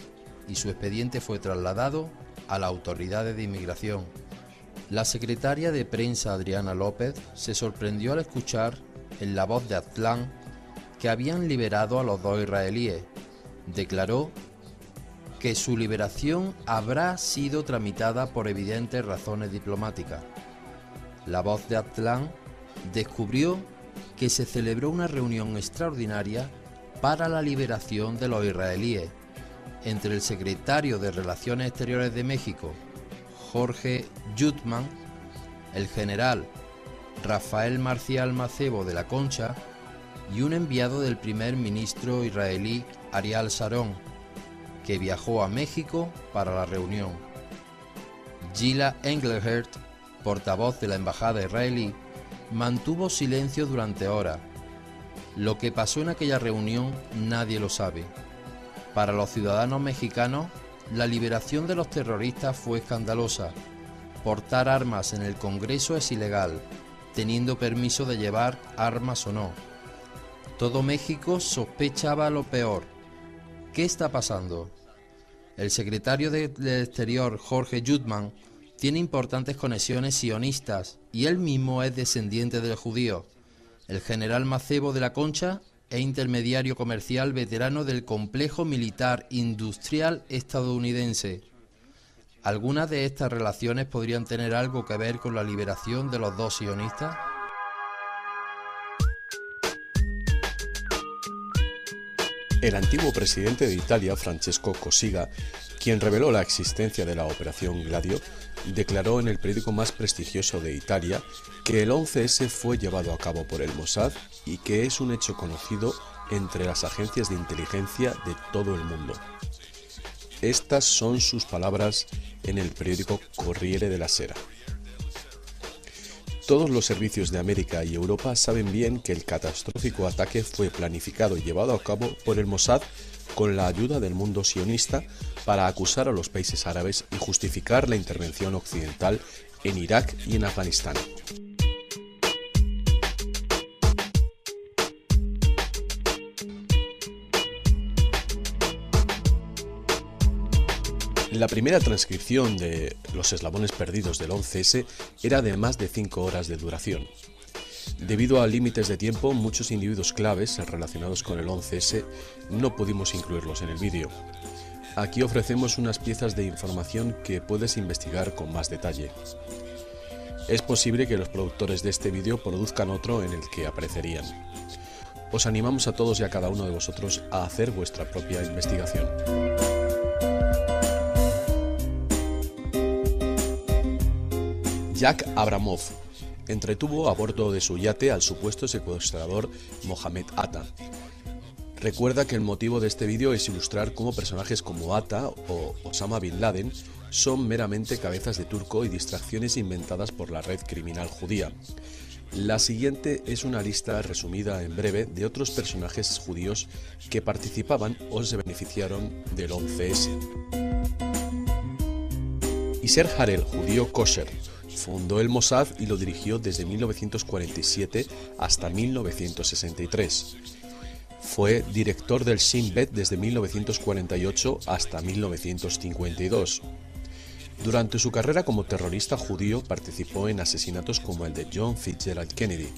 y su expediente fue trasladado a las autoridades de inmigración. La secretaria de prensa Adriana López se sorprendió al escuchar en La Voz de Aztlán que habían liberado a los 2 israelíes. Declaró que su liberación habrá sido tramitada por evidentes razones diplomáticas. La Voz de Aztlán descubrió que se celebró una reunión extraordinaria para la liberación de los israelíes entre el secretario de Relaciones Exteriores de México, Jorge Jutman, el general Rafael Marcial Macedo de la Concha y un enviado del primer ministro israelí Ariel Sharon, que viajó a México para la reunión. Gila Engelhardt, portavoz de la embajada israelí, mantuvo silencio durante horas. Lo que pasó en aquella reunión nadie lo sabe. Para los ciudadanos mexicanos, la liberación de los terroristas fue escandalosa. Portar armas en el Congreso es ilegal, teniendo permiso de llevar armas o no. Todo México sospechaba lo peor. ¿Qué está pasando? El secretario del Exterior, Jorge Jutman, tiene importantes conexiones sionistas y él mismo es descendiente de judíos. El general Macedo de la Concha es intermediario comercial veterano del complejo militar industrial estadounidense. ¿Algunas de estas relaciones podrían tener algo que ver con la liberación de los 2 sionistas? El antiguo presidente de Italia, Francesco Cossiga, quien reveló la existencia de la Operación Gladio, declaró en el periódico más prestigioso de Italia que el 11S fue llevado a cabo por el Mossad y que es un hecho conocido entre las agencias de inteligencia de todo el mundo. Estas son sus palabras en el periódico Corriere della Sera. Todos los servicios de América y Europa saben bien que el catastrófico ataque fue planificado y llevado a cabo por el Mossad con la ayuda del mundo sionista para acusar a los países árabes y justificar la intervención occidental en Irak y en Afganistán. La primera transcripción de Los eslabones perdidos del 11S era de más de 5 horas de duración. Debido a límites de tiempo, muchos individuos claves relacionados con el 11S no pudimos incluirlos en el vídeo. Aquí ofrecemos unas piezas de información que puedes investigar con más detalle. Es posible que los productores de este vídeo produzcan otro en el que aparecerían. Os animamos a todos y a cada uno de vosotros a hacer vuestra propia investigación. Jack Abramov entretuvo a bordo de su yate al supuesto secuestrador Mohamed Atta. Recuerda que el motivo de este vídeo es ilustrar cómo personajes como Atta o Osama Bin Laden son meramente cabezas de turco y distracciones inventadas por la red criminal judía. La siguiente es una lista resumida en breve de otros personajes judíos que participaban o se beneficiaron del 11S. Yasser Harel, judío kosher, fundó el Mossad y lo dirigió desde 1947 hasta 1963. Fue director del Shin Bet desde 1948 hasta 1952. Durante su carrera como terrorista judío participó en asesinatos como el de John Fitzgerald Kennedy.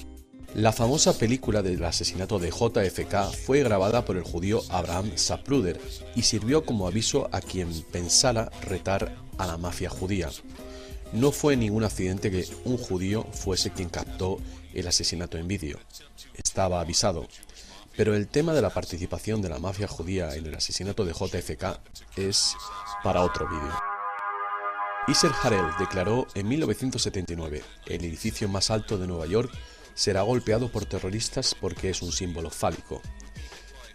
La famosa película del asesinato de JFK fue grabada por el judío Abraham Zapruder y sirvió como aviso a quien pensara retar a la mafia judía. No fue ningún accidente que un judío fuese quien captó el asesinato en vídeo. Estaba avisado. Pero el tema de la participación de la mafia judía en el asesinato de JFK es para otro vídeo. Yasser Harel declaró en 1979: el edificio más alto de Nueva York será golpeado por terroristas porque es un símbolo fálico.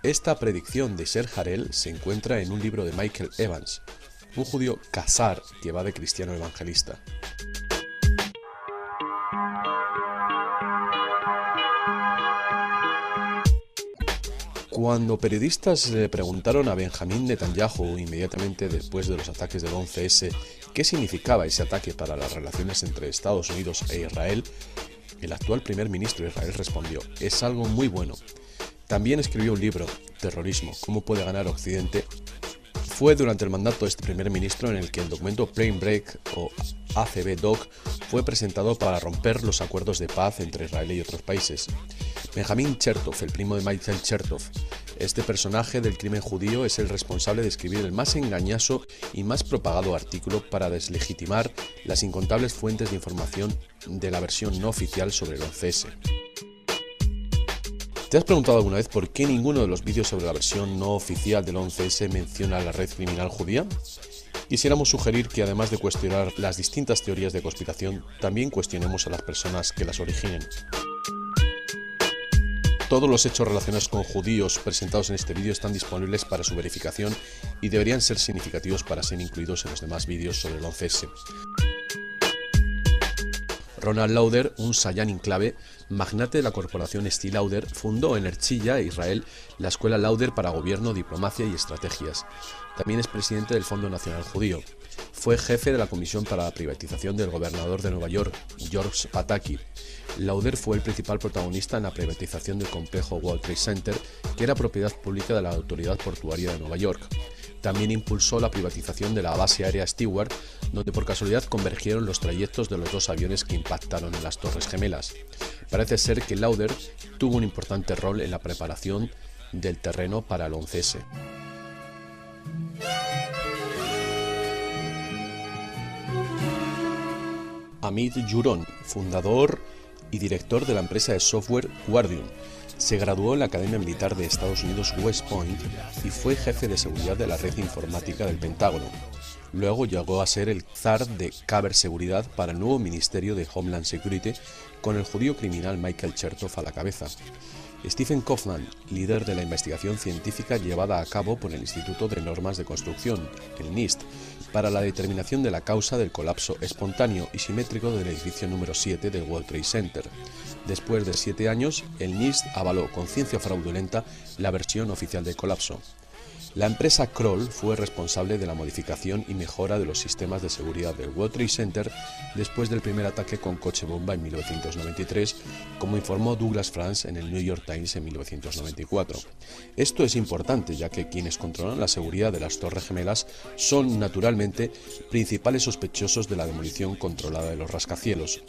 Esta predicción de Yasser Harel se encuentra en un libro de Michael Evans, un judío khazar que va de cristiano evangelista. Cuando periodistas le preguntaron a Benjamín Netanyahu inmediatamente después de los ataques del 11S qué significaba ese ataque para las relaciones entre Estados Unidos e Israel, el actual primer ministro de Israel respondió: es algo muy bueno. También escribió un libro, Terrorismo, ¿cómo puede ganar Occidente? Fue durante el mandato de este primer ministro en el que el documento Plain Break o ACB-DOC fue presentado para romper los acuerdos de paz entre Israel y otros países. Benjamin Chertoff, el primo de Michael Chertoff, este personaje del crimen judío, es el responsable de escribir el más engañoso y más propagado artículo para deslegitimar las incontables fuentes de información de la versión no oficial sobre el 11S. ¿Te has preguntado alguna vez por qué ninguno de los vídeos sobre la versión no oficial del 11S menciona a la red criminal judía? Quisiéramos sugerir que, además de cuestionar las distintas teorías de conspiración, también cuestionemos a las personas que las originen. Todos los hechos relacionados con judíos presentados en este vídeo están disponibles para su verificación y deberían ser significativos para ser incluidos en los demás vídeos sobre el 11S. Ronald Lauder, un sayanín clave, magnate de la corporación Estée Lauder, fundó en Erchilla, Israel, la Escuela Lauder para Gobierno, Diplomacia y Estrategias. También es presidente del Fondo Nacional Judío. Fue jefe de la Comisión para la Privatización del gobernador de Nueva York, George Pataki. Lauder fue el principal protagonista en la privatización del complejo World Trade Center, que era propiedad pública de la Autoridad Portuaria de Nueva York. También impulsó la privatización de la base aérea Stewart, donde por casualidad convergieron los trayectos de los dos aviones que impactaron en las Torres Gemelas. Parece ser que Lauder tuvo un importante rol en la preparación del terreno para el 11S. Amit Juron, fundador y director de la empresa de software Guardium, se graduó en la Academia Militar de Estados Unidos West Point y fue jefe de seguridad de la red informática del Pentágono. Luego llegó a ser el zar de ciberseguridad para el nuevo Ministerio de Homeland Security, con el judío criminal Michael Chertoff a la cabeza. Stephen Kaufman, líder de la investigación científica llevada a cabo por el Instituto de Normas de Construcción, el NIST, para la determinación de la causa del colapso espontáneo y simétrico del edificio número 7 del World Trade Center. Después de 7 años, el NIST avaló con ciencia fraudulenta la versión oficial del colapso. La empresa Kroll fue responsable de la modificación y mejora de los sistemas de seguridad del World Trade Center después del primer ataque con coche bomba en 1993, como informó Douglas France en el New York Times en 1994. Esto es importante, ya que quienes controlan la seguridad de las Torres Gemelas son, naturalmente, principales sospechosos de la demolición controlada de los rascacielos.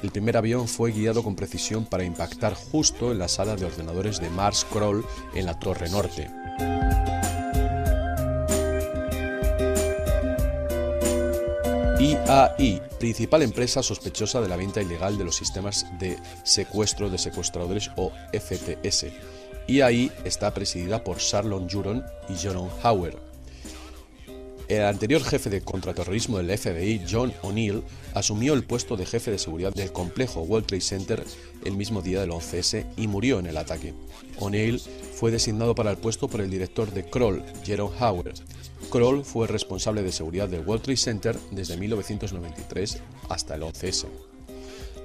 El primer avión fue guiado con precisión para impactar justo en la sala de ordenadores de Mars Kroll en la Torre Norte. IAI, principal empresa sospechosa de la venta ilegal de los sistemas de secuestro de secuestradores o FTS. IAI está presidida por Sharon Juron y Jerome Hauer. El anterior jefe de contraterrorismo del FBI, John O'Neill, asumió el puesto de jefe de seguridad del complejo World Trade Center el mismo día del 11S y murió en el ataque. O'Neill fue designado para el puesto por el director de Kroll, Jerome Hauer. Kroll fue responsable de seguridad del World Trade Center desde 1993 hasta el 11S.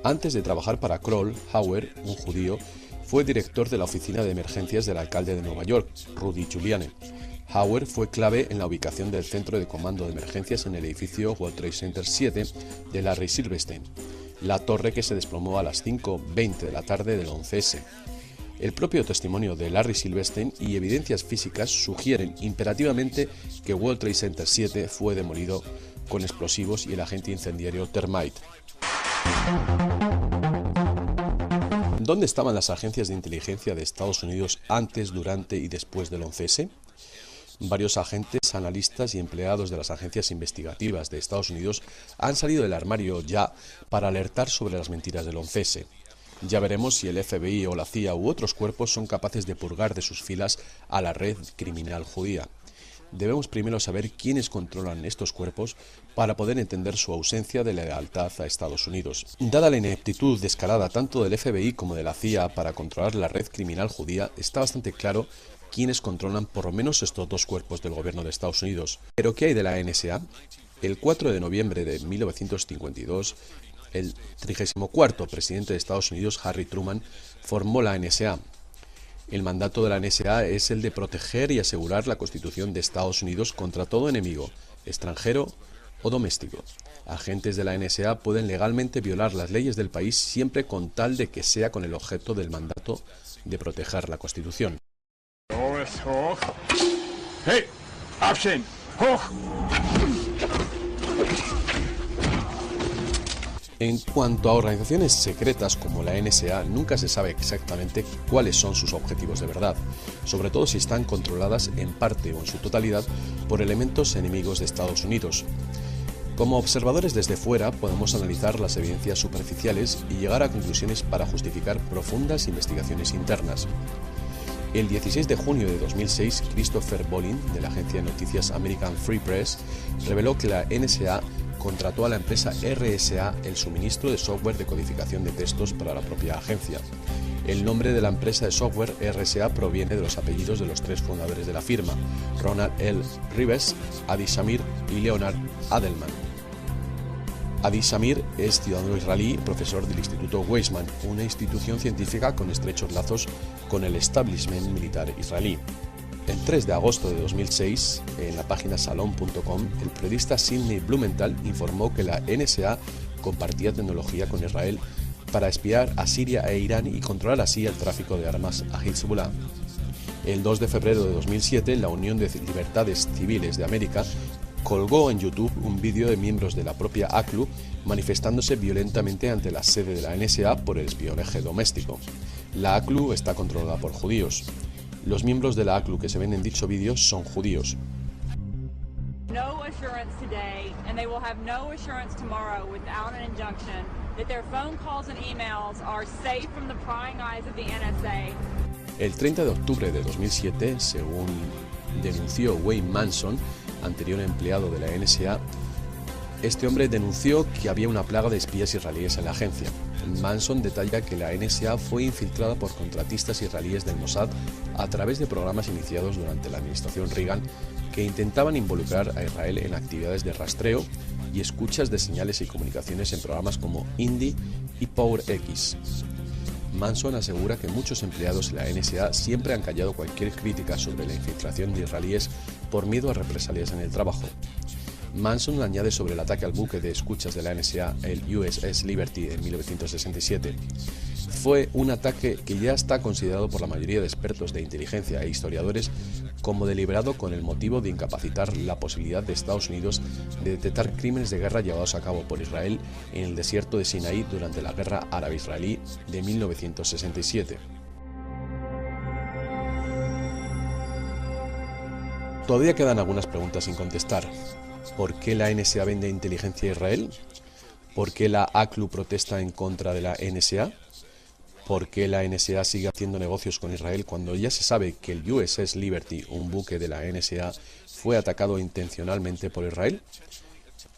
Antes de trabajar para Kroll, Hauer, un judío, fue director de la oficina de emergencias del alcalde de Nueva York, Rudy Giuliani. Hauer fue clave en la ubicación del centro de comando de emergencias en el edificio World Trade Center 7 de Larry Silverstein, la torre que se desplomó a las 5:20 de la tarde del 11S. El propio testimonio de Larry Silverstein y evidencias físicas sugieren imperativamente que World Trade Center 7 fue demolido con explosivos y el agente incendiario Termite. ¿Dónde estaban las agencias de inteligencia de Estados Unidos antes, durante y después del 11S? Varios agentes, analistas y empleados de las agencias investigativas de Estados Unidos han salido del armario ya para alertar sobre las mentiras del 11S. Ya veremos si el FBI o la CIA u otros cuerpos son capaces de purgar de sus filas a la red criminal judía. Debemos primero saber quiénes controlan estos cuerpos para poder entender su ausencia de lealtad a Estados Unidos. Dada la ineptitud descarada tanto del FBI como de la CIA para controlar la red criminal judía, está bastante claro quiénes controlan por lo menos estos dos cuerpos del gobierno de Estados Unidos. ¿Pero qué hay de la NSA? El 4 de noviembre de 1952, el 34º presidente de Estados Unidos, Harry Truman, formó la NSA. El mandato de la NSA es el de proteger y asegurar la Constitución de Estados Unidos contra todo enemigo, extranjero o doméstico. Agentes de la NSA pueden legalmente violar las leyes del país siempre con tal de que sea con el objeto del mandato de proteger la Constitución. Hey, option, hoch. En cuanto a organizaciones secretas como la NSA, nunca se sabe exactamente cuáles son sus objetivos de verdad, sobre todo si están controladas en parte o en su totalidad por elementos enemigos de Estados Unidos. Como observadores desde fuera podemos analizar las evidencias superficiales y llegar a conclusiones para justificar profundas investigaciones internas. El 16 de junio de 2006, Christopher Bolin, de la agencia de noticias American Free Press, reveló que la NSA contrató a la empresa RSA el suministro de software de codificación de textos para la propia agencia. El nombre de la empresa de software RSA proviene de los apellidos de los tres fundadores de la firma, Ronald L. Rives, Adi Shamir y Leonard Adelman. Adi Shamir es ciudadano israelí, profesor del Instituto Weizmann, una institución científica con estrechos lazos con el establishment militar israelí. El 3 de agosto de 2006, en la página salon.com, el periodista Sidney Blumenthal informó que la NSA compartía tecnología con Israel para espiar a Siria e Irán y controlar así el tráfico de armas a Hezbollah. El 2 de febrero de 2007, la Unión de Libertades Civiles de América colgó en YouTube un vídeo de miembros de la propia ACLU manifestándose violentamente ante la sede de la NSA por el espionaje doméstico. La ACLU está controlada por judíos. Los miembros de la ACLU que se ven en dicho vídeo son judíos. No assurance today, and they will have no assurance tomorrow without an injunction that their phone calls and emails are safe from the prying eyes of the NSA. El 30 de octubre de 2007, según denunció Wayne Manson, anterior empleado de la NSA, Este hombre denunció que había una plaga de espías israelíes en la agencia. Manson detalla que la NSA fue infiltrada por contratistas israelíes del Mossad a través de programas iniciados durante la administración Reagan que intentaban involucrar a Israel en actividades de rastreo y escuchas de señales y comunicaciones en programas como Indy y PowerX. Manson asegura que muchos empleados de la NSA siempre han callado cualquier crítica sobre la infiltración de israelíes por miedo a represalias en el trabajo. Manson añade sobre el ataque al buque de escuchas de la NSA, el USS Liberty, en 1967. Fue un ataque que ya está considerado por la mayoría de expertos de inteligencia e historiadores como deliberado con el motivo de incapacitar la posibilidad de Estados Unidos de detectar crímenes de guerra llevados a cabo por Israel en el desierto de Sinaí durante la Guerra Árabe-Israelí de 1967. Todavía quedan algunas preguntas sin contestar. ¿Por qué la NSA vende inteligencia a Israel? ¿Por qué la ACLU protesta en contra de la NSA? ¿Por qué la NSA sigue haciendo negocios con Israel cuando ya se sabe que el USS Liberty, un buque de la NSA, fue atacado intencionalmente por Israel?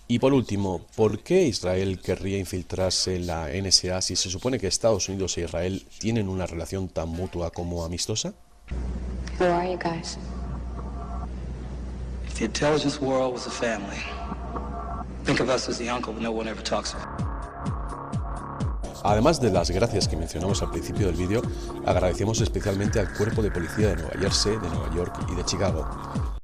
Y por último, ¿por qué Israel querría infiltrarse en la NSA si se supone que Estados Unidos e Israel tienen una relación tan mutua como amistosa? Who are you guys? If the intelligence world was a family, think of us as the uncle no one ever talks of. Además de las gracias que mencionamos al principio del vídeo, agradecemos especialmente al Cuerpo de Policía de Nueva Jersey, de Nueva York y de Chicago.